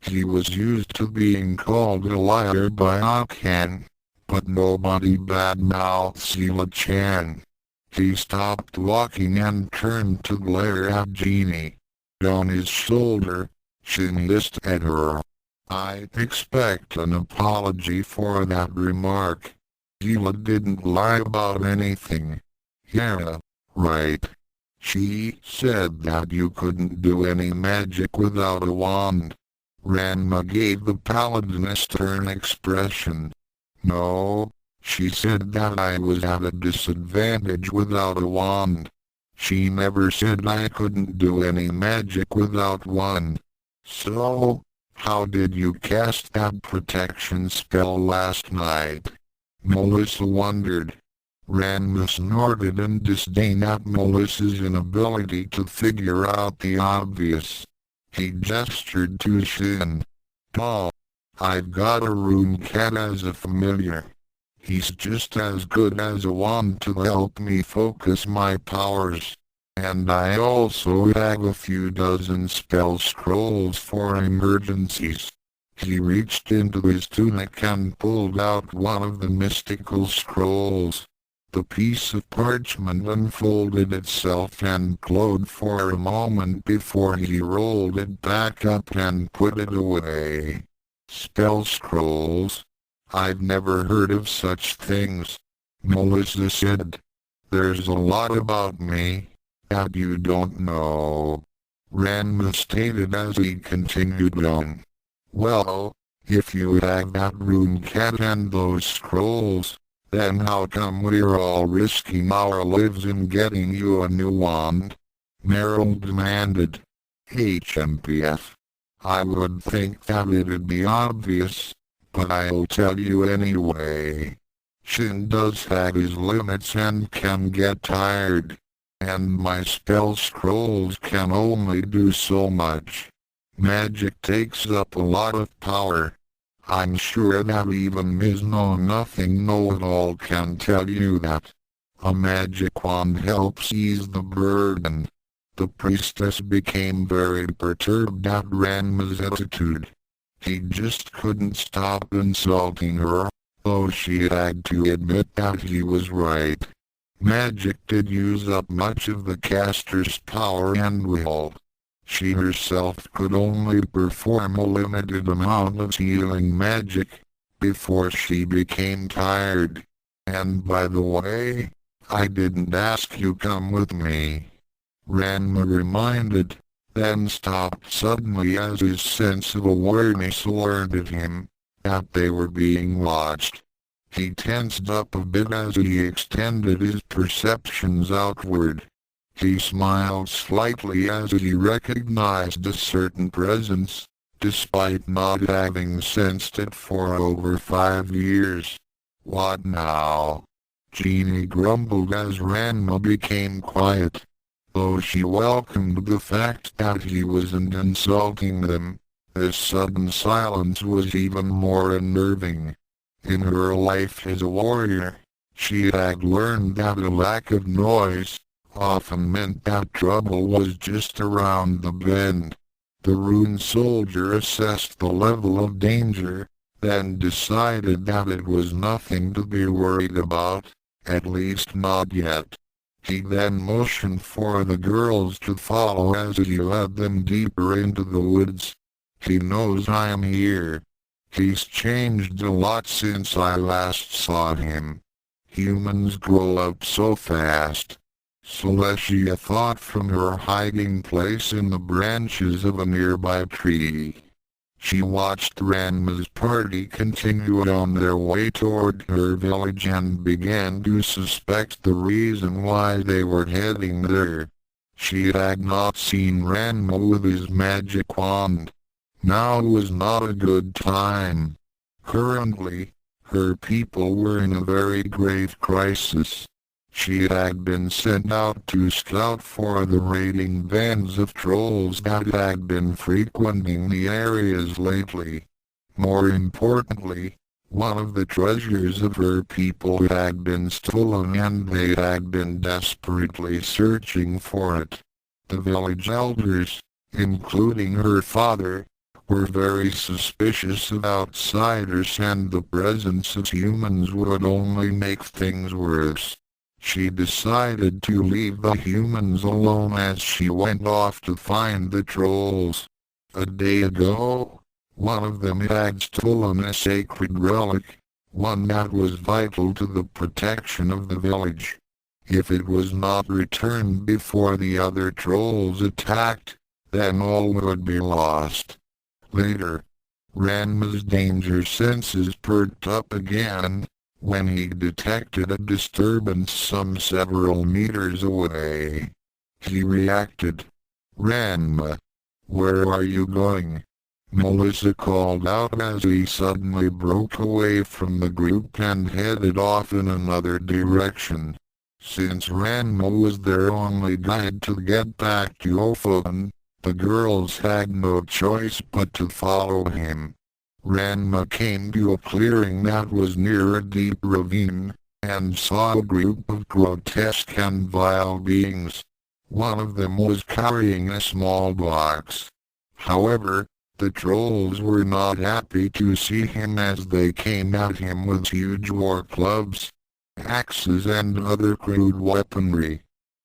He was used to being called a liar by Akan, but nobody badmouthed Sela-chan. He stopped walking and turned to glare at Jeannie. On his shoulder, Shin hissed at her. I expect an apology for that remark. Sela didn't lie about anything. Yeah, right. She said that you couldn't do any magic without a wand. Ranma gave the paladin a stern expression. No, she said that I was at a disadvantage without a wand. She never said I couldn't do any magic without one. So, how did you cast that protection spell last night? Melissa wondered. Ranma snorted in disdain at Melissa's inability to figure out the obvious. He gestured to Shin. Oh, I've got a rune cat as a familiar. He's just as good as a wand to help me focus my powers. And I also have a few dozen spell scrolls for emergencies. He reached into his tunic and pulled out one of the mystical scrolls. The piece of parchment unfolded itself and glowed for a moment before he rolled it back up and put it away. Spell scrolls? I've never heard of such things, Melissa said. There's a lot about me that you don't know, Ranma stated as he continued on. Well, if you have that rune cat and those scrolls, then how come we're all risking our lives in getting you a new wand? Meryl demanded. HMPF. I would think that it'd be obvious, but I'll tell you anyway. Shin does have his limits and can get tired. And my spell scrolls can only do so much. Magic takes up a lot of power. I'm sure that even Ms. Know-Nothing Know-It-All can tell you that. A magic wand helps ease the burden. The priestess became very perturbed at Ranma's attitude. He just couldn't stop insulting her, though she had to admit that he was right. Magic did use up much of the caster's power and will. She herself could only perform a limited amount of healing magic before she became tired. And by the way, I didn't ask you come with me, Ranma reminded, then stopped suddenly as his sense of awareness alerted him that they were being watched. He tensed up a bit as he extended his perceptions outward. He smiled slightly as he recognized a certain presence, despite not having sensed it for over 5 years. What now? Jeannie grumbled as Ranma became quiet. Though she welcomed the fact that he wasn't insulting them, this sudden silence was even more unnerving. In her life as a warrior, she had learned that a lack of noise, often meant that trouble was just around the bend. The Rune Soldier assessed the level of danger, then decided that it was nothing to be worried about, at least not yet. He then motioned for the girls to follow as he led them deeper into the woods. "He knows I am here. He's changed a lot since I last saw him. Humans grow up so fast." Celestia thought from her hiding place in the branches of a nearby tree. She watched Ranma's party continue on their way toward her village and began to suspect the reason why they were heading there. She had not seen Ranma with his magic wand. Now was not a good time. Currently, her people were in a very grave crisis. She had been sent out to scout for the raiding bands of trolls that had been frequenting the areas lately. More importantly, one of the treasures of her people had been stolen and they had been desperately searching for it. The village elders, including her father, were very suspicious of outsiders and the presence of humans would only make things worse. She decided to leave the humans alone as she went off to find the trolls. A day ago, one of them had stolen a sacred relic, one that was vital to the protection of the village. If it was not returned before the other trolls attacked, then all would be lost. Later, Ranma's danger senses perked up again when he detected a disturbance some several meters away. He reacted. "Ranma, where are you going?" Melissa called out as he suddenly broke away from the group and headed off in another direction. Since Ranma was their only guide to get back to Ophan, the girls had no choice but to follow him. Ranma came to a clearing that was near a deep ravine, and saw a group of grotesque and vile beings. One of them was carrying a small box. However, the trolls were not happy to see him as they came at him with huge war clubs, axes and other crude weaponry.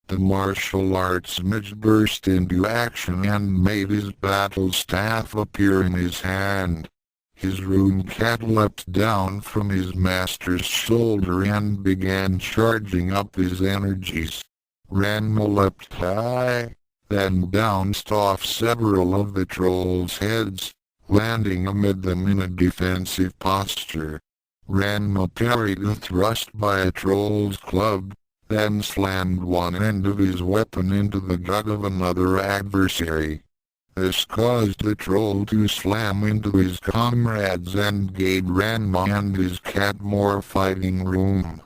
The martial arts mage burst into action and made his battle staff appear in his hand. His rune cat leapt down from his master's shoulder and began charging up his energies. Ranma leapt high, then bounced off several of the trolls' heads, landing amid them in a defensive posture. Ranma parried a thrust by a troll's club, then slammed one end of his weapon into the gut of another adversary. This caused the troll to slam into his comrades and gave Ranma and his cat more fighting room.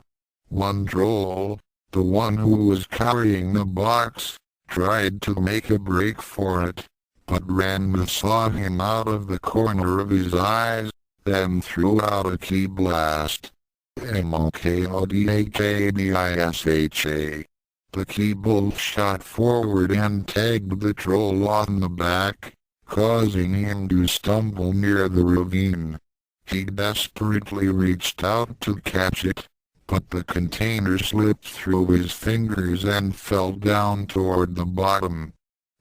One troll, the one who was carrying the box, tried to make a break for it, but Ranma saw him out of the corner of his eyes, then threw out a ki blast. MOKODAKDISHA. The ki bolt shot forward and tagged the troll on the back, causing him to stumble near the ravine. He desperately reached out to catch it, but the container slipped through his fingers and fell down toward the bottom.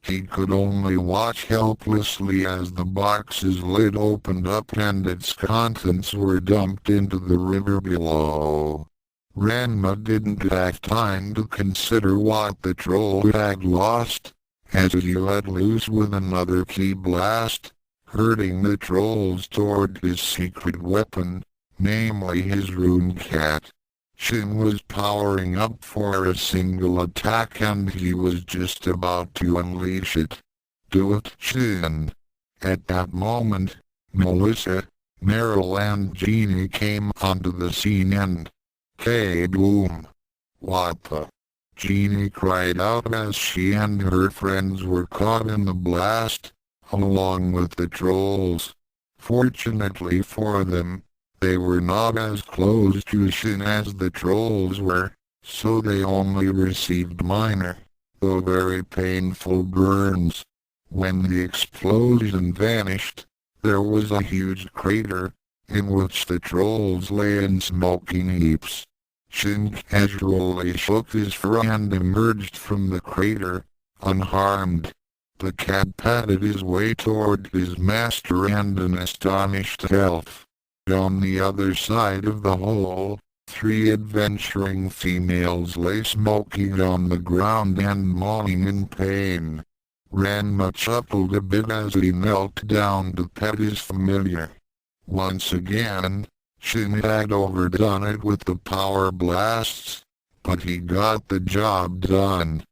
He could only watch helplessly as the box's lid opened up and its contents were dumped into the river below. Ranma didn't have time to consider what the troll had lost, as he let loose with another ki blast, hurting the trolls toward his secret weapon, namely his rune cat. Shin was powering up for a single attack and he was just about to unleash it. "Do it, Shin!" At that moment, Melissa, Meryl and Jeannie came onto the scene and K-boom! "What the?" Jeannie cried out as she and her friends were caught in the blast, along with the trolls. Fortunately for them, they were not as close to Shin as the trolls were, so they only received minor, though very painful burns. When the explosion vanished, there was a huge crater, in which the trolls lay in smoking heaps. Shin casually shook his fur and emerged from the crater, unharmed. The cat patted his way toward his master and an astonished elf. On the other side of the hole, 3 adventuring females lay smoking on the ground and moaning in pain. Ranma chuckled a bit as he knelt down to pet his familiar. Once again, Shin had overdone it with the power blasts, but he got the job done.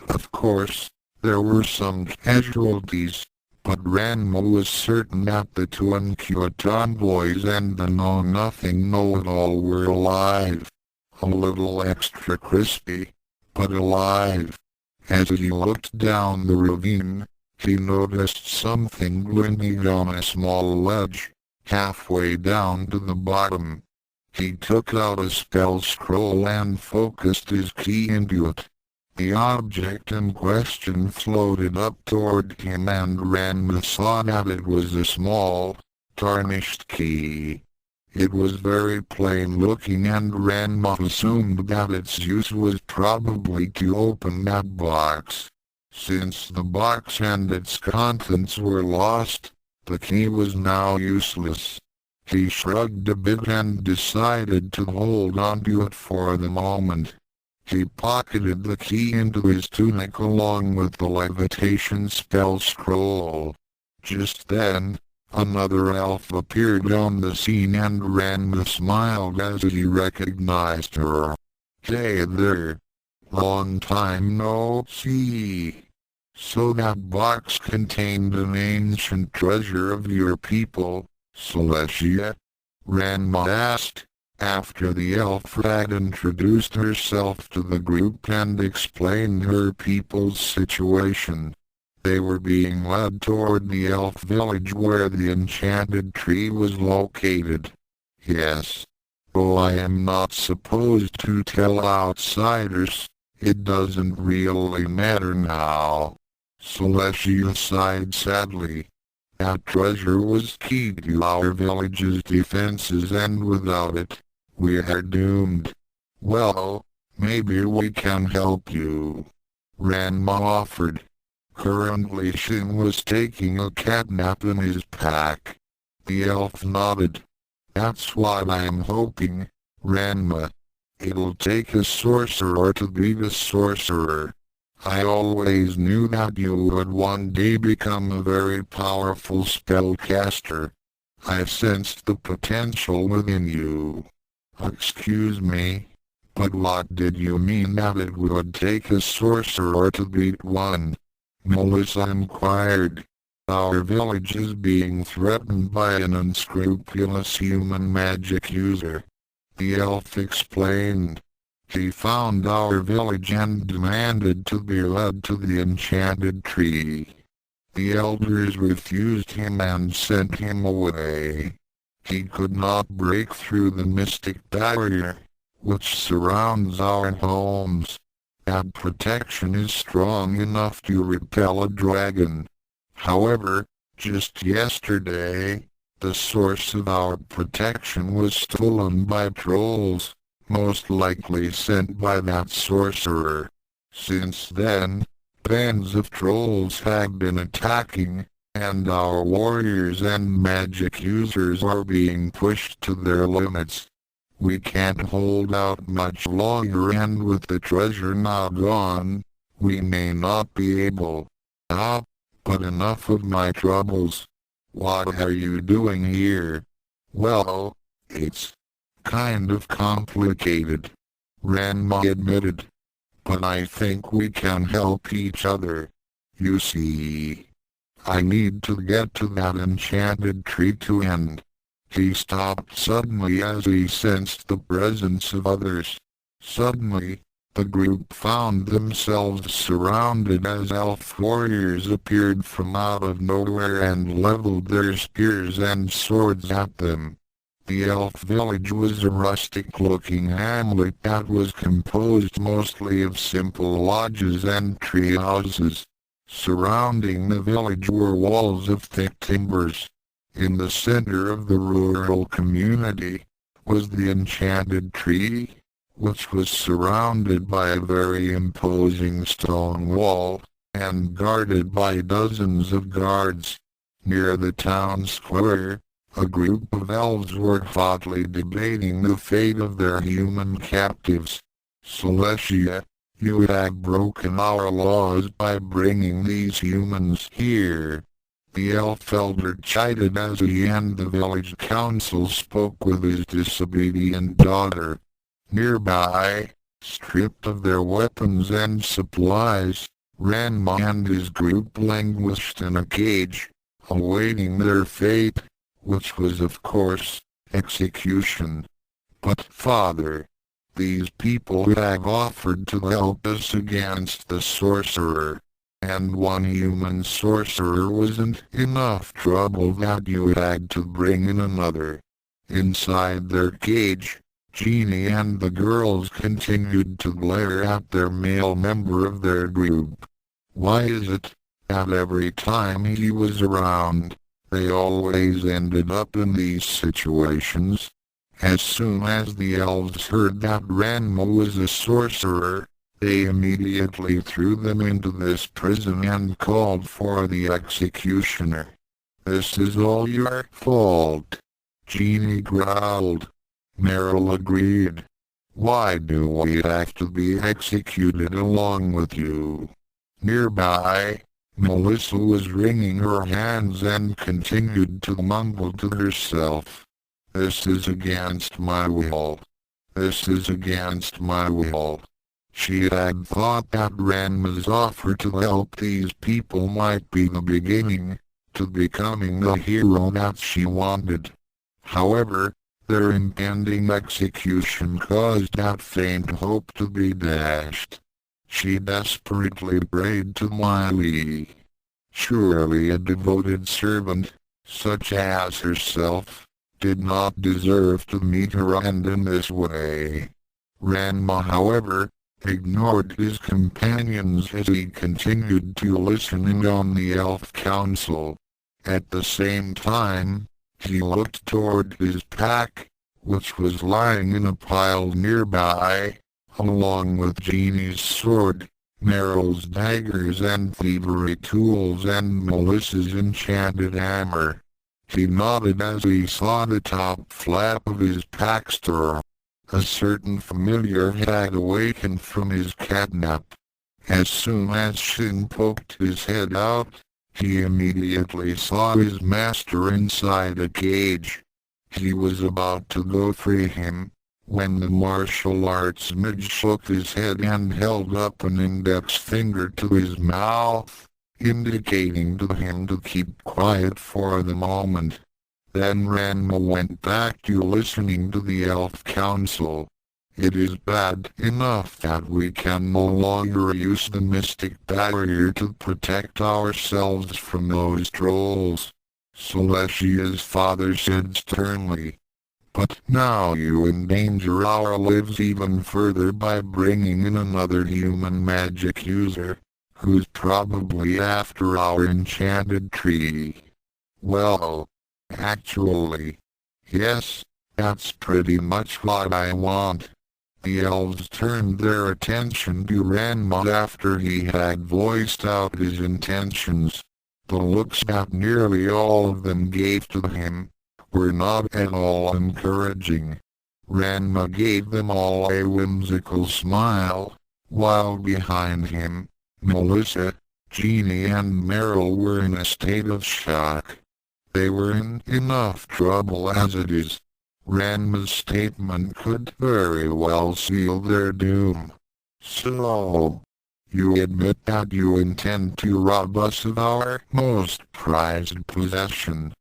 Of course, there were some casualties, but Ranma was certain that the 2 uncut tomboys and the know-nothing know-it-all were alive. A little extra crispy, but alive. As he looked down the ravine, he noticed something glinting on a small ledge, halfway down to the bottom. He took out a spell scroll and focused his key into it. The object in question floated up toward him and Ranma saw that it was a small, tarnished key. It was very plain looking and Ranma assumed that its use was probably to open that box. Since the box and its contents were lost, the key was now useless. He shrugged a bit and decided to hold onto it for the moment. He pocketed the key into his tunic along with the levitation spell scroll. Just then, another elf appeared on the scene and Ranma smiled as he recognized her. "Hey there. Long time no see. So that box contained an ancient treasure of your people, Celestia?" Ranma asked, after the elf had introduced herself to the group and explained her people's situation. They were being led toward the elf village where the enchanted tree was located. "Yes. Though I am not supposed to tell outsiders, it doesn't really matter now." Celestia sighed sadly. "That treasure was key to our village's defenses and without it, we are doomed. Well, maybe we can help you," Ranma offered. Currently Shin was taking a catnap in his pack. The elf nodded. "That's what I'm hoping, Ranma. It'll take a sorcerer to beat a sorcerer. I always knew that you would one day become a very powerful spellcaster. I sensed the potential within you." "Excuse me, but what did you mean that it would take a sorcerer to beat one?" Melissa inquired. "Our village is being threatened by an unscrupulous human magic user," the elf explained. "He found our village and demanded to be led to the enchanted tree. The elders refused him and sent him away. He could not break through the mystic barrier, which surrounds our homes. That protection is strong enough to repel a dragon. However, just yesterday, the source of our protection was stolen by trolls, most likely sent by that sorcerer. Since then, bands of trolls have been attacking, and our warriors and magic users are being pushed to their limits. We can't hold out much longer, and with the treasure now gone, we may not be able. But enough of my troubles. What are you doing here?" "Well, it's kind of complicated," Ranma admitted. "But I think we can help each other. You see, I need to get to that enchanted tree to end." He stopped suddenly as he sensed the presence of others. Suddenly, the group found themselves surrounded as elf warriors appeared from out of nowhere and leveled their spears and swords at them. The elf village was a rustic-looking hamlet that was composed mostly of simple lodges and tree houses. Surrounding the village were walls of thick timbers. In the center of the rural community was the enchanted tree, which was surrounded by a very imposing stone wall, and guarded by dozens of guards. Near the town square, a group of elves were hotly debating the fate of their human captives. Celestia, you have broken our laws by bringing these humans here. The elf elder chided as he and the village council spoke with his disobedient daughter. Nearby, stripped of their weapons and supplies, Ranma and his group languished in a cage, awaiting their fate, which was of course, execution. But father, these people have offered to help us against the sorcerer, and one human sorcerer wasn't enough trouble that you had to bring in another. Inside their cage, Genie and the girls continued to glare at their male member of their group. Why is it that every time he was around, they always ended up in these situations? As soon as the elves heard that Ranma was a sorcerer, they immediately threw them into this prison and called for the executioner. This is all your fault, Genie growled. Meryl agreed. Why do we have to be executed along with you? Nearby, Melissa was wringing her hands and continued to mumble to herself. This is against my will. This is against my will. She had thought that Ranma's offer to help these people might be the beginning to becoming the hero that she wanted. However, their impending execution caused that faint hope to be dashed. She desperately prayed to Miley. Surely a devoted servant, such as herself, did not deserve to meet her end in this way. Ranma, however, ignored his companions as he continued to listen in on the elf council. At the same time, he looked toward his pack, which was lying in a pile nearby, along with Genie's sword, Meryl's daggers and thievery tools and Melissa's enchanted hammer. He nodded as he saw the top flap of his pack stir. A certain familiar had awakened from his catnap. As soon as Shin poked his head out, he immediately saw his master inside a cage. He was about to go free him, when the martial arts mage shook his head and held up an index finger to his mouth, indicating to him to keep quiet for the moment. Then Ranma went back to listening to the elf council. It is bad enough that we can no longer use the mystic barrier to protect ourselves from those trolls, Celestia's father said sternly. But now you endanger our lives even further by bringing in another human magic user, who's probably after our enchanted tree. Well, actually, yes, that's pretty much what I want. The elves turned their attention to Ranma after he had voiced out his intentions. The looks that nearly all of them gave to him were not at all encouraging. Ranma gave them all a whimsical smile, while behind him, Melissa, Genie and Meryl were in a state of shock. They were in enough trouble as it is. Ranma's statement could very well seal their doom. So, you admit that you intend to rob us of our most prized possession.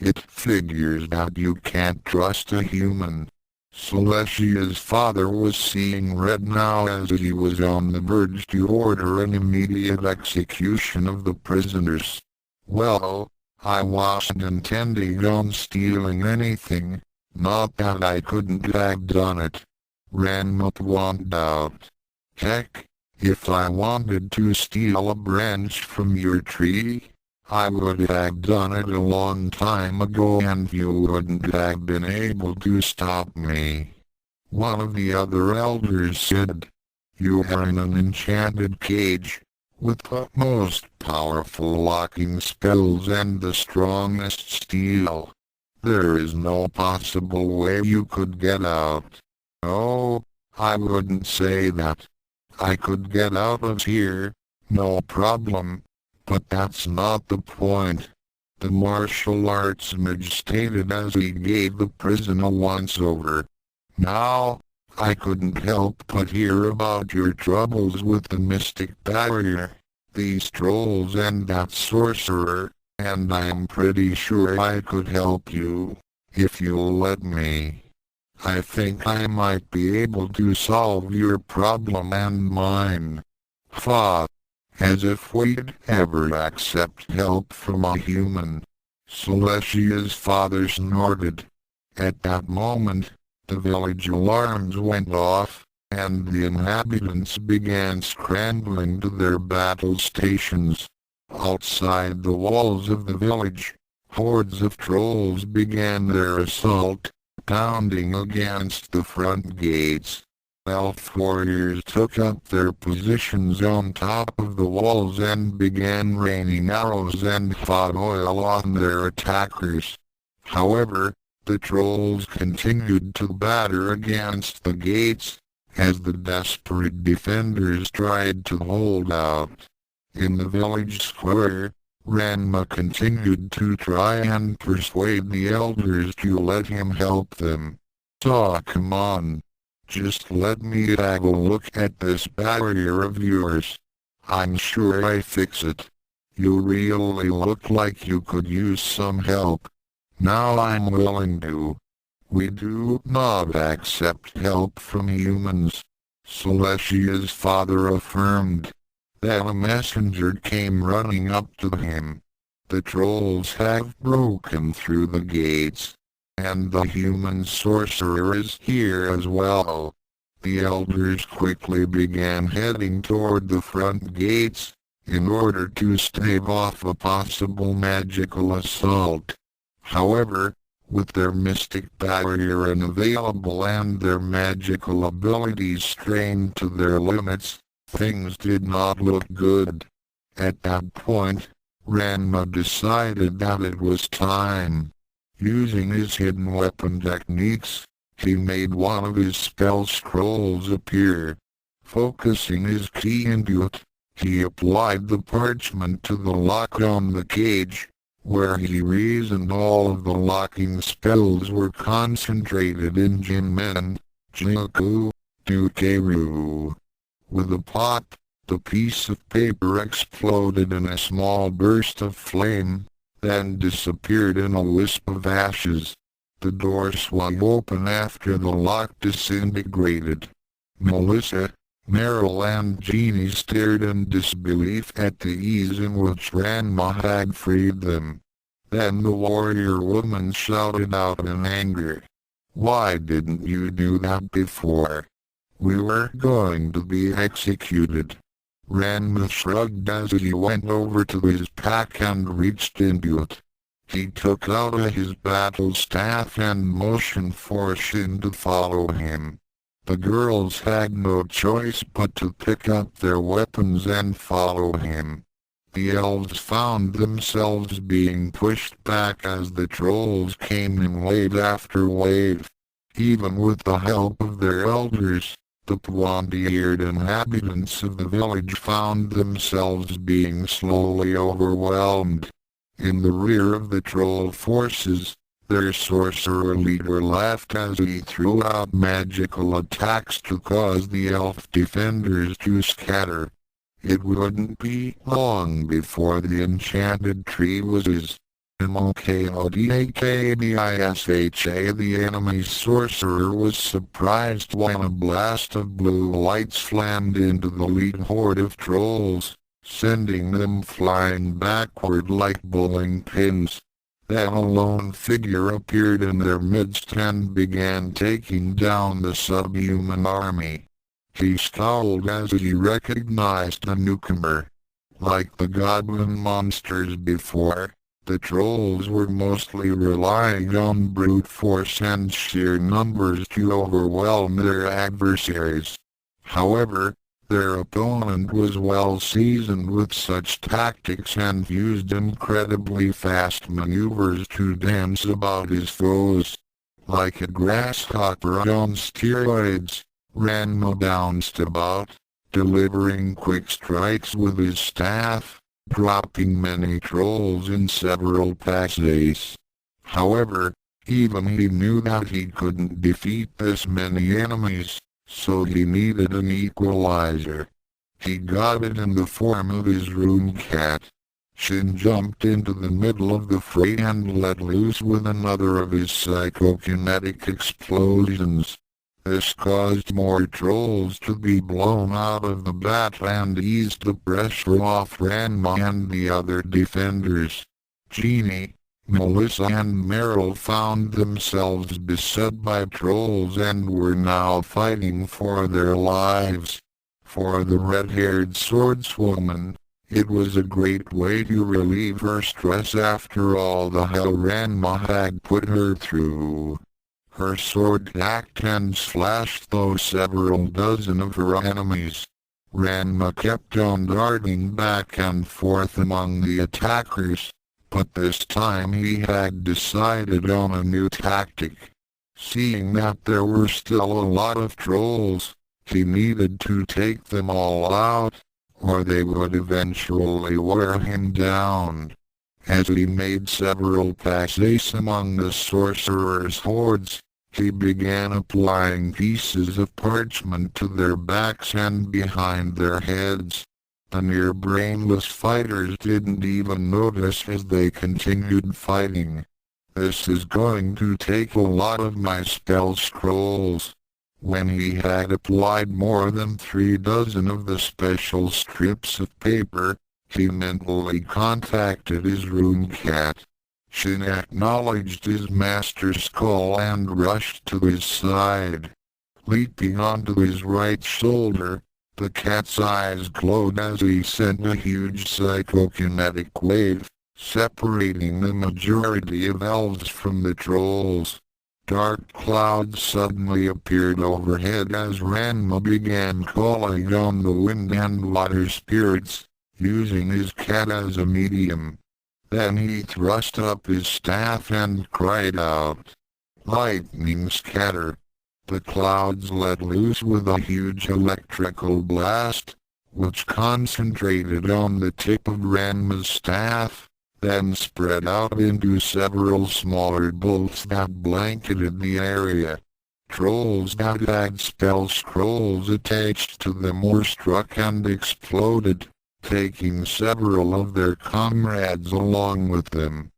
It figures that you can't trust a human. Celestia's father was seeing red now as he was on the verge to order an immediate execution of the prisoners. Well, I wasn't intending on stealing anything, Not that I couldn't have done it. Ranma pointed out. Heck, if I wanted to steal a branch from your tree, I would have done it a long time ago and you wouldn't have been able to stop me. One of the other elders said, You are in an enchanted cage, with the most powerful locking spells and the strongest steel. There is no possible way you could get out. Oh, I wouldn't say that. I could get out of here, no problem. But that's not the point. The martial arts mage stated as he gave the prison a once-over. Now, I couldn't help but hear about your troubles with the mystic barrier, these trolls and that sorcerer, and I'm pretty sure I could help you, if you'll let me. I think I might be able to solve your problem and mine. Fa. As if we'd ever accept help from a human. Celestia's father snorted. At that moment, the village alarms went off, and the inhabitants began scrambling to their battle stations. Outside the walls of the village, hordes of trolls began their assault, pounding against the front gates. Elf warriors took up their positions on top of the walls and began raining arrows and hot oil on their attackers. However, the trolls continued to batter against the gates, as the desperate defenders tried to hold out. In the village square, Ranma continued to try and persuade the elders to let him help them. So come on. Just let me have a look at this barrier of yours. I'm sure I fix it. You really look like you could use some help. Now I'm willing to. We do not accept help from humans, Celestia's father affirmed. Then a messenger came running up to him. The trolls have broken through the gates. And the human sorcerer is here as well. The elders quickly began heading toward the front gates, in order to stave off a possible magical assault. However, with their mystic barrier unavailable and their magical abilities strained to their limits, things did not look good. At that point, Ranma decided that it was time. Using his hidden weapon techniques, he made one of his spell scrolls appear. Focusing his ki into it, he applied the parchment to the lock on the cage, where he reasoned all of the locking spells were concentrated in Jinmen, Jinku, Dukeru. With a pop, the piece of paper exploded in a small burst of flame, then disappeared in a wisp of ashes. The door swung open after the lock disintegrated. Melissa, Meryl and Jeannie stared in disbelief at the ease in which Ranma had freed them. Then the warrior woman shouted out in anger. Why didn't you do that before? We were going to be executed. Ranma shrugged as he went over to his pack and reached into it. He took out his battle staff and motioned for Shin to follow him. The girls had no choice but to pick up their weapons and follow him. The elves found themselves being pushed back as the trolls came in wave after wave. Even with the help of their elders, the pointy-eared inhabitants of the village found themselves being slowly overwhelmed. In the rear of the troll forces, their sorcerer leader laughed as he threw out magical attacks to cause the elf defenders to scatter. It wouldn't be long before the enchanted tree was his. Mokodakbisha, the enemy sorcerer was surprised when a blast of blue light slammed into the lead horde of trolls, sending them flying backward like bowling pins. Then a lone figure appeared in their midst and began taking down the subhuman army. He scowled as he recognized a newcomer. Like the goblin monsters before, the trolls were mostly relying on brute force and sheer numbers to overwhelm their adversaries. However, their opponent was well seasoned with such tactics and used incredibly fast maneuvers to dance about his foes. Like a grasshopper on steroids, Ranma bounced about, delivering quick strikes with his staff, dropping many trolls in several passes. However, even he knew that he couldn't defeat this many enemies, so he needed an equalizer. He got it in the form of his rune cat. Shin jumped into the middle of the fray and let loose with another of his psychokinetic explosions. This caused more trolls to be blown out of the battle and eased the pressure off Ranma and the other defenders. Jeannie, Melissa and Meryl found themselves beset by trolls and were now fighting for their lives. For the red-haired swordswoman, it was a great way to relieve her stress after all the hell Ranma had put her through. Her sword hacked and slashed through several dozen of her enemies. Ranma kept on darting back and forth among the attackers, but this time he had decided on a new tactic. Seeing that there were still a lot of trolls, he needed to take them all out, or they would eventually wear him down. As he made several passes among the sorcerer's hordes, he began applying pieces of parchment to their backs and behind their heads. The near-brainless fighters didn't even notice as they continued fighting. "This is going to take a lot of my spell scrolls." When he had applied more than 3 dozen of the special strips of paper, he mentally contacted his rune cat. Shin acknowledged his master's call and rushed to his side. Leaping onto his right shoulder, the cat's eyes glowed as he sent a huge psychokinetic wave, separating the majority of elves from the trolls. Dark clouds suddenly appeared overhead as Ranma began calling on the wind and water spirits, using his cat as a medium. Then he thrust up his staff and cried out, "Lightning scatter!" The clouds let loose with a huge electrical blast, which concentrated on the tip of Ranma's staff, then spread out into several smaller bolts that blanketed the area. Trolls that had spell scrolls attached to them were struck and exploded, taking several of their comrades along with them.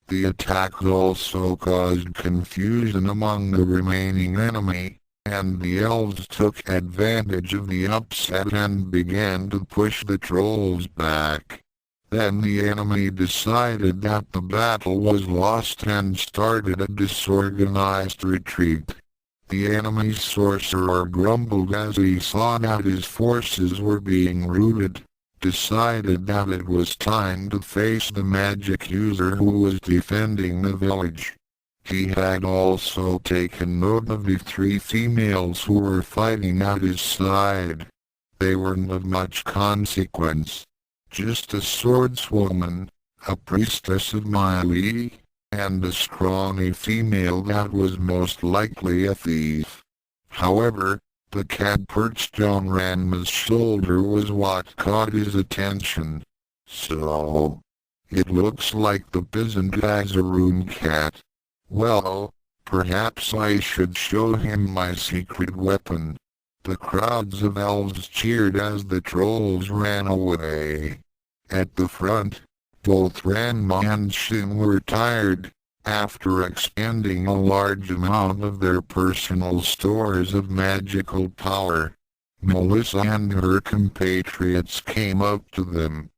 The attack also caused confusion among the remaining enemy, and the elves took advantage of the upset and began to push the trolls back. Then the enemy decided that the battle was lost and started a disorganized retreat. The enemy's sorcerer grumbled as he saw that his forces were being routed, decided that it was time to face the magic user who was defending the village. He had also taken note of the 3 females who were fighting at his side. They weren't of much consequence. Just a swordswoman, a priestess of Miley, and a scrawny female that was most likely a thief. However, the cat perched on Ranma's shoulder was what caught his attention. "So, it looks like the peasant has a rune cat. Well, perhaps I should show him my secret weapon." The crowds of elves cheered as the trolls ran away. At the front, both Ranma and Shin were tired, after expending a large amount of their personal stores of magical power. Melissa and her compatriots came up to them.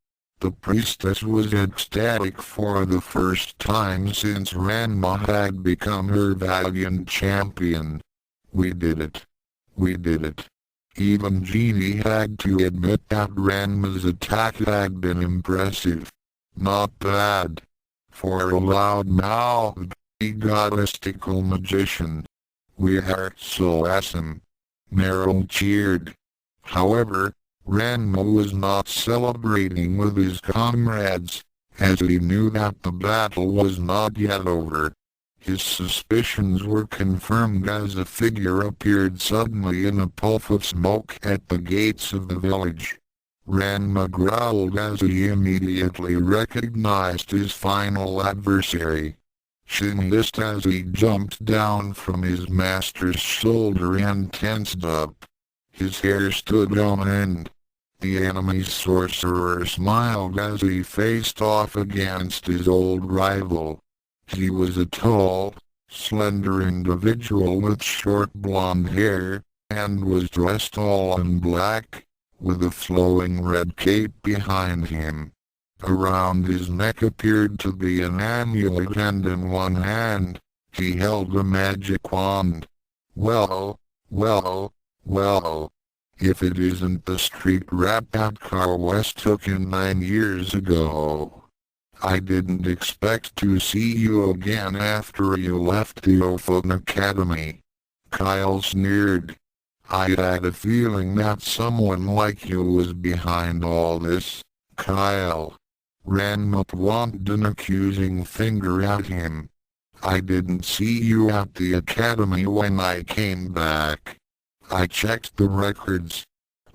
The priestess was ecstatic for the first time since Ranma had become her valiant champion. We did it. We did it. Even Genie had to admit that Ranma's attack had been impressive. Not bad. For a loud-mouthed, egotistical magician. We are so awesome. Meryl cheered. However, Ranma was not celebrating with his comrades, as he knew that the battle was not yet over. His suspicions were confirmed as a figure appeared suddenly in a puff of smoke at the gates of the village. Ranma growled as he immediately recognized his final adversary. Shin hissed as he jumped down from his master's shoulder and tensed up. His hair stood on end. The enemy sorcerer smiled as he faced off against his old rival. He was a tall, slender individual with short blonde hair, and was dressed all in black, with a flowing red cape behind him. Around his neck appeared to be an amulet, and in one hand, he held a magic wand. Well, if it isn't the street rat that Car West took in 9 years ago. I didn't expect to see you again after you left the Ophun Academy. Kyle sneered. I had a feeling that someone like you was behind all this, Kyle. Ranma pointed an accusing finger at him. I didn't see you at the academy when I came back. I checked the records.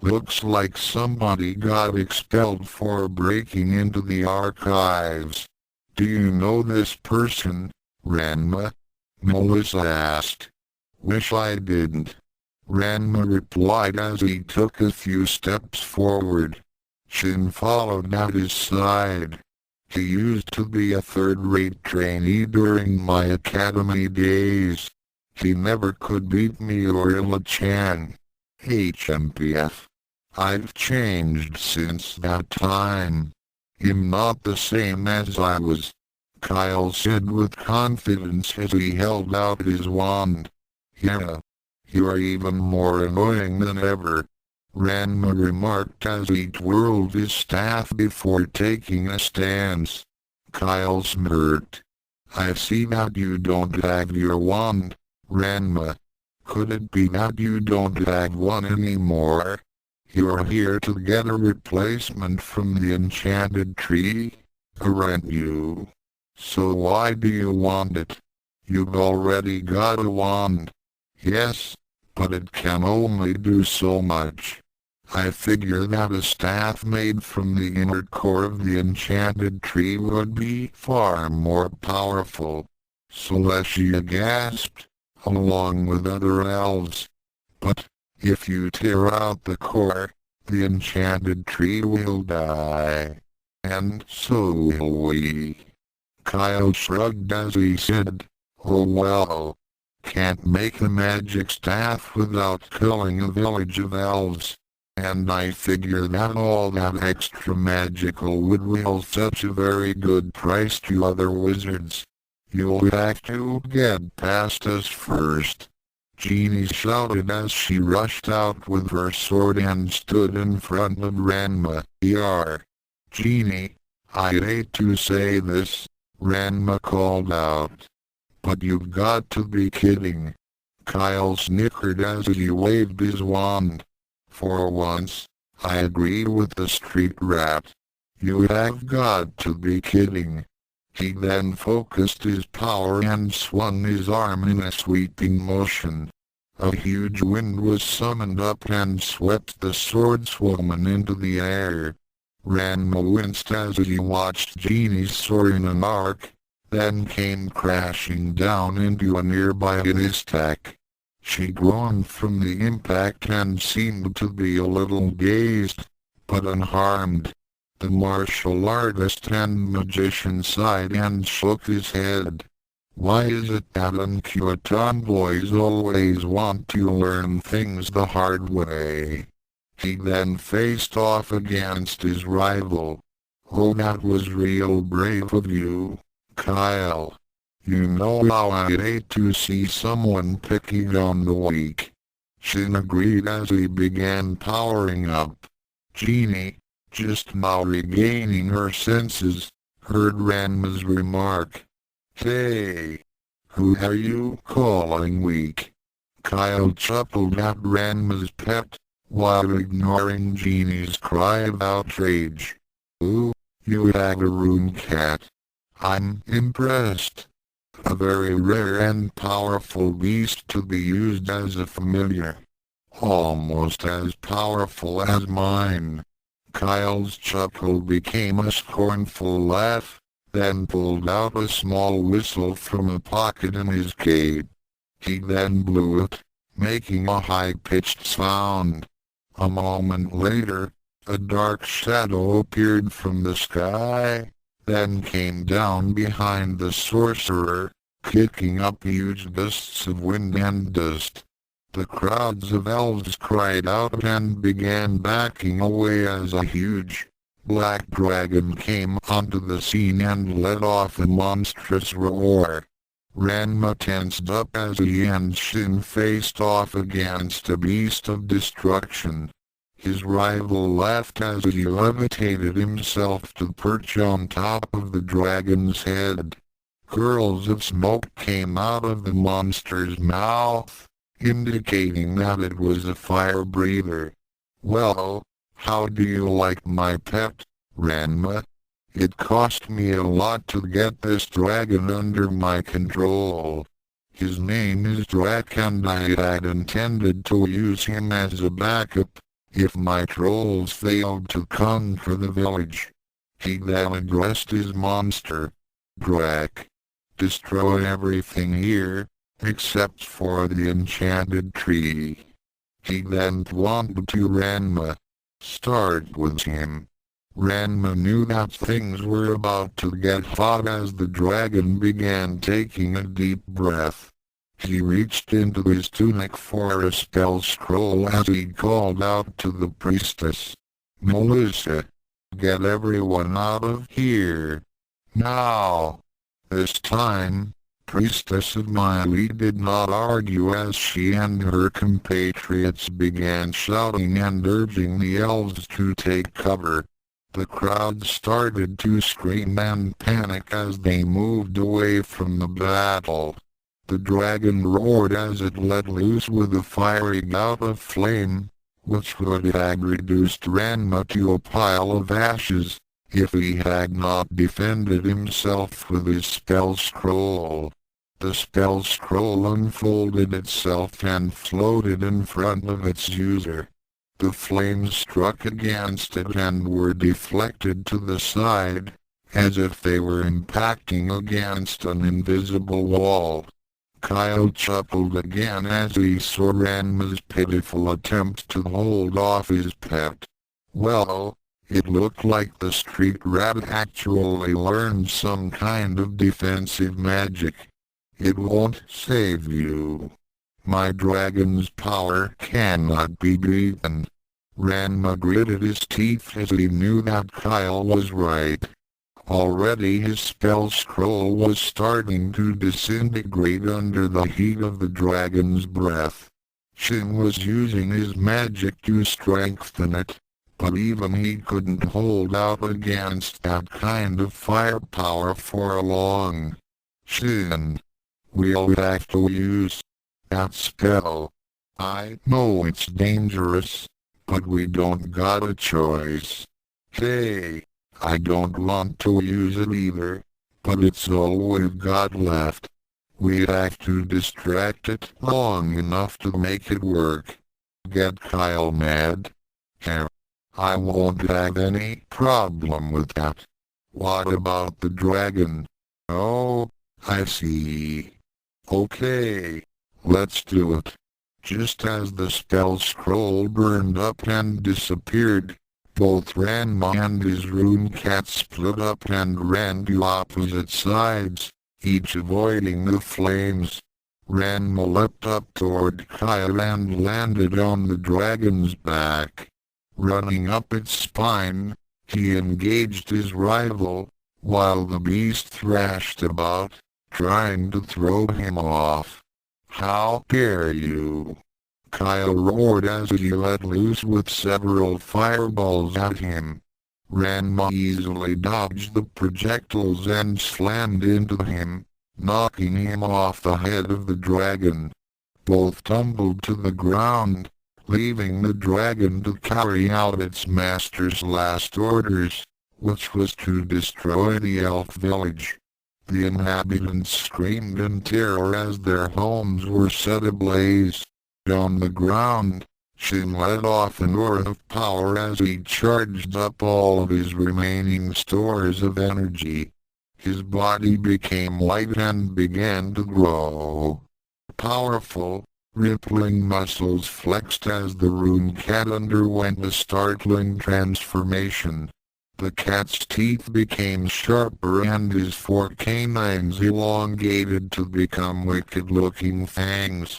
Looks like somebody got expelled for breaking into the archives. Do you know this person, Ranma? Melissa asked. Wish I didn't. Ranma replied as he took a few steps forward. Shin followed at his side. He used to be a third-rate trainee during my academy days. He never could beat me or Illa-chan. HMPF. I've changed since that time. I'm not the same as I was, Kyle said with confidence as he held out his wand. Yeah. You're even more annoying than ever, Ranma remarked as he twirled his staff before taking a stance. Kyle smirked. I see that you don't have your wand, Ranma. Could it be that you don't have one anymore? You're here to get a replacement from the enchanted tree, aren't you? So why do you want it? You've already got a wand. Yes, but it can only do so much. I figure that a staff made from the inner core of the enchanted tree would be far more powerful. Celestia gasped, along with other elves. But, if you tear out the core, the enchanted tree will die. And so will we. Kyle shrugged as he said, oh well. Can't make a magic staff without killing a village of elves. And I figure that all that extra magical would will such a very good price to other wizards. You'll have to get past us first. Genie shouted as she rushed out with her sword and stood in front of Ranma. Genie, I hate to say this, Ranma called out. But you've got to be kidding. Kyle snickered as he waved his wand. For once, I agree with the street rat. You have got to be kidding. He then focused his power and swung his arm in a sweeping motion. A huge wind was summoned up and swept the swordswoman into the air. Ranma winced as he watched Genie soar in an arc, then came crashing down into a nearby haystack. She groaned from the impact and seemed to be a little dazed, but unharmed. The martial artist and magician sighed and shook his head. Why is it that uncouth tomboys always want to learn things the hard way? He then faced off against his rival. Oh, that was real brave of you, Kyle. You know how I hate to see someone picking on the weak. Shin agreed as he began powering up. Jeannie, just now regaining her senses, heard Ranma's remark. Hey, who are you calling weak? Kyle chuckled at Ranma's pet, while ignoring Jeannie's cry of outrage. Ooh, you Agaroon cat. I'm impressed. A very rare and powerful beast to be used as a familiar. Almost as powerful as mine. Kyle's chuckle became a scornful laugh, then pulled out a small whistle from a pocket in his cape. He then blew it, making a high-pitched sound. A moment later, a dark shadow appeared from the sky, then came down behind the sorcerer, kicking up huge gusts of wind and dust. The crowds of elves cried out and began backing away as a huge, black dragon came onto the scene and let off a monstrous roar. Ranma tensed up as he and Shin faced off against a beast of destruction. His rival laughed as he levitated himself to perch on top of the dragon's head. Curls of smoke came out of the monster's mouth, indicating that it was a fire breather. Well, how do you like my pet, Ranma? It cost me a lot to get this dragon under my control. His name is Drak and I had intended to use him as a backup if my trolls failed to conquer the village. He then addressed his monster. Drak, destroy everything here, except for the enchanted tree. He then pointed to Ranma. Start with him. Ranma knew that things were about to get hot as the dragon began taking a deep breath. He reached into his tunic for a spell scroll as he called out to the priestess. Melissa, get everyone out of here. Now. This time, Priestess Miley did not argue as she and her compatriots began shouting and urging the elves to take cover. The crowd started to scream and panic as they moved away from the battle. The dragon roared as it let loose with a fiery gout of flame, which would have reduced Ranma to a pile of ashes, if he had not defended himself with his spell scroll. The spell scroll unfolded itself and floated in front of its user. The flames struck against it and were deflected to the side, as if they were impacting against an invisible wall. Kyle chuckled again as he saw Ranma's pitiful attempt to hold off his pet. Well, it looked like the street rat actually learned some kind of defensive magic. It won't save you. My dragon's power cannot be beaten. Ranma gritted his teeth as he knew that Kyle was right. Already his spell scroll was starting to disintegrate under the heat of the dragon's breath. Shin was using his magic to strengthen it, but even he couldn't hold out against that kind of firepower for long. Shin, we'll have to use that spell. I know it's dangerous, but we don't got a choice. Hey, I don't want to use it either, but it's all we've got left. We have to distract it long enough to make it work. Get Kyle mad? Here, I won't have any problem with that. What about the dragon? Oh, I see. Okay, let's do it. Just as the spell scroll burned up and disappeared, both Ranma and his rune cat split up and ran to opposite sides, each avoiding the flames. Ranma leapt up toward Kyle and landed on the dragon's back. Running up its spine, He engaged his rival, while the beast thrashed about, trying to throw him off. "How dare you!" Kyle roared as he let loose with several fireballs at him. Ranma easily dodged the projectiles and slammed into him, knocking him off the head of the dragon. Both tumbled to the ground, leaving the dragon to carry out its master's last orders, which was to destroy the elf village. The inhabitants screamed in terror as their homes were set ablaze. On the ground, Shin let off an aura of power as he charged up all of his remaining stores of energy. His body became light and began to grow. Powerful, rippling muscles flexed as the rune cat underwent a startling transformation. The cat's teeth became sharper and his 4 canines elongated to become wicked-looking fangs.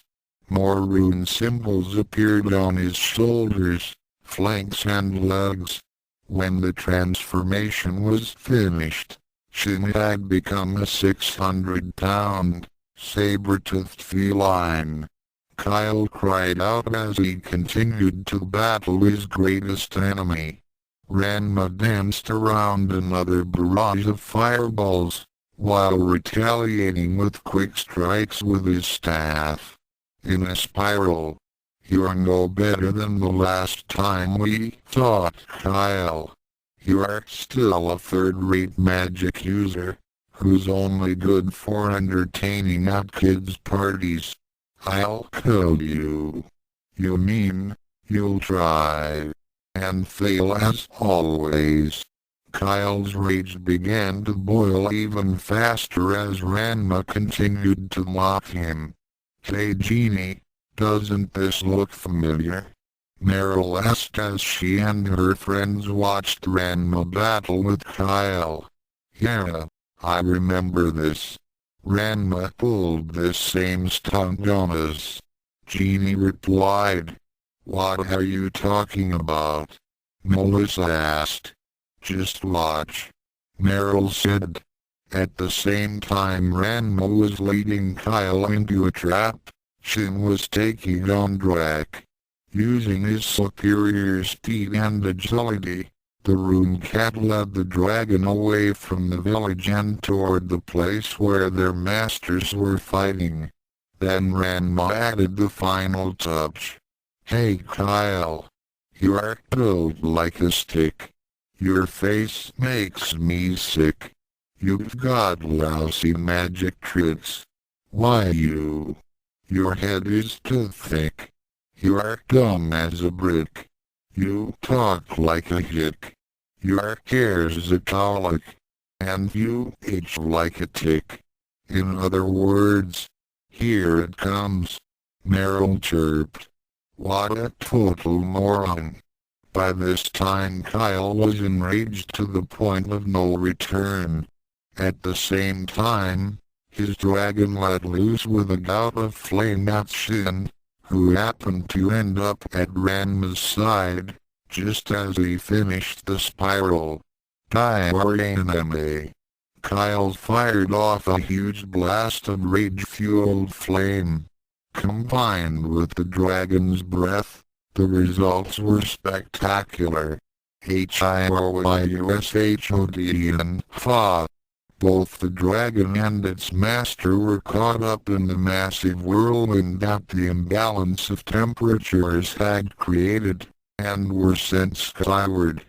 More rune symbols appeared on his shoulders, flanks and legs. When the transformation was finished, Shin had become a 600-pound, saber-toothed feline. Kyle cried out as he continued to battle his greatest enemy. Ranma danced around another barrage of fireballs, while retaliating with quick strikes with his staff. In a spiral. "You're no better than the last time we fought, Kyle. You're still a third-rate magic user, who's only good for entertaining at kids' parties. I'll kill you." "You mean, you'll try, and fail as always." Kyle's rage began to boil even faster as Ranma continued to mock him. "Hey Genie, doesn't this look familiar?" Meryl asked as she and her friends watched Ranma battle with Kyle. "Yeah, I remember this. Ranma pulled this same stunt on us." Genie replied. "What are you talking about?" Melissa asked. "Just watch," Meryl said. At the same time Ranma was leading Kyle into a trap, Shin was taking on Drac. Using his superior speed and agility, the rune cat led the dragon away from the village and toward the place where their masters were fighting. Then Ranma added the final touch. "Hey Kyle, you're built like a stick. Your face makes me sick. You've got lousy magic tricks. Why you? Your head is too thick. You're dumb as a brick. You talk like a hick. Your hair's a colic. And you itch like a tick. In other words, here it comes," Meryl chirped. "What a total moron." By this time Kyle was enraged to the point of no return. At the same time, his dragon let loose with a gout of flame at Shin, who happened to end up at Ranma's side, just as he finished the spiral. "Die or enemy." Kyle fired off a huge blast of rage-fueled flame. Combined with the dragon's breath, the results were spectacular. HIOIUSHOD and Fa. Both the dragon and its master were caught up in the massive whirlwind that the imbalance of temperatures had created, and were sent skyward.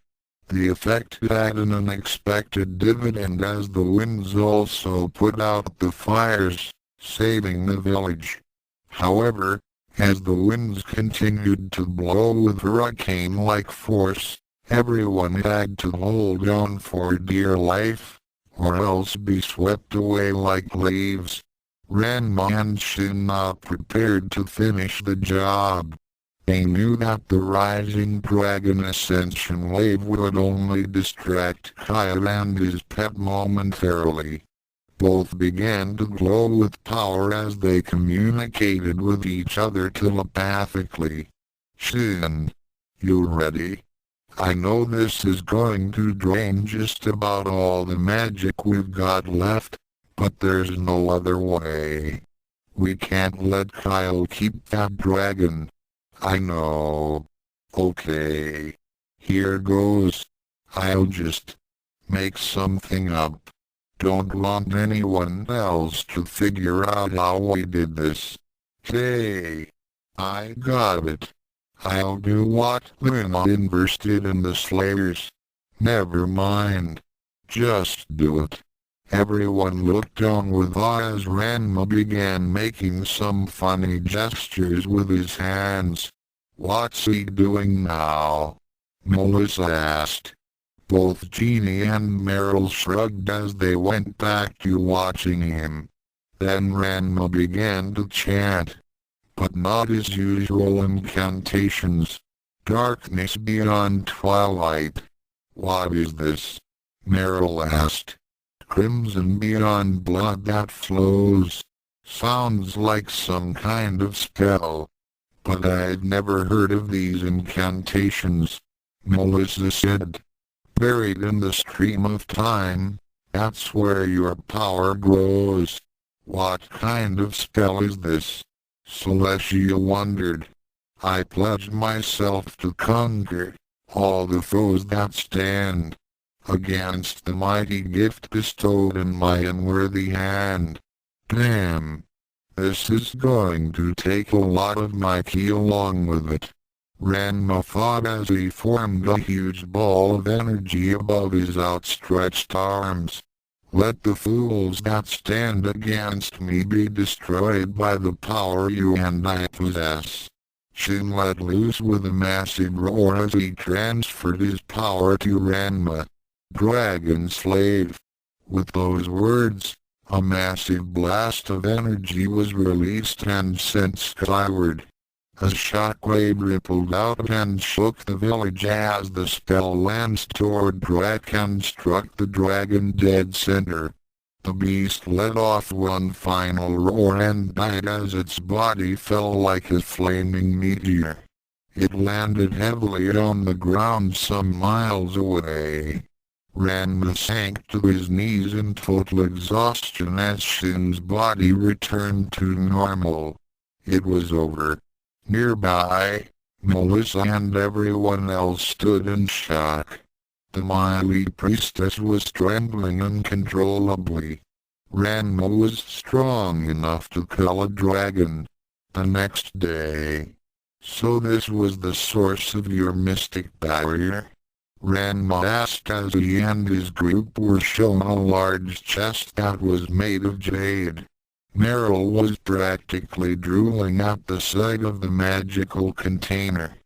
The effect had an unexpected dividend as the winds also put out the fires, saving the village. However, as the winds continued to blow with hurricane-like force, everyone had to hold on for dear life, or else be swept away like leaves. Ranma and Shin not prepared to finish the job. They knew that the rising dragon ascension wave would only distract Kyle and his pet momentarily. Both began to glow with power as they communicated with each other telepathically. "Shin, you ready?" I know this is going to drain just about all the magic we've got left, but there's no other way. We can't let Kyle keep that dragon. I know. Okay. Here goes. I'll just make something up. Don't want anyone else to figure out how we did this. Hey, I got it. I'll do what Ranma inverse did in the Slayers. Never mind. Just do it. Everyone looked on with awe as Ranma began making some funny gestures with his hands. What's he doing now? Melissa asked. Both Jeannie and Meryl shrugged as they went back to watching him. Then Ranma began to chant, but not his usual incantations. Darkness beyond twilight. What is this? Meryl asked. Crimson beyond blood that flows. Sounds like some kind of spell. But I'd never heard of these incantations, Melissa said. Buried in the stream of time, that's where your power grows. What kind of spell is this? Celestia wondered. I pledge myself to conquer all the foes that stand against the mighty gift bestowed in my unworthy hand. Damn. This is going to take a lot of my ki along with it. Ranma thought as he formed a huge ball of energy above his outstretched arms. Let the fools that stand against me be destroyed by the power you and I possess. Shin let loose with a massive roar as he transferred his power to Ranma, Dragon Slave. With those words, a massive blast of energy was released and sent skyward. A shockwave rippled out and shook the village as the spell lanced toward Drac and struck the dragon dead center. The beast let off one final roar and died as its body fell like a flaming meteor. It landed heavily on the ground some miles away. Ranma sank to his knees in total exhaustion as Shin's body returned to normal. It was over. Nearby, Melissa and everyone else stood in shock. The Miley priestess was trembling uncontrollably. Ranma was strong enough to kill a dragon the next day. So this was the source of your mystic barrier? Ranma asked as he and his group were shown a large chest that was made of jade. Meryl was practically drooling at the sight of the magical container.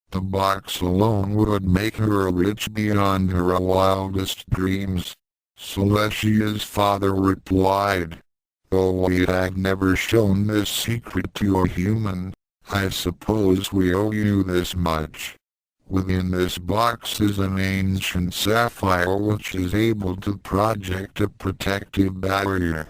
The box alone would make her rich beyond her wildest dreams. Celestia's father replied, "Though we had never shown this secret to a human, I suppose we owe you this much. Within this box is an ancient sapphire which is able to project a protective barrier.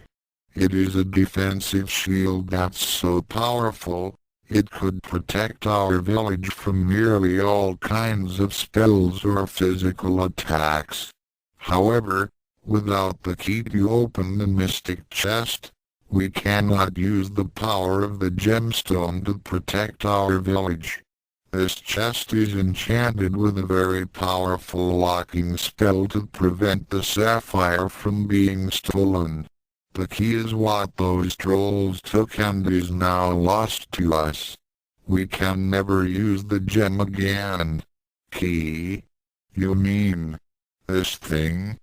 It is a defensive shield that's so powerful, it could protect our village from nearly all kinds of spells or physical attacks. However, without the key to open the mystic chest, we cannot use the power of the gemstone to protect our village. This chest is enchanted with a very powerful locking spell to prevent the sapphire from being stolen. The key is what those trolls took and is now lost to us. We can never use the gem again." "Key? You mean this thing?"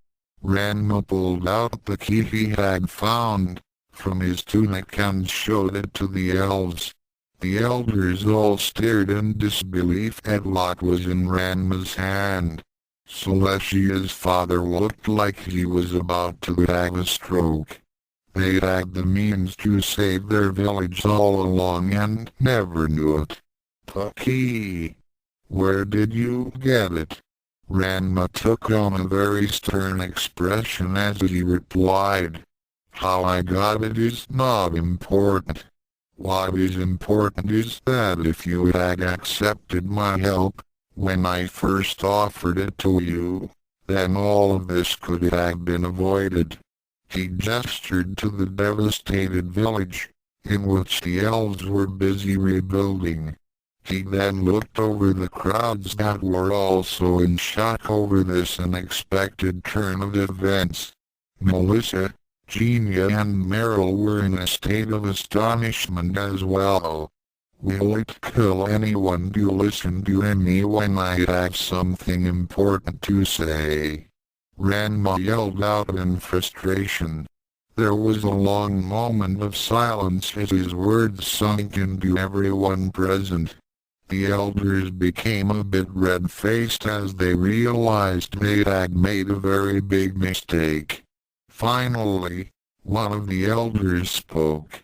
Ranma pulled out the key he had found from his tunic and showed it to the elves. The elders all stared in disbelief at what was in Ranma's hand. Celestia's father looked like he was about to have a stroke. They had the means to save their village all along and never knew it. "The key. Where did you get it?" Ranma took on a very stern expression as he replied, "How I got it is not important. What is important is that if you had accepted my help, When I first offered it to you, then all of this could have been avoided." He gestured to the devastated village, in which the elves were busy rebuilding. He then looked over the crowds that were also in shock over this unexpected turn of events. Melissa, Genia and Meryl were in a state of astonishment as well. "Will it kill anyone to listen to me when I have something important to say?" Ranma yelled out in frustration. There was a long moment of silence as his words sunk into everyone present. The elders became a bit red-faced as they realized they had made a very big mistake. Finally, one of the elders spoke.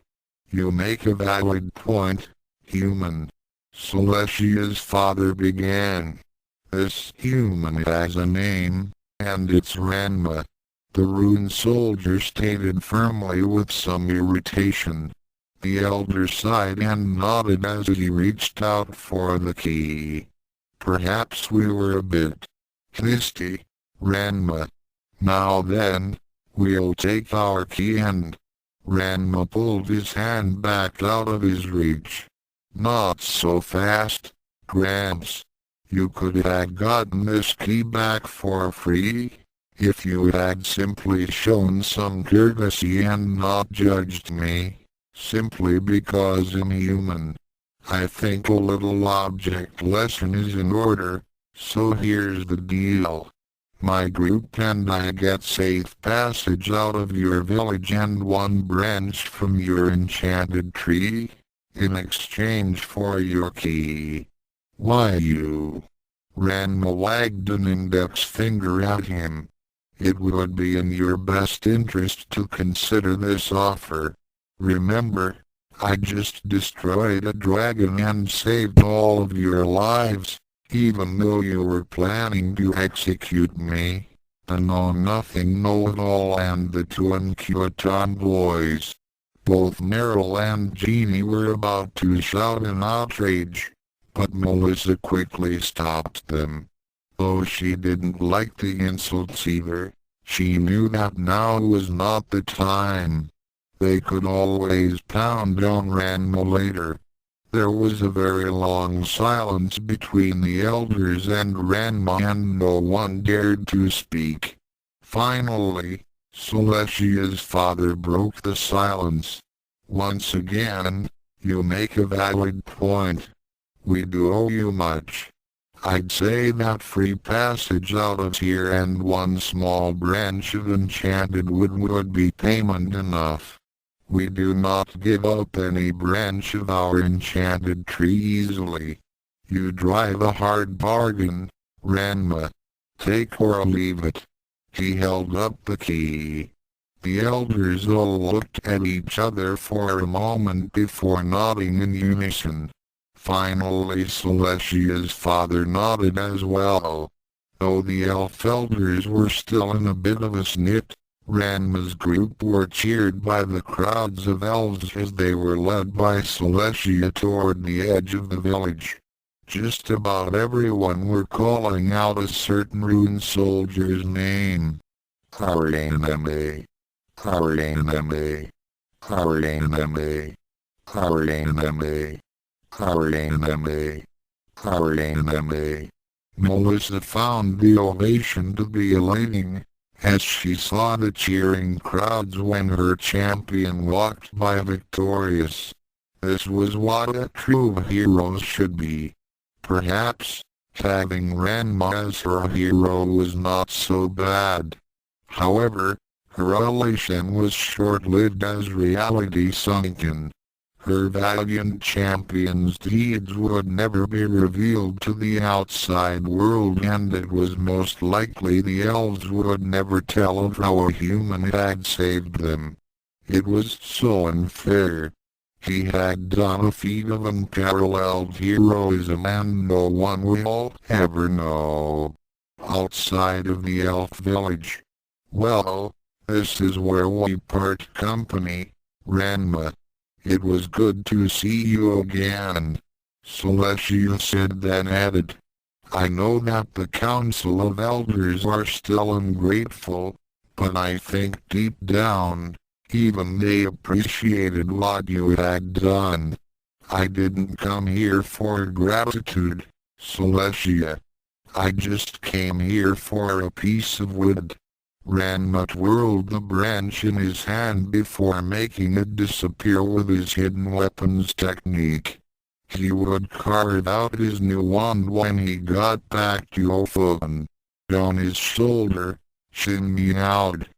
"You make a valid point, human." Celestia's father began. "This human has a name, and it's Ranma," the Rune Soldier stated firmly with some irritation. The elder sighed and nodded as he reached out for the key. "Perhaps we were a bit hasty, Ranma. Now then, we'll take our key and—" Ranma pulled his hand back out of his reach. "Not so fast, Gramps. You could have gotten this key back for free, if you had simply shown some courtesy and not judged me, simply because I'm human. I think a little object lesson is in order, so here's the deal. My group and I get safe passage out of your village and one branch from your enchanted tree, in exchange for your key. Why you?" Ranma wagged an index finger at him. "It would be in your best interest to consider this offer. Remember, I just destroyed a dragon and saved all of your lives, even though you were planning to execute me, the know-nothing know-it-all and the two uncut tomboys." Both Meryl and Jeannie were about to shout in outrage, but Melissa quickly stopped them. Though she didn't like the insults either, she knew that now was not the time. They could always pound on Ranma later. There was a very long silence between the elders and Ranma and no one dared to speak. Finally, Celestia's father broke the silence. "Once again, you make a valid point. We do owe you much. I'd say that free passage out of here and one small branch of enchanted wood would be payment enough. We do not give up any branch of our enchanted tree easily. You drive a hard bargain, Ranma. Take or leave it." He held up the key. The elders all looked at each other for a moment before nodding in unison. Finally Celestia's father nodded as well. Though the elf elders were still in a bit of a snit, Ranma's group were cheered by the crowds of elves as they were led by Celestia toward the edge of the village. Just about everyone were calling out a certain Rune Soldier's name. "Our enemy! Our enemy! Our enemy! Our enemy! Our enemy! Our enemy!" Melissa found the ovation to be elating, as she saw the cheering crowds when her champion walked by victorious. This was what a true hero should be. Perhaps, having Ranma as her hero was not so bad. However, her elation was short-lived as reality sunk in. Her valiant champion's deeds would never be revealed to the outside world, and it was most likely the elves would never tell of how a human had saved them. It was so unfair. He had done a feat of unparalleled heroism and no one will ever know. Outside of the elf village. "Well, this is where we part company, Ranma. It was good to see you again," Celestia said, then added, I know that the Council of Elders are still ungrateful, but I think deep down, even they appreciated what you had done. I didn't come here for gratitude, Celestia. I just came here for a piece of wood. Ranma twirled the branch in his hand before making it disappear with his hidden weapons technique. He would carve out his new wand when he got back to Ophan. On his shoulder, Shin meowed.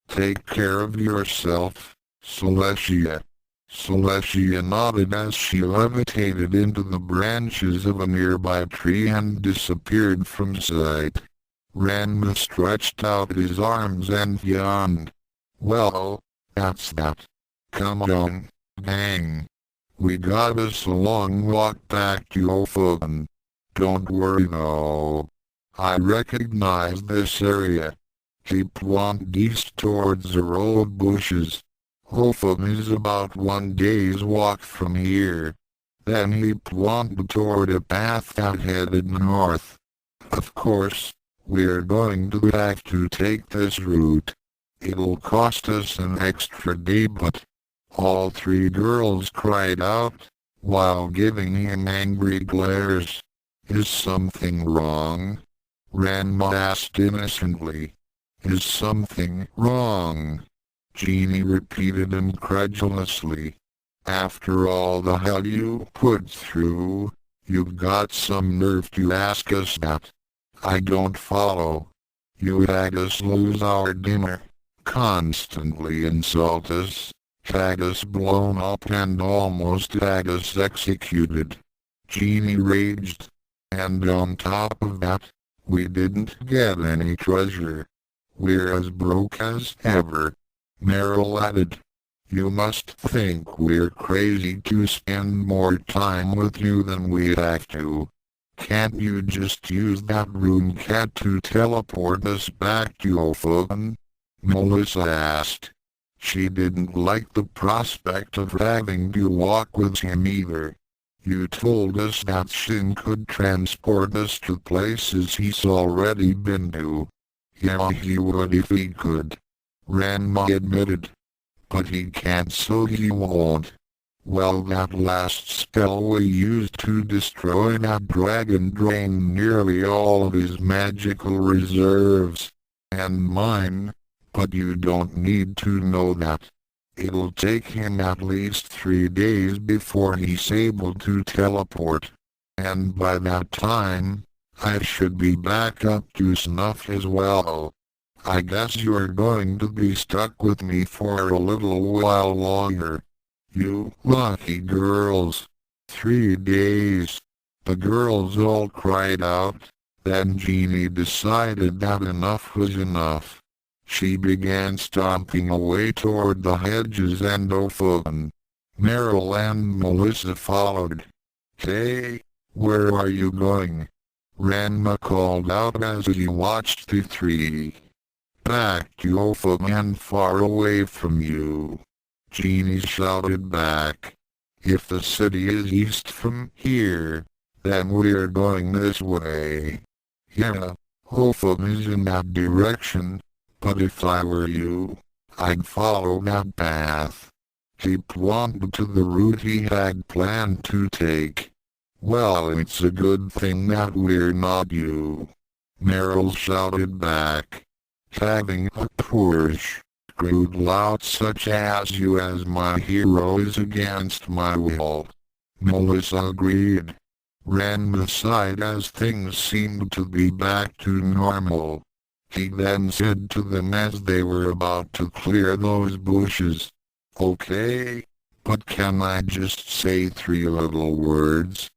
Take care of yourself, Celestia. Celestia nodded as she levitated into the branches of a nearby tree and disappeared from sight. Ranma stretched out his arms and yawned. Well, that's that. Come on, gang. We got us a long walk back to Ophan. Don't worry though. I recognize this area. Keep one east towards the row of bushes. Ophan is about 1 day's walk from here. Then he plunged toward a path that headed north. Of course, we're going to have to take this route. It'll cost us an extra day, but all three girls cried out, while giving him angry glares. Is something wrong? Ranma asked innocently. Is something wrong? Genie repeated incredulously. After all the hell you put through, you've got some nerve to ask us that. I don't follow. You had us lose our dinner, constantly insult us, had us blown up and almost had us executed. Genie raged. And on top of that, we didn't get any treasure. We're as broke as ever. Meryl added. You must think we're crazy to spend more time with you than we have to. Can't you just use that rune cat to teleport us back to Ophan? Melissa asked. She didn't like the prospect of having to walk with him either. You told us that Shin could transport us to places he's already been to. Yeah, he would if he could. Ranma admitted. But he can't, so he won't. Well, that last spell we used to destroy that dragon drained nearly all of his magical reserves. And mine. But you don't need to know that. It'll take him at least 3 days before he's able to teleport. And by that time, I should be back up to snuff as well. I guess you're going to be stuck with me for a little while longer. You lucky girls. 3 days. The girls all cried out. Then Genie decided that enough was enough. She began stomping away toward the hedges and Ophan. Meryl and Melissa followed. Hey, where are you going? Ranma called out as he watched the three. Back to Ophan and far away from you. Genie shouted back. If the city is east from here, then we're going this way. Yeah, Ophan is in that direction. But if I were you, I'd follow that path. He plunged to the route he had planned to take. Well, it's a good thing that we're not you. Meryl shouted back. Having a poor screwed lout such as you as my hero is against my will. Melissa agreed. Ranma sighed as things seemed to be back to normal. He then said to them as they were about to clear those bushes, Okay, but can I just say 3 little words?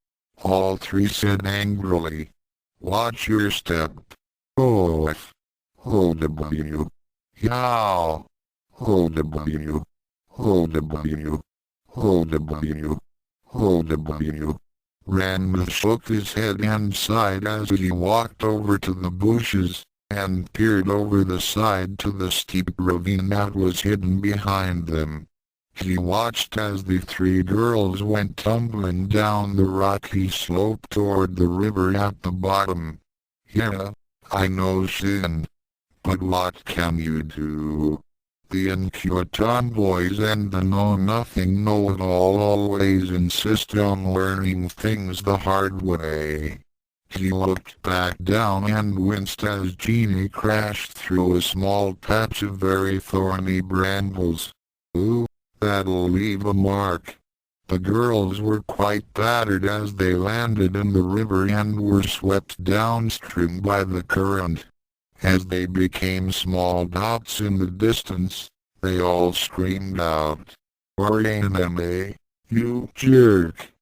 All 3 said angrily. Watch your step. Off. O-W. Yow. O-W. O-W. O-W. O-W. Ranma shook his head and sighed as he walked over to the bushes and peered over the side to the steep ravine that was hidden behind them. He watched as the three girls went tumbling down the rocky slope toward the river at the bottom. Yeah, I know, Shin. But what can you do? The incute tomboys and the know-nothing know-it-all always insist on learning things the hard way. He looked back down and winced as Jeannie crashed through a small patch of very thorny brambles. Ooh, that'll leave a mark. The girls were quite battered as they landed in the river and were swept downstream by the current. As they became small dots in the distance, they all screamed out, "Ranma, you jerk!"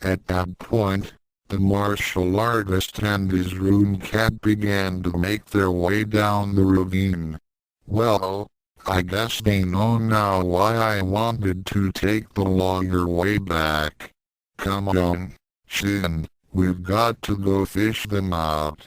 At that point, the martial artist and his rune cat began to make their way down the ravine. Well, I guess they know now why I wanted to take the longer way back. Come on, Shin, we've got to go fish them out.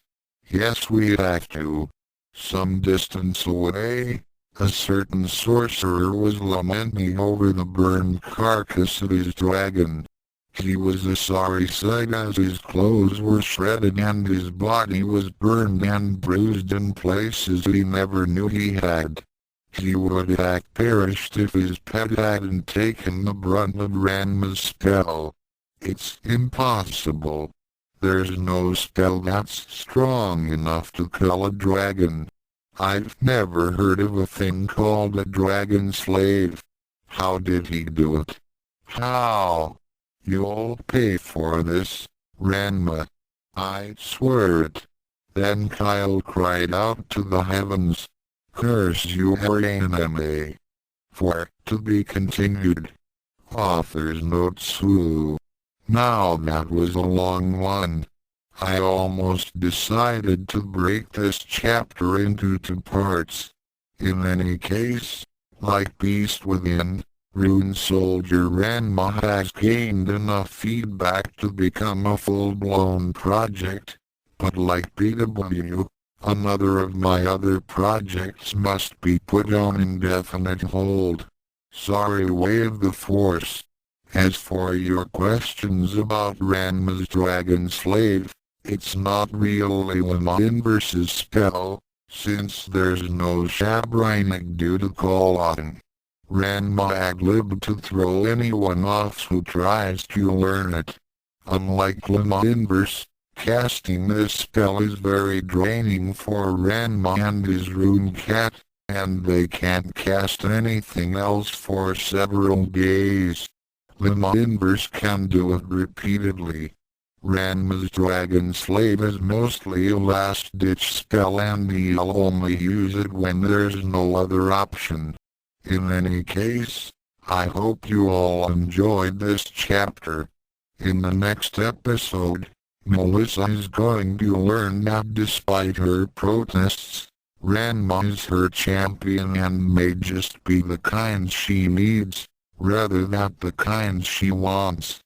Yes, we have to. Some distance away, a certain sorcerer was lamenting over the burned carcass of his dragon. He was a sorry sight as his clothes were shredded and his body was burned and bruised in places he never knew he had. He would have perished if his pet hadn't taken the brunt of Ranma's spell. It's impossible. There's no spell that's strong enough to kill a dragon. I've never heard of a thing called a dragon slave. How did he do it? How? You'll pay for this, Ranma. I swear it. Then Kyle cried out to the heavens. Curse you, Ranma. For, to be continued. Author's notes. Now that was a long one. I almost decided to break this chapter into 2 parts. In any case, like Beast Within, Rune Soldier Ranma has gained enough feedback to become a full-blown project, but like BW, another of my other projects must be put on indefinite hold. Sorry, Way of the Force. As for your questions about Ranma's Dragon Slave, it's not really Lama Inverse's spell, since there's no Shabrinik due to call on. Ranma ad-lib to throw anyone off who tries to learn it. Unlike Lama Inverse, casting this spell is very draining for Ranma and his rune cat, and they can't cast anything else for several days. Lama Inverse can do it repeatedly. Ranma's Dragon Slave is mostly a last-ditch spell and he'll only use it when there's no other option. In any case, I hope you all enjoyed this chapter. In the next episode, Melissa is going to learn that despite her protests, Ranma is her champion and may just be the kind she needs, rather than the kind she wants.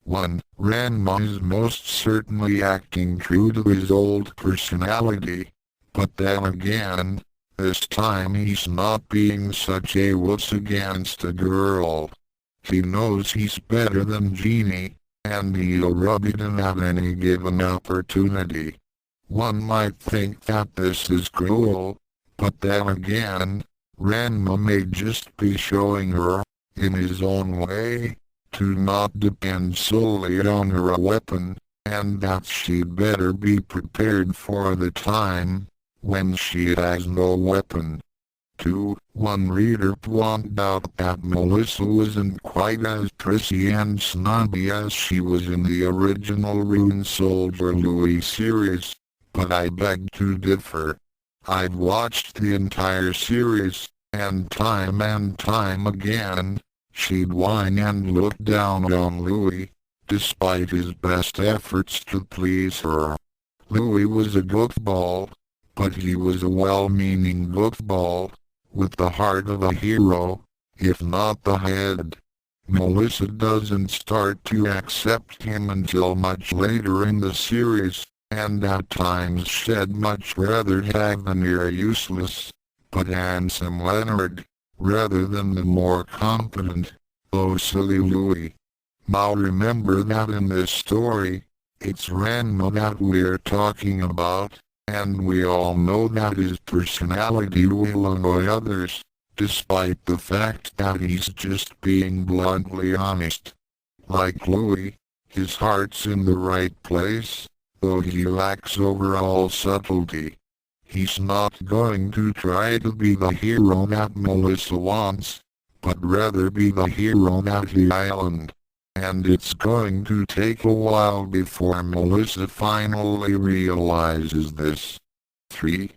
1. Ranma is most certainly acting true to his old personality, but then again, this time he's not being such a wuss against a girl. He knows he's better than Jeannie, and he'll rub it in at any given opportunity. One might think that this is cruel, but then again, Ranma may just be showing her, in his own way, to not depend solely on her weapon, and that she'd better be prepared for the time when she has no weapon. 2. One reader pointed out that Melissa wasn't quite as prissy and snobby as she was in the original Rune Soldier Louie series, but I beg to differ. I've watched the entire series, and time again, she'd whine and look down on Louie, despite his best efforts to please her. Louie was a goofball, but he was a well-meaning goofball, with the heart of a hero, if not the head. Melissa doesn't start to accept him until much later in the series, and at times she'd much rather have the near-useless, but handsome Leonard, rather than the more competent, Oh silly Louie. Now remember that in this story, it's Ranma that we're talking about, and we all know that his personality will annoy others, despite the fact that he's just being bluntly honest. Like Louie, his heart's in the right place, though he lacks overall subtlety. He's not going to try to be the hero that Melissa wants, but rather be the hero that the island. And it's going to take a while before Melissa finally realizes this. 3.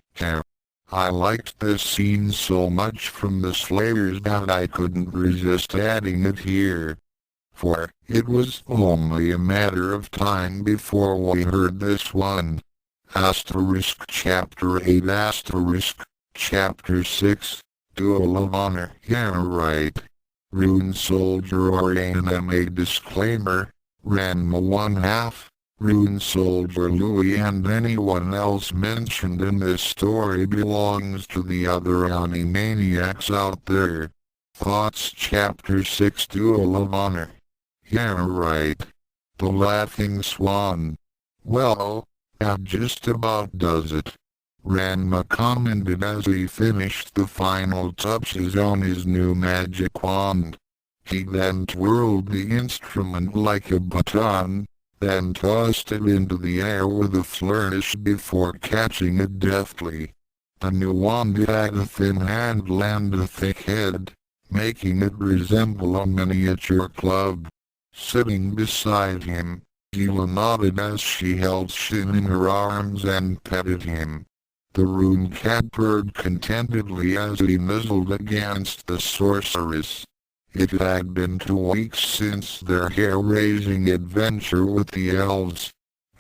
I liked this scene so much from the Slayers that I couldn't resist adding it here. For it was only a matter of time before we heard this one. Asterisk Chapter 8 Asterisk Chapter 6 Duel of Honor. Yeah right. Rune Soldier or anime disclaimer. Ranma 1/2. Rune Soldier Louie and anyone else mentioned in this story belongs to the other animaniacs out there. Thoughts Chapter 6 Duel of Honor. Yeah right. The Laughing Swan. Well, that just about does it. Ranma commented as he finished the final touches on his new magic wand. He then twirled the instrument like a baton, then tossed it into the air with a flourish before catching it deftly. The new wand had a thin handle and a thick head, making it resemble a miniature club. Sitting beside him, Gila nodded as she held Shin in her arms and petted him. The rune cat purred contentedly as he nuzzled against the sorceress. It had been 2 weeks since their hair-raising adventure with the elves.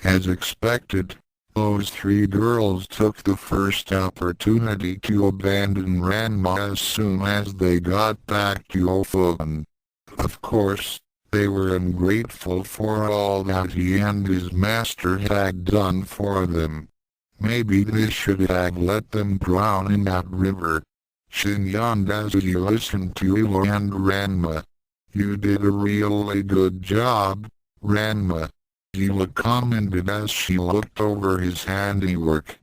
As expected, those 3 girls took the first opportunity to abandon Ranma as soon as they got back to Ofun. Of course, they were ungrateful for all that he and his master had done for them. Maybe they should have let them drown in that river. Shin yawned as he listened to Ilo and Ranma. You did a really good job, Ranma. Gila commented as she looked over his handiwork.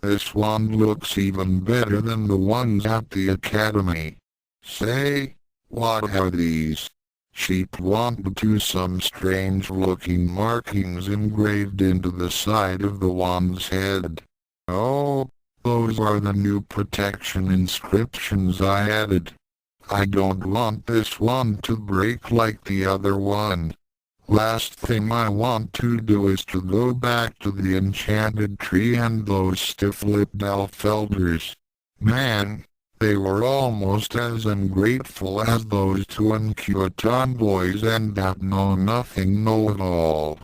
This wand looks even better than the ones at the academy. Say, what are these? She pointed to some strange-looking markings engraved into the side of the wand's head. Oh, those are the new protection inscriptions I added. I don't want this wand to break like the other one. Last thing I want to do is to go back to the enchanted tree and those stiff-lipped elf elders. Man, they were almost as ungrateful as those 2 uncute tomboys and that know-nothing know-it-all.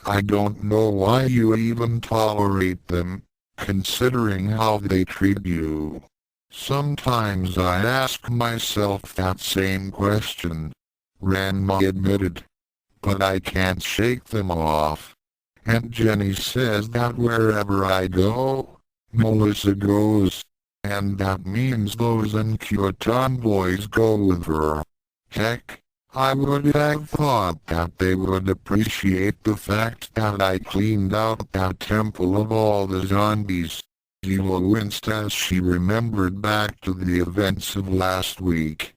I don't know why you even tolerate them, considering how they treat you. Sometimes I ask myself that same question, Ranma admitted. But I can't shake them off. Aunt Jenny says that wherever I go, Melissa goes. And that means those uncute tomboys go with her. Heck, I would have thought that they would appreciate the fact that I cleaned out that temple of all the zombies. Gila winced as she remembered back to the events of last week.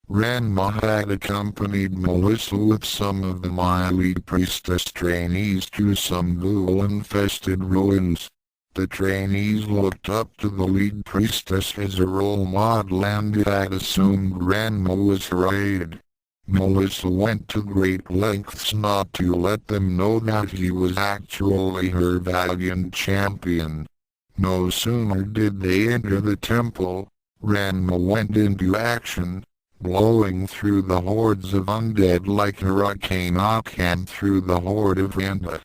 Ranma had accompanied Melissa with some of the elite priestess trainees to some ghoul-infested ruins. The trainees looked up to the lead priestess as a role model and had assumed Ranma was her aide. Melissa went to great lengths not to let them know that he was actually her valiant champion. No sooner did they enter the temple, Ranma went into action, blowing through the hordes of undead like Hurricane Akan through the horde of Randa.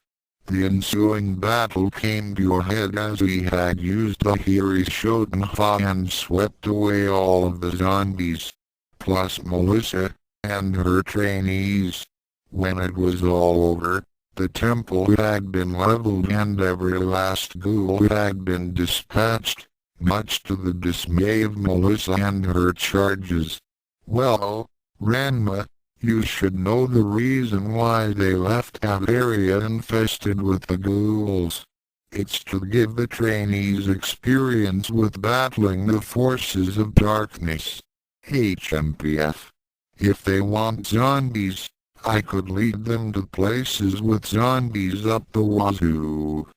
The ensuing battle came to a head as he had used the Hiri Shotenha and swept away all of the zombies, plus Melissa and her trainees. When it was all over, the temple had been leveled and every last ghoul had been dispatched, much to the dismay of Melissa and her charges. Well, Ranma, You should know the reason why they left that area infested with the ghouls. It's to give the trainees experience with battling the forces of darkness. HMPF. If they want zombies, I could lead them to places with zombies up the wazoo.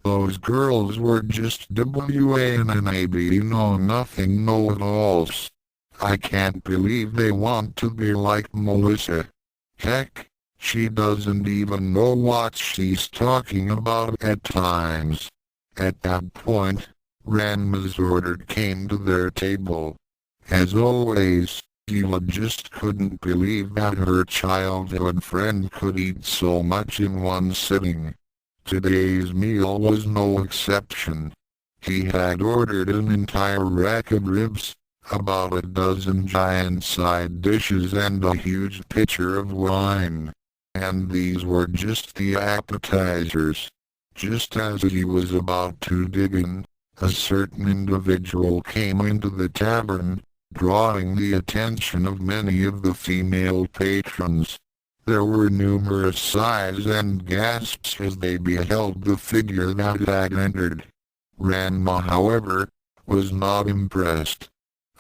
Those girls were just WANNAB know-nothing know-it-alls. I can't believe they want to be like Melissa. Heck, she doesn't even know what she's talking about at times. At that point, Ranma's order came to their table. As always, Sheila just couldn't believe that her childhood friend could eat so much in one sitting. Today's meal was no exception. He had ordered an entire rack of ribs, about a dozen giant side dishes and a huge pitcher of wine. And these were just the appetizers. Just as he was about to dig in, a certain individual came into the tavern, drawing the attention of many of the female patrons. There were numerous sighs and gasps as they beheld the figure that had entered. Ranma, however, was not impressed.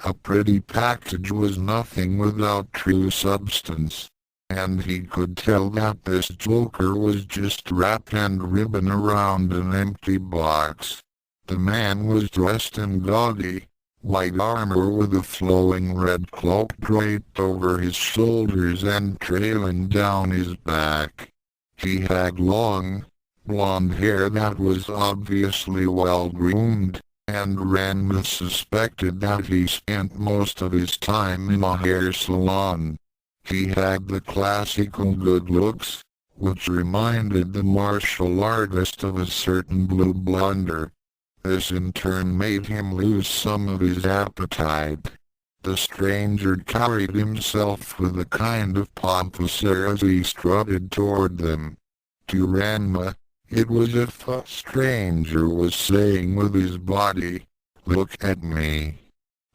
A pretty package was nothing without true substance, and he could tell that this joker was just wrapped and ribbon around an empty box. The man was dressed in gaudy, white armor with a flowing red cloak draped over his shoulders and trailing down his back. He had long, blonde hair that was obviously well groomed, and Ranma suspected that he spent most of his time in a hair salon. He had the classical good looks, which reminded the martial artist of a certain blue blonder. This in turn made him lose some of his appetite. The stranger carried himself with a kind of pompous air as he strutted toward them. To Ranma, it was as if a stranger was saying with his body, "Look at me.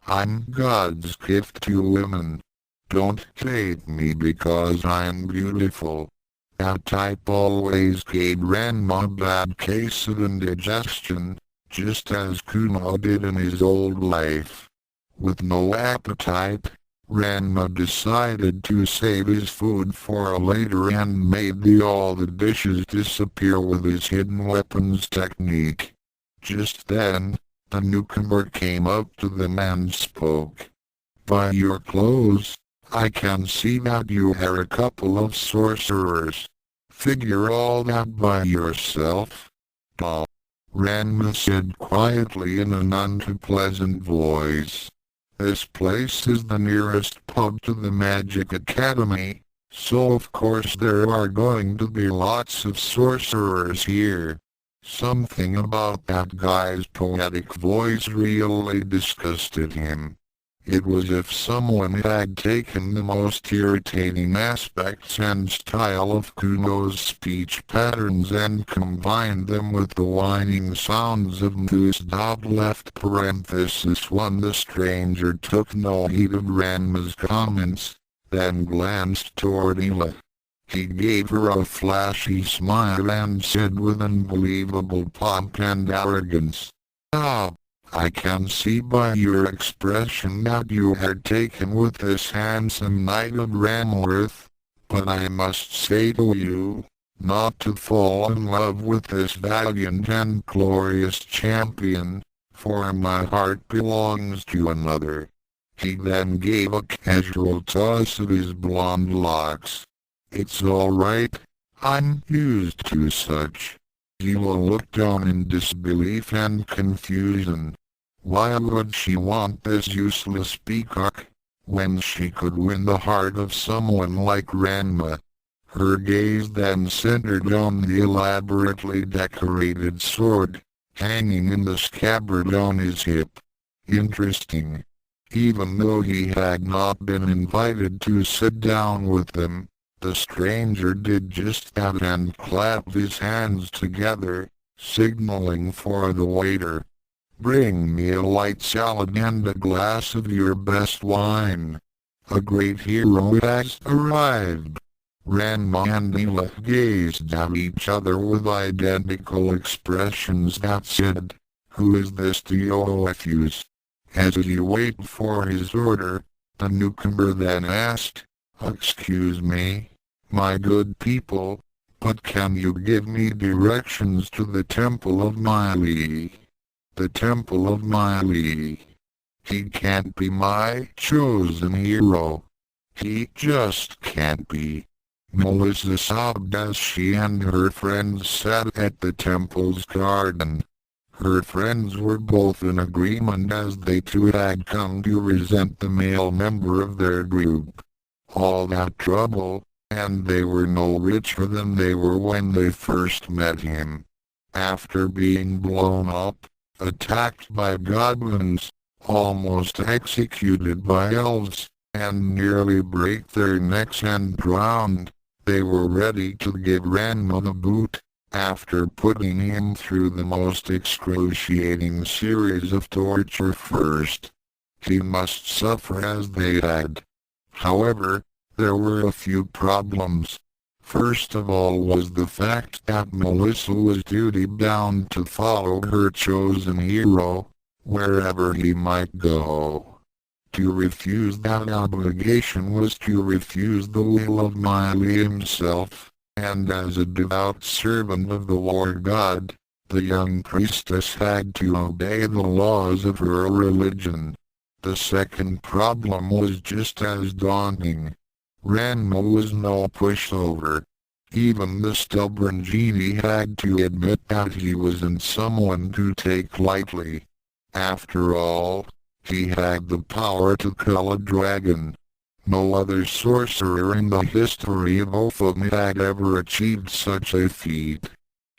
I'm God's gift to women. Don't hate me because I'm beautiful." That type always gave Ranma a bad case of indigestion, just as Kuno did in his old life. With no appetite, Ranma decided to save his food for later and made all the dishes disappear with his hidden weapons technique. Just then, the newcomer came up to them and spoke. "By your clothes, I can see that you are a couple of sorcerers. Figure all that by yourself." Ranma said quietly in an unpleasant voice. "This place is the nearest pub to the Magic Academy, so of course there are going to be lots of sorcerers here." Something about that guy's poetic voice really disgusted him. It was as if someone had taken the most irritating aspects and style of Kuno's speech patterns and combined them with the whining sounds of Moose. Left parenthesis 1. The stranger took no heed of Ranma's comments, then glanced toward Hila. He gave her a flashy smile and said with unbelievable pomp and arrogance, "Ah, I can see by your expression that you are taken with this handsome knight of Ramworth, but I must say to you, not to fall in love with this valiant and glorious champion, for my heart belongs to another." He then gave a casual toss of his blonde locks. "It's all right, I'm used to such." Hila looked on in disbelief and confusion. Why would she want this useless peacock, when she could win the heart of someone like Ranma? Her gaze then centered on the elaborately decorated sword, hanging in the scabbard on his hip. Interesting. Even though he had not been invited to sit down with them, the stranger did just that and clapped his hands together, signaling for the waiter. "Bring me a light salad and a glass of your best wine." A great hero has arrived. Ranma and Neela gazed at each other with identical expressions that said, "Who is this Theophilus?" As he waited for his order, the newcomer then asked, "Excuse me, my good people, but can you give me directions to the Temple of Mylee?" "The Temple of Mylee? He can't be my chosen hero. He just can't be." Melissa sobbed as she and her friends sat at the temple's garden. Her friends were both in agreement as they too had come to resent the male member of their group. All that trouble, and they were no richer than they were when they first met him. After being blown up, attacked by goblins, almost executed by elves, and nearly break their necks and drowned, they were ready to give Ranma the boot. After putting him through the most excruciating series of torture first, he must suffer as they had. However, there were a few problems. First of all was the fact that Melissa was duty-bound to follow her chosen hero, wherever he might go. To refuse that obligation was to refuse the will of Mylee himself, and as a devout servant of the war god, the young priestess had to obey the laws of her religion. The second problem was just as daunting. Ranma was no pushover. Even the stubborn genie had to admit that he wasn't someone to take lightly. After all, he had the power to kill a dragon. No other sorcerer in the history of Opham had ever achieved such a feat.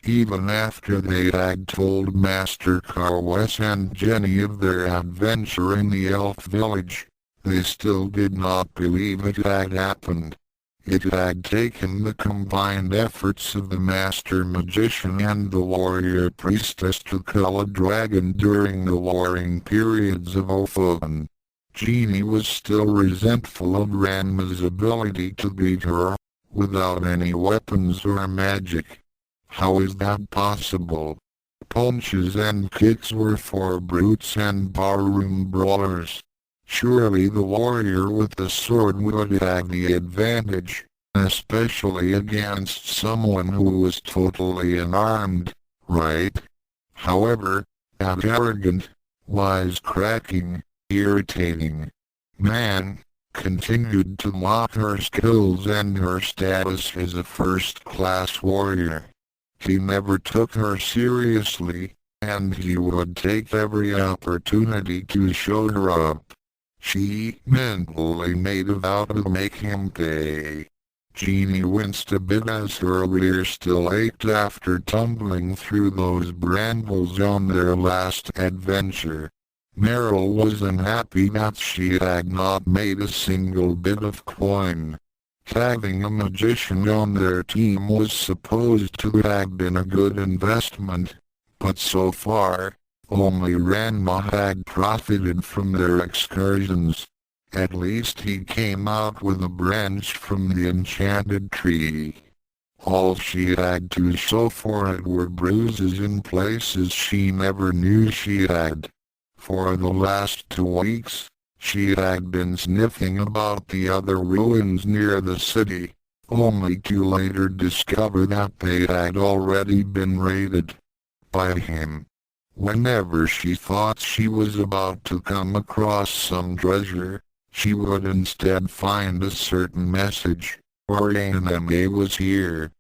Even after they had told Master Carwes and Jenny of their adventure in the elf village, they still did not believe it had happened. It had taken the combined efforts of the Master Magician and the Warrior Priestess to kill a dragon during the warring periods of Opham. Genie was still resentful of Ranma's ability to beat her, without any weapons or magic. How is that possible? Punches and kicks were for brutes and barroom brawlers. Surely the warrior with the sword would have the advantage, especially against someone who was totally unarmed, right? However, that arrogant, wisecracking, irritating man continued to mock her skills and her status as a first-class warrior. He never took her seriously, and he would take every opportunity to show her up. She mentally made a vow to make him pay. Jeannie winced a bit as her rear still ached after tumbling through those brambles on their last adventure. Meryl was unhappy that she had not made a single bit of coin. Having a magician on their team was supposed to have been a good investment, but so far, only Ranma had profited from their excursions. At least he came out with a branch from the enchanted tree. All she had to show for it were bruises in places she never knew she had. For the last 2 weeks, she had been sniffing about the other ruins near the city, only to later discover that they had already been raided by him. Whenever she thought she was about to come across some treasure, she would instead find a certain message, or an enemy was here.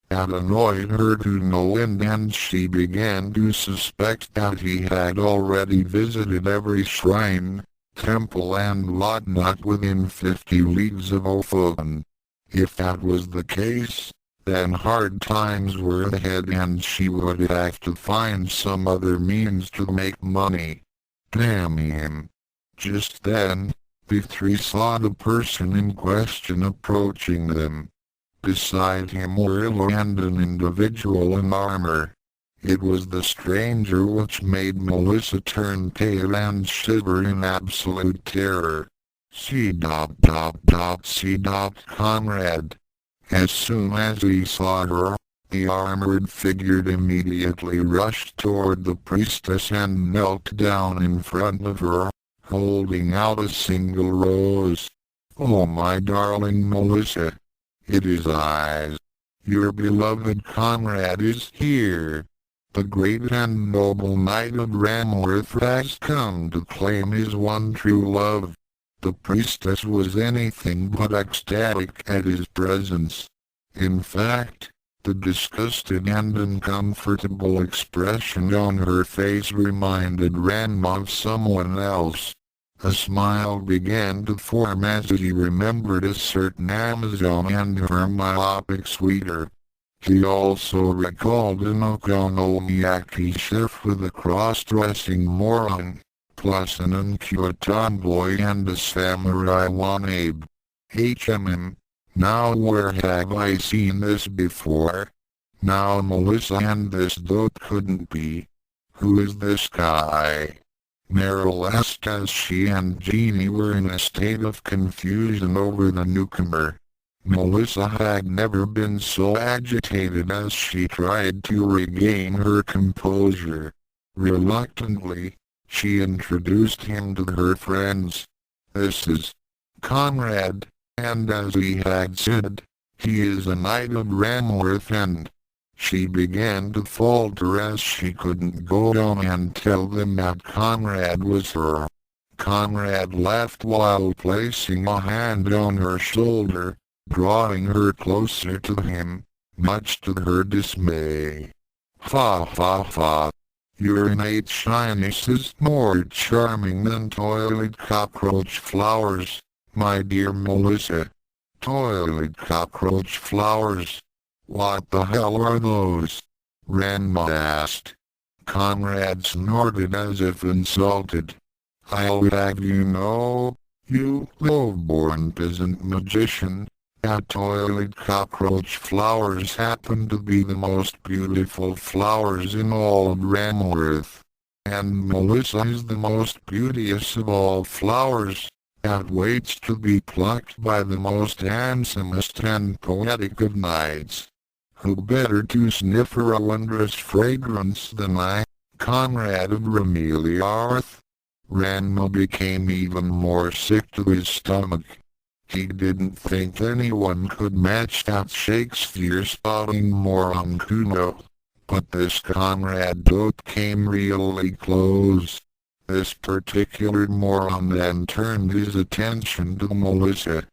That annoyed her to no end, and she began to suspect that he had already visited every shrine, temple and whatnot within 50 leagues of Ophon. If that was the case, then hard times were ahead and she would have to find some other means to make money. Damn him. Just then, the three saw the person in question approaching them. Beside him were Ilo and an individual in armor. It was the stranger, which made Melissa turn pale and shiver in absolute terror. See, Conrad. As soon as he saw her, the armored figure immediately rushed toward the priestess and knelt down in front of her, holding out a single rose. "Oh, my darling Melissa. It is I. Your beloved Conrad is here. The great and noble knight of Ranma has come to claim his one true love." The priestess was anything but ecstatic at his presence. In fact, the disgusted and uncomfortable expression on her face reminded Ranma of someone else. A smile began to form as he remembered a certain Amazon and her myopic sweeter. He also recalled an okonomiyaki chef with a cross-dressing moron, plus an uncouth tomboy and a samurai wannabe. Now where have I seen this before? Now Melissa and this dope couldn't be. Who is this guy? Meryl asked as she and Jeannie were in a state of confusion over the newcomer. Melissa had never been so agitated as she tried to regain her composure. Reluctantly, she introduced him to her friends. "This is Conrad, and as he had said, he is a knight of Ranworth, and..." She began to falter as she couldn't go on and tell them that Conrad was her. Conrad laughed while placing a hand on her shoulder, drawing her closer to him, much to her dismay. Fa. Your innate shyness is more charming than toilet cockroach flowers, my dear Melissa." "Toilet cockroach flowers? What the hell are those?" Ranma asked. Conrad snorted as if insulted. "I'll have you know, you low-born peasant magician, that toilet cockroach flowers happen to be the most beautiful flowers in all of Ranworth. And Melissa is the most beauteous of all flowers, that waits to be plucked by the most handsomest and poetic of knights. Who better to sniff her wondrous fragrance than I, Conrad of Remeliarth?" Ranma became even more sick to his stomach. He didn't think anyone could match that Shakespeare-spouting moron Kuno. But this Conrad dope came really close. This particular moron then turned his attention to Melissa.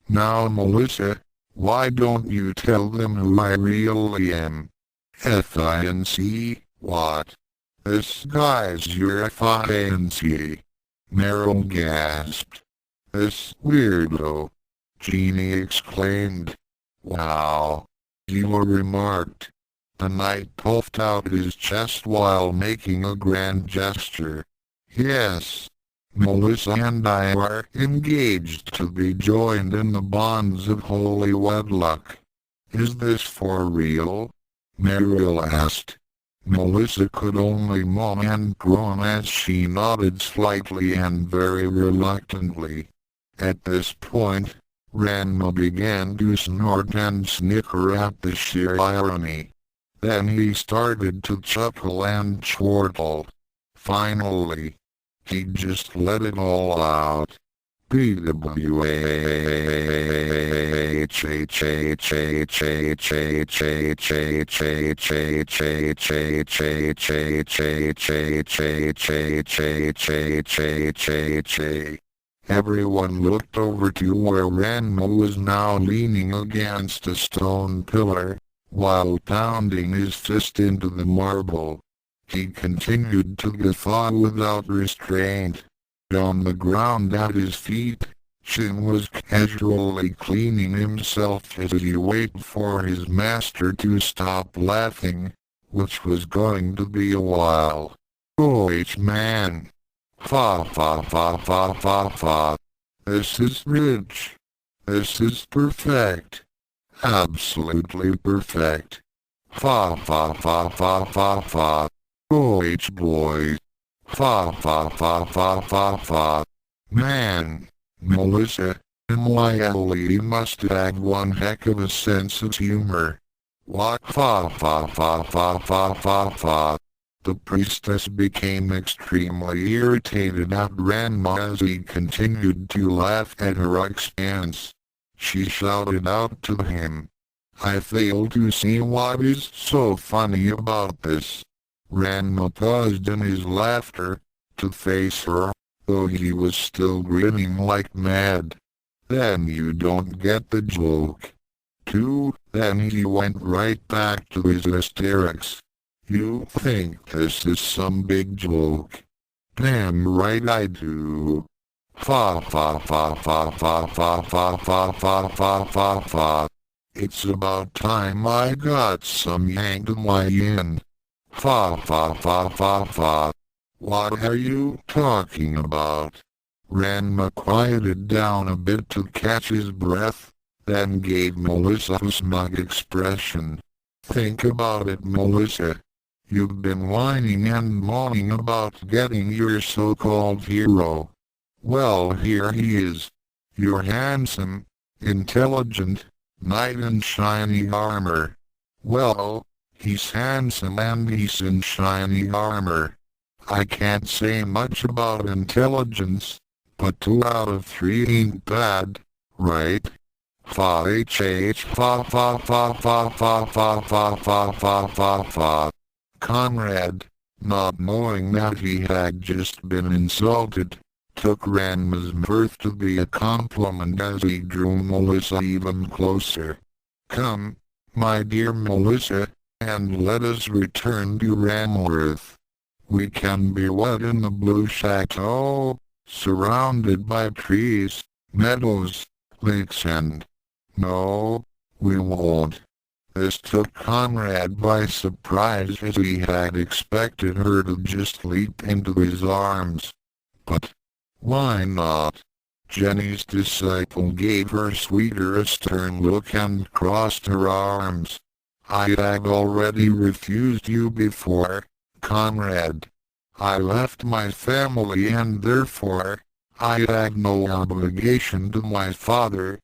"Now Melissa, why don't you tell them who I really am?" "Finc, what? This guy's your Finc?" Meryl gasped. "This weirdo," Jeannie exclaimed. "Wow. You remarked." The knight puffed out his chest while making a grand gesture. "Yes. Melissa and I are engaged to be joined in the bonds of holy wedlock." "Is this for real?" Meryl asked. Melissa could only moan and groan as she nodded slightly and very reluctantly. At this point, Ranma began to snort and snicker at the sheer irony. Then he started to chuckle and chortle. Finally, he just let it all out. Everyone looked over to where Ranma was now leaning against a stone pillar, while pounding his fist into the marble. He continued to guffaw without restraint. On the ground at his feet, Shin was casually cleaning himself as he waited for his master to stop laughing, which was going to be a while. "Oh, man. Fa. This is rich. This is perfect. Absolutely perfect. Fa. Oh, boy. Fa. Man. Melissa, Lee must have one heck of a sense of humor. What fa fa fa fa fa fa fa. The priestess became extremely irritated at Ranma as he continued to laugh at her expense. She shouted out to him, "I fail to see what is so funny about this." Ranma paused in his laughter to face her, though he was still grinning like mad. "Then you don't get the joke." Then he went right back to his hysterics. "You think this is some big joke?" "Damn right I do. Fa fa fa fa fa fa fa fa fa fa fa fa. It's about time I got some yang to my yin. Fa fa fa fa fa. What are you talking about?" Ranma quieted down a bit to catch his breath, then gave Melissa a smug expression. "Think about it, Melissa. You've been whining and moaning about getting your so-called hero. Well, here he is. You're handsome, intelligent, knight in shiny armor. Well, he's handsome and he's in shiny armor. I can't say much about intelligence, but 2 out of 3 ain't bad, right? Fa h fa fa fa fa fa fa fa fa fa fa fa." Conrad, not knowing that he had just been insulted, took Ranma's mirth to be a compliment as he drew Melissa even closer. "Come, my dear Melissa, and let us return to Ranworth. We can be wed in the blue chateau, surrounded by trees, meadows, lakes and—" "No, we won't." This took Conrad by surprise as he had expected her to just leap into his arms. "But why not?" Jenny's disciple gave her sweeter a stern look and crossed her arms. "I had already refused you before, Conrad. I left my family and therefore, I had no obligation to my father,